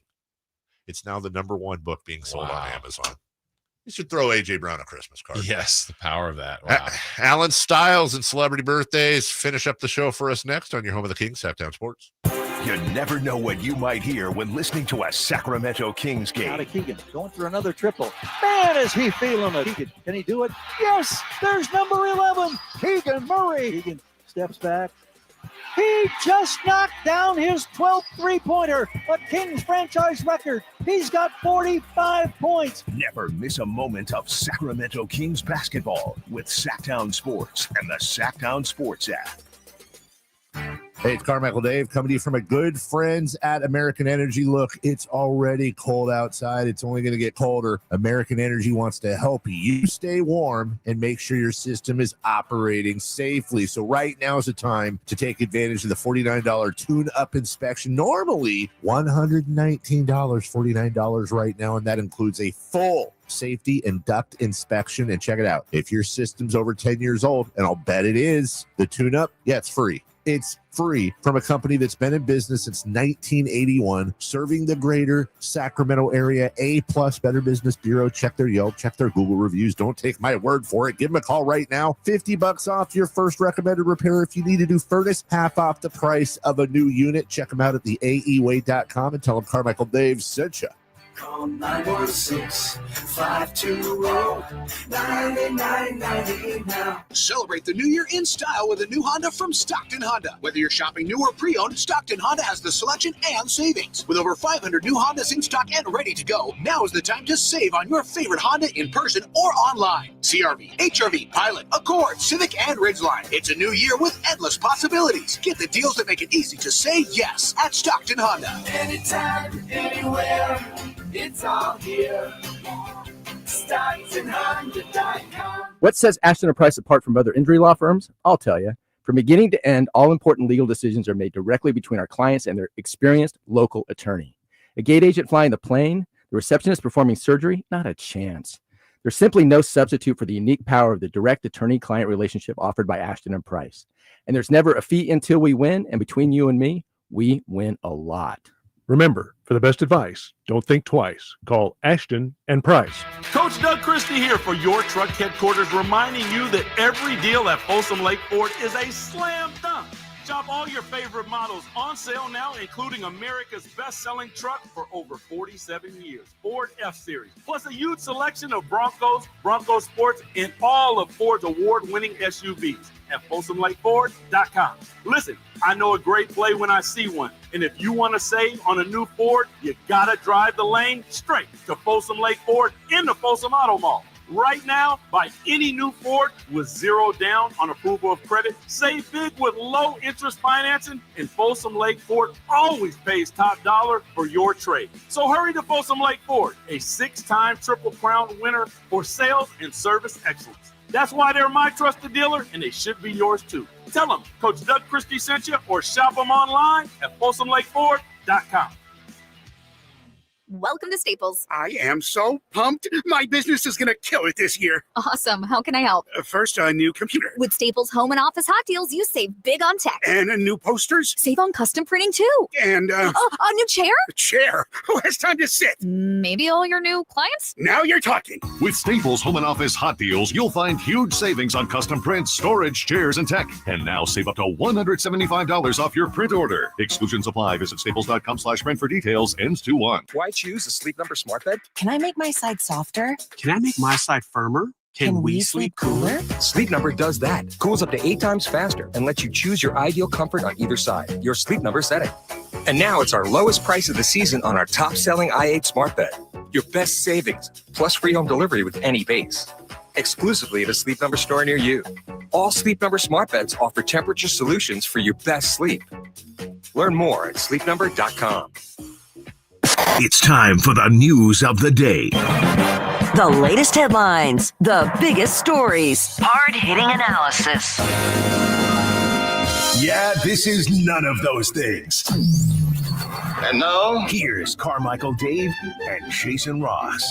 It's now the number 1 book being sold on Amazon. You should throw A.J. Brown a Christmas card. Yes, the power of that. Wow. Alan Stiles and celebrity birthdays finish up the show for us next on your home of the Kings, Sacktown Sports. You never know what you might hear when listening to a Sacramento Kings game. Out of Keegan, going for another triple. Man, is he feeling it. Keegan, can he do it? Yes, there's number 11, Keegan Murray. Keegan steps back. He just knocked down his 12th three-pointer, a Kings franchise record. He's got 45 points. Never miss a moment of Sacramento Kings basketball with Sacktown Sports and the Sacktown Sports app. Hey, it's Carmichael Dave coming to you from my good friends at American Energy. Look, it's already cold outside. It's only going to get colder. American Energy wants to help you stay warm and make sure your system is operating safely. So right now is the time to take advantage of the $49 tune-up inspection. Normally $119, $49 right now, and that includes a full safety and duct inspection. And check it out. If your system's over 10 years old, and I'll bet it is, the tune-up, yeah, it's free. It's free from a company that's been in business since 1981, serving the greater Sacramento area. A+ Better Business Bureau. Check their Yelp, check their Google reviews. Don't take my word for it. Give them a call right now. $50 off your first recommended repair. If you need a new furnace, half off the price of a new unit. Check them out at theaeway.com and tell them Carmichael Dave sent you. Call 916-520-9990 now. Celebrate the new year in style with a new Honda from Stockton Honda. Whether you're shopping new or pre-owned, Stockton Honda has the selection and savings. With over 500 new Hondas in stock and ready to go, now is the time to save on your favorite Honda in person or online. CR-V, HR-V, Pilot, Accord, Civic, and Ridgeline. It's a new year with endless possibilities. Get the deals that make it easy to say yes at Stockton Honda. Anytime, anywhere, it's all here. StocktonHonda.com. What sets Ashton & Price apart from other injury law firms? I'll tell you. From beginning to end, all important legal decisions are made directly between our clients and their experienced local attorney. A gate agent flying the plane, the receptionist performing surgery, not a chance. There's simply no substitute for the unique power of the direct attorney-client relationship offered by Ashton and Price. And there's never a fee until we win, and between you and me, we win a lot. Remember, for the best advice, don't think twice. Call Ashton and Price. Coach Doug Christie here for your truck headquarters, reminding you that every deal at Folsom Lake Ford is a slam dunk. Shop all your favorite models on sale now, including America's best-selling truck for over 47 years, Ford F-Series, plus a huge selection of Broncos, Bronco Sports, and all of Ford's award-winning SUVs at FolsomLakeFord.com. Listen, I know a great play when I see one, and if you want to save on a new Ford, you gotta drive the lane straight to Folsom Lake Ford in the Folsom Auto Mall. Right now, buy any new Ford with zero down on approval of credit. Save big with low interest financing, and Folsom Lake Ford always pays top dollar for your trade. So hurry to Folsom Lake Ford, a 6-time Triple Crown winner for sales and service excellence. That's why they're my trusted dealer, and they should be yours too. Tell them Coach Doug Christie sent you, or shop them online at FolsomLakeFord.com. Welcome to Staples. I am so pumped. My business is going to kill it this year. Awesome. How can I help? First, a new computer. With Staples Home and Office Hot Deals, you save big on tech. And new posters. Save on custom printing too. And, a new chair? A chair. Who has time to sit? Maybe all your new clients? Now you're talking. With Staples Home and Office Hot Deals, you'll find huge savings on custom prints, storage, chairs, and tech. And now save up to $175 off your print order. Exclusions apply. Visit staples.com/print for details. Ends 2/1. Why choose a Sleep Number smart bed? Can I make my side softer? Can I make my side firmer? Can we sleep cooler? Sleep Number does that. Cools up to 8 times faster and lets you choose your ideal comfort on either side. Your Sleep Number setting. And now it's our lowest price of the season on our top-selling i8 smart bed. Your best savings, plus free home delivery with any base. Exclusively at a Sleep Number store near you. All Sleep Number smart beds offer temperature solutions for your best sleep. Learn more at sleepnumber.com. It's time for the news of the day. The latest headlines, the biggest stories, hard-hitting analysis. Yeah, this is none of those things. And now, here's Carmichael Dave and Jason Ross.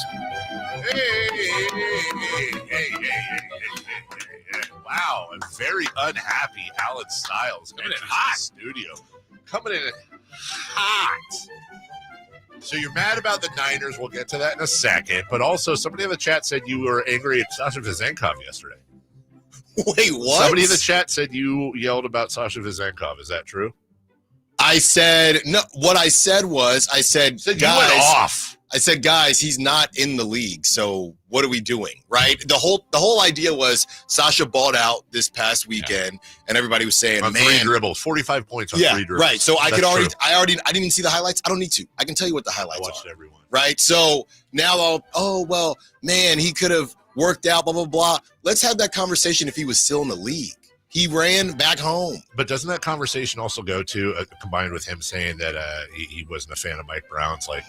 Wow, a very unhappy Alan Stiles coming in hot studio. Coming in hot. So you're mad about the Niners. We'll get to that in a second. But also, somebody in the chat said you were angry at Sasha Vezenkov yesterday. Wait, what? Somebody in the chat said you yelled about Sasha Vezenkov. Is that true? I said, no, what I said was, I said you guys, went off. I said, guys, he's not in the league. So what are we doing? Right? The whole idea was Sasha balled out this past weekend, and everybody was saying, on man, 3 dribbles, 45 points on 3 dribbles. Right. So I That's could already, true. I didn't even see the highlights. I don't need to. I can tell you what the highlights I watched are. everyone. Right. So now well, man, he could have worked out, blah, blah, blah. Let's have that conversation if he was still in the league. He ran back home. But doesn't that conversation also go to, combined with him saying that he wasn't a fan of Mike Brown's, like,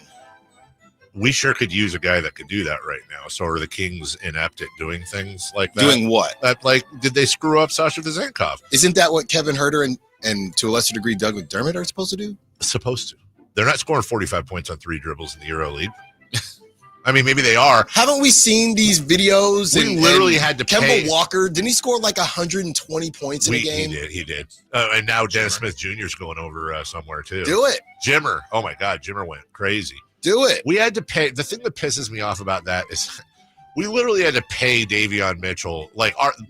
we sure could use a guy that could do that right now. So are the Kings inept at doing things like that? Doing what? Did they screw up Sasha Vezenkov? Isn't that what Kevin Huerter and to a lesser degree Doug McDermott are supposed to do? Supposed to. They're not scoring 45 points on 3 dribbles in the Euro League. I mean, maybe they are. Haven't we seen these videos? We literally had to Kemba pay. Walker, didn't he score like 120 points in a game? He did. And now Dennis Smith Jr. is going over somewhere too. Do it. Jimmer. Oh my God, Jimmer went crazy. Do it. We had to pay. The thing that pisses me off about that is we literally had to pay Davion Mitchell.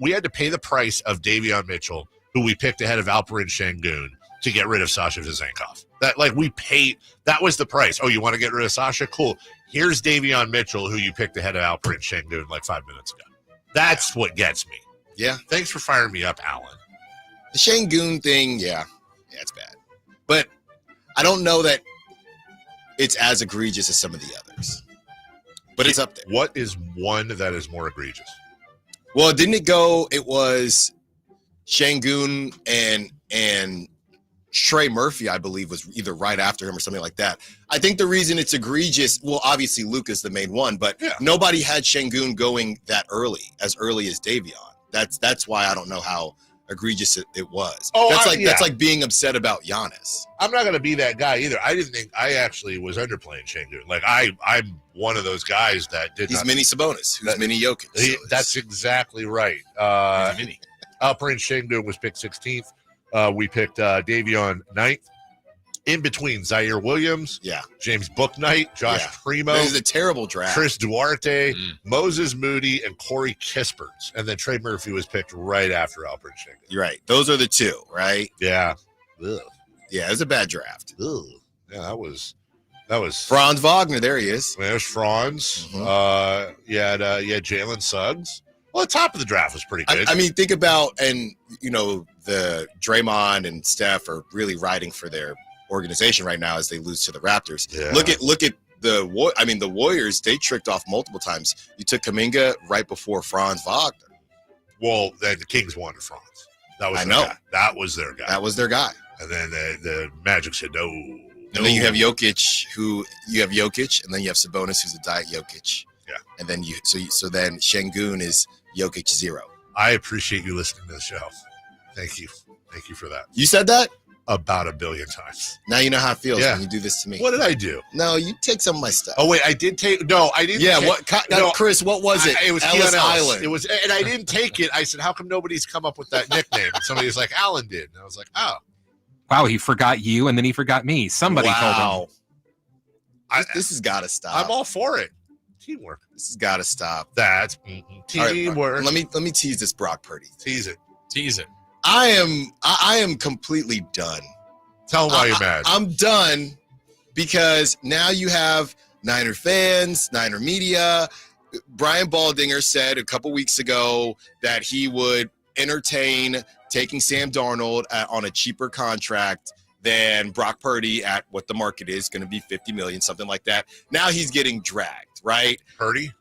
We had to pay the price of Davion Mitchell, who we picked ahead of Alperen Şengün, to get rid of Sasha Vezenkov. We paid. That was the price. Oh, you want to get rid of Sasha? Cool. Here's Davion Mitchell, who you picked ahead of Alperen Şengün like 5 minutes ago. That's what gets me. Yeah. Thanks for firing me up, Alan. The Şengün thing, yeah, it's bad. But I don't know that it's as egregious as some of the others. But it's up there. What is one that is more egregious? Well, didn't it go? It was Şengün and Trey Murphy, I believe, was either right after him or something like that. I think the reason it's egregious, well, obviously Luka's the main one, but nobody had Şengün going that early, as early as Davion. That's why I don't know how egregious it was. Oh, that's like being upset about Giannis. I'm not going to be that guy either. I didn't think I actually was underplaying Şengün. Like I'm one of those guys that did. He's mini Sabonis. Who's mini Jokic. That's exactly right. Mini. Alperen Şengün was picked 16th. We picked Davion 9th. In between Zaire Williams, James Bouknight, Josh Primo. This is a terrible draft. Chris Duarte, Moses Moody, and Corey Kisperts. And then Trey Murphy was picked right after Alperen Şengün. You're right. Those are the two, right? Yeah. Ugh. Yeah, it was a bad draft. Ugh. Yeah, that was Franz Wagner. There he is. There's Franz. You had Jalen Suggs. Well, the top of the draft was pretty good. I mean, think about, and the Draymond and Steph are really riding for their organization right now as they lose to the Raptors. Yeah. Look at the Warriors. They tricked off multiple times. You took Kuminga right before Franz Wagner. Well, the Kings wanted Franz. That was guy. That was their guy. That was their guy. And then the Magic said no. And then you have Jokic, and then you have Sabonis, who's a diet Jokic. Yeah. And then then Şengün is Jokic 0. I appreciate you listening to the show. Thank you for that. You said that about a billion times. Now you know how it feels when you do this to me. What did I do? No, you take some of my stuff. Oh wait, I did take. No, I didn't. Yeah, Chris, what was it? It was Ellis Keon Ellis. Island. It was, and I didn't take it. I said, "How come nobody's come up with that nickname?" And somebody was like, "Alan did," and I was like, "Oh, wow, he forgot you, and then he forgot me. Somebody told him. This has got to stop. I'm all for it. Teamwork. This has got to stop. That's teamwork. Let me tease this Brock Purdy. Tease it. I am completely done. Tell them why you're mad. I'm done because now you have Niner fans, Niner media. Brian Baldinger said a couple weeks ago that he would entertain taking Sam Darnold on a cheaper contract than Brock Purdy at what the market is going to be $50 million, something like that. Now he's getting dragged, right? Purdy?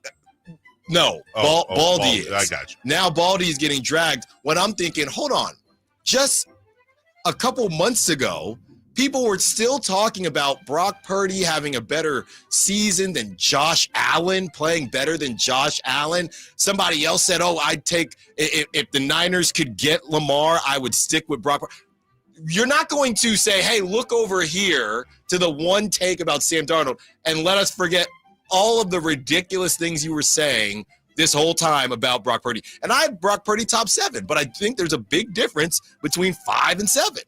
No, Baldy is. I got you. Now Baldy is getting dragged when I'm thinking, hold on, just a couple months ago, people were still talking about Brock Purdy having a better season than Josh Allen, playing better than Josh Allen. Somebody else said, I'd take, if the Niners could get Lamar, I would stick with Brock Purdy. You're not going to say, hey, look over here to the one take about Sam Darnold and let us forget all of the ridiculous things you were saying this whole time about Brock Purdy. And I have Brock Purdy top 7, but I think there's a big difference between 5 and 7.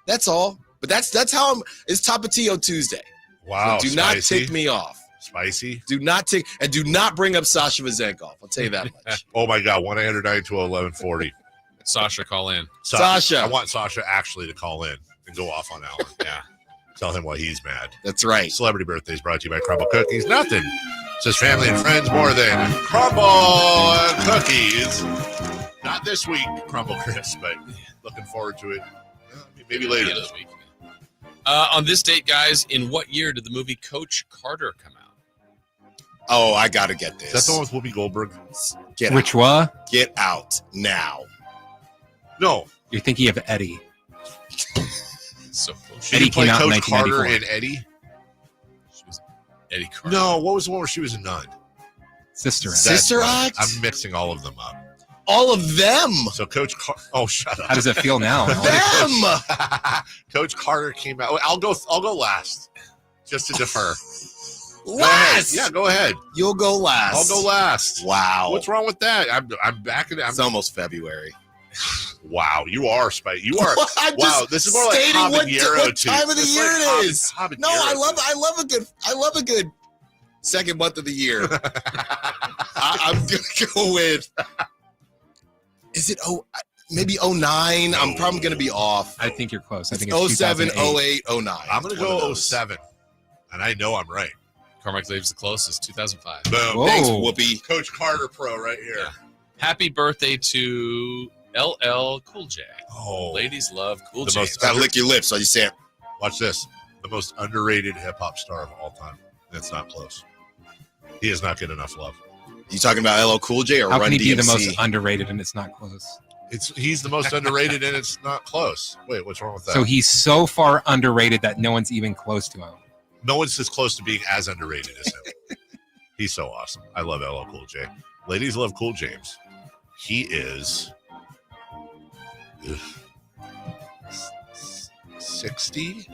That's all. But that's how it's Tapatio Tuesday. Wow. So do not tick me off. Spicy. Do not tick, and do not bring up Sasha Vezenkov. I'll tell you that much. Oh my God. 1-800-920-1140. Sasha, call in. Sasha. I want Sasha actually to call in and go off on Alan. Yeah. Tell him why he's mad. That's right. Celebrity Birthdays brought to you by Crumble Cookies. Nothing says family and friends more than Crumble Cookies. Not this week, Crumble Chris, but looking forward to it. Maybe later this week. On this date, guys, in what year did the movie Coach Carter come out? Oh, I got to get this. Is that the one with Whoopi Goldberg? Which one? Get out now. No. You're thinking of Eddie. So close. She Eddie played came out in Coach Carter 1994. and Eddie? She was Eddie Carter. No, what was the one where she was a nun? Sister Act. Sister Act? I'm mixing all of them up. All of them. So Coach Carter. Oh, shut up. How does it feel now? Them. Coach Carter came out. I'll go last, just to defer. Last. Yeah, go ahead. You'll go last. I'll go last. Wow. What's wrong with that? I'm back in it. It's almost February. Wow, you are spicy. You are. I'm wow, just this is more like stating what habanero time of the It's year like it is. habanero No, I love a good second month of the year. I'm gonna go with. Is it maybe 09? I'm probably gonna be off. I think you're close. I think it's 07, 2008. 08, 09. I'm gonna go 07, and I know I'm right. Carmichael Dave's the closest, 2005. Boom. Whoa. Thanks, Whoopi. Coach Carter Pro right here. Yeah. Happy birthday to LL Cool J. Oh, Ladies love Cool The J. most- Gotta lick your lips, so you say it. Watch this. The most underrated hip hop star of all time. That's not close. He does not get enough love. You talking about LL Cool J or How Run can he DMC? be the most underrated and it's not close? He's the most underrated, and it's not close. Wait, what's wrong with that? So he's so far underrated that no one's even close to him. No one's as close to being as underrated as him. He's so awesome. I love LL Cool J. Ladies love Cool James. He is 60?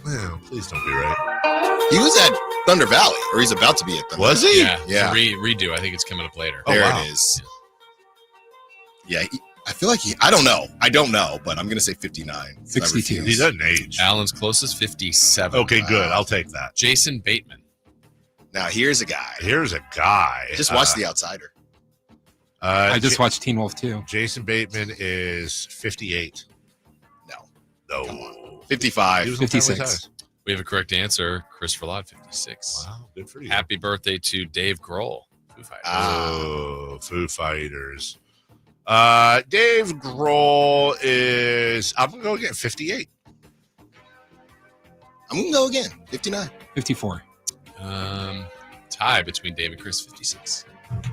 No, please don't be right. He was at Thunder Valley, or he's about to be at Thunder Was Valley. he? Yeah. Redo. I think it's coming up later. There it is. Yeah, I feel like I don't know, but I'm going to say 59. 62. He doesn't age. Allen's closest 57. Okay, good. I'll take that. Jason Bateman. Now, here's a guy. Just watch The Outsider. I just watched Teen Wolf 2. Jason Bateman is 58. No. 55. He was on Family 56. Ties. We have a correct answer. Christopher Ladd, 56. Wow, good for you. Happy birthday to Dave Grohl. Foo Fighters. Oh, Foo Fighters. Dave Grohl is, I'm going to go again, 58. I'm going to go again, 59. 54. Tie between Dave and Chris, 56.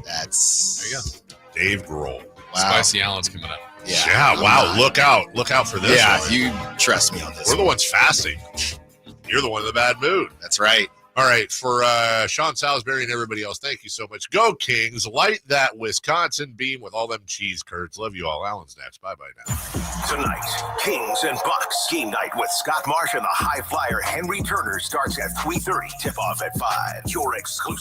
That's... There you go. Dave Grohl. Wow. Spicy Allen's coming up. Yeah, wow. Look out for this Yeah, one. you trust me on this. We're the ones fasting. You're the one in the bad mood. That's right. All right, for Sean Salisbury and everybody else, thank you so much. Go Kings. Light that Wisconsin beam with all them cheese curds. Love you all. Allen's next. Bye-bye now. Tonight, Kings and Bucks game night with Scott Marsh and the high flyer Henry Turner starts at 3:30. Tip off at 5. Your exclusive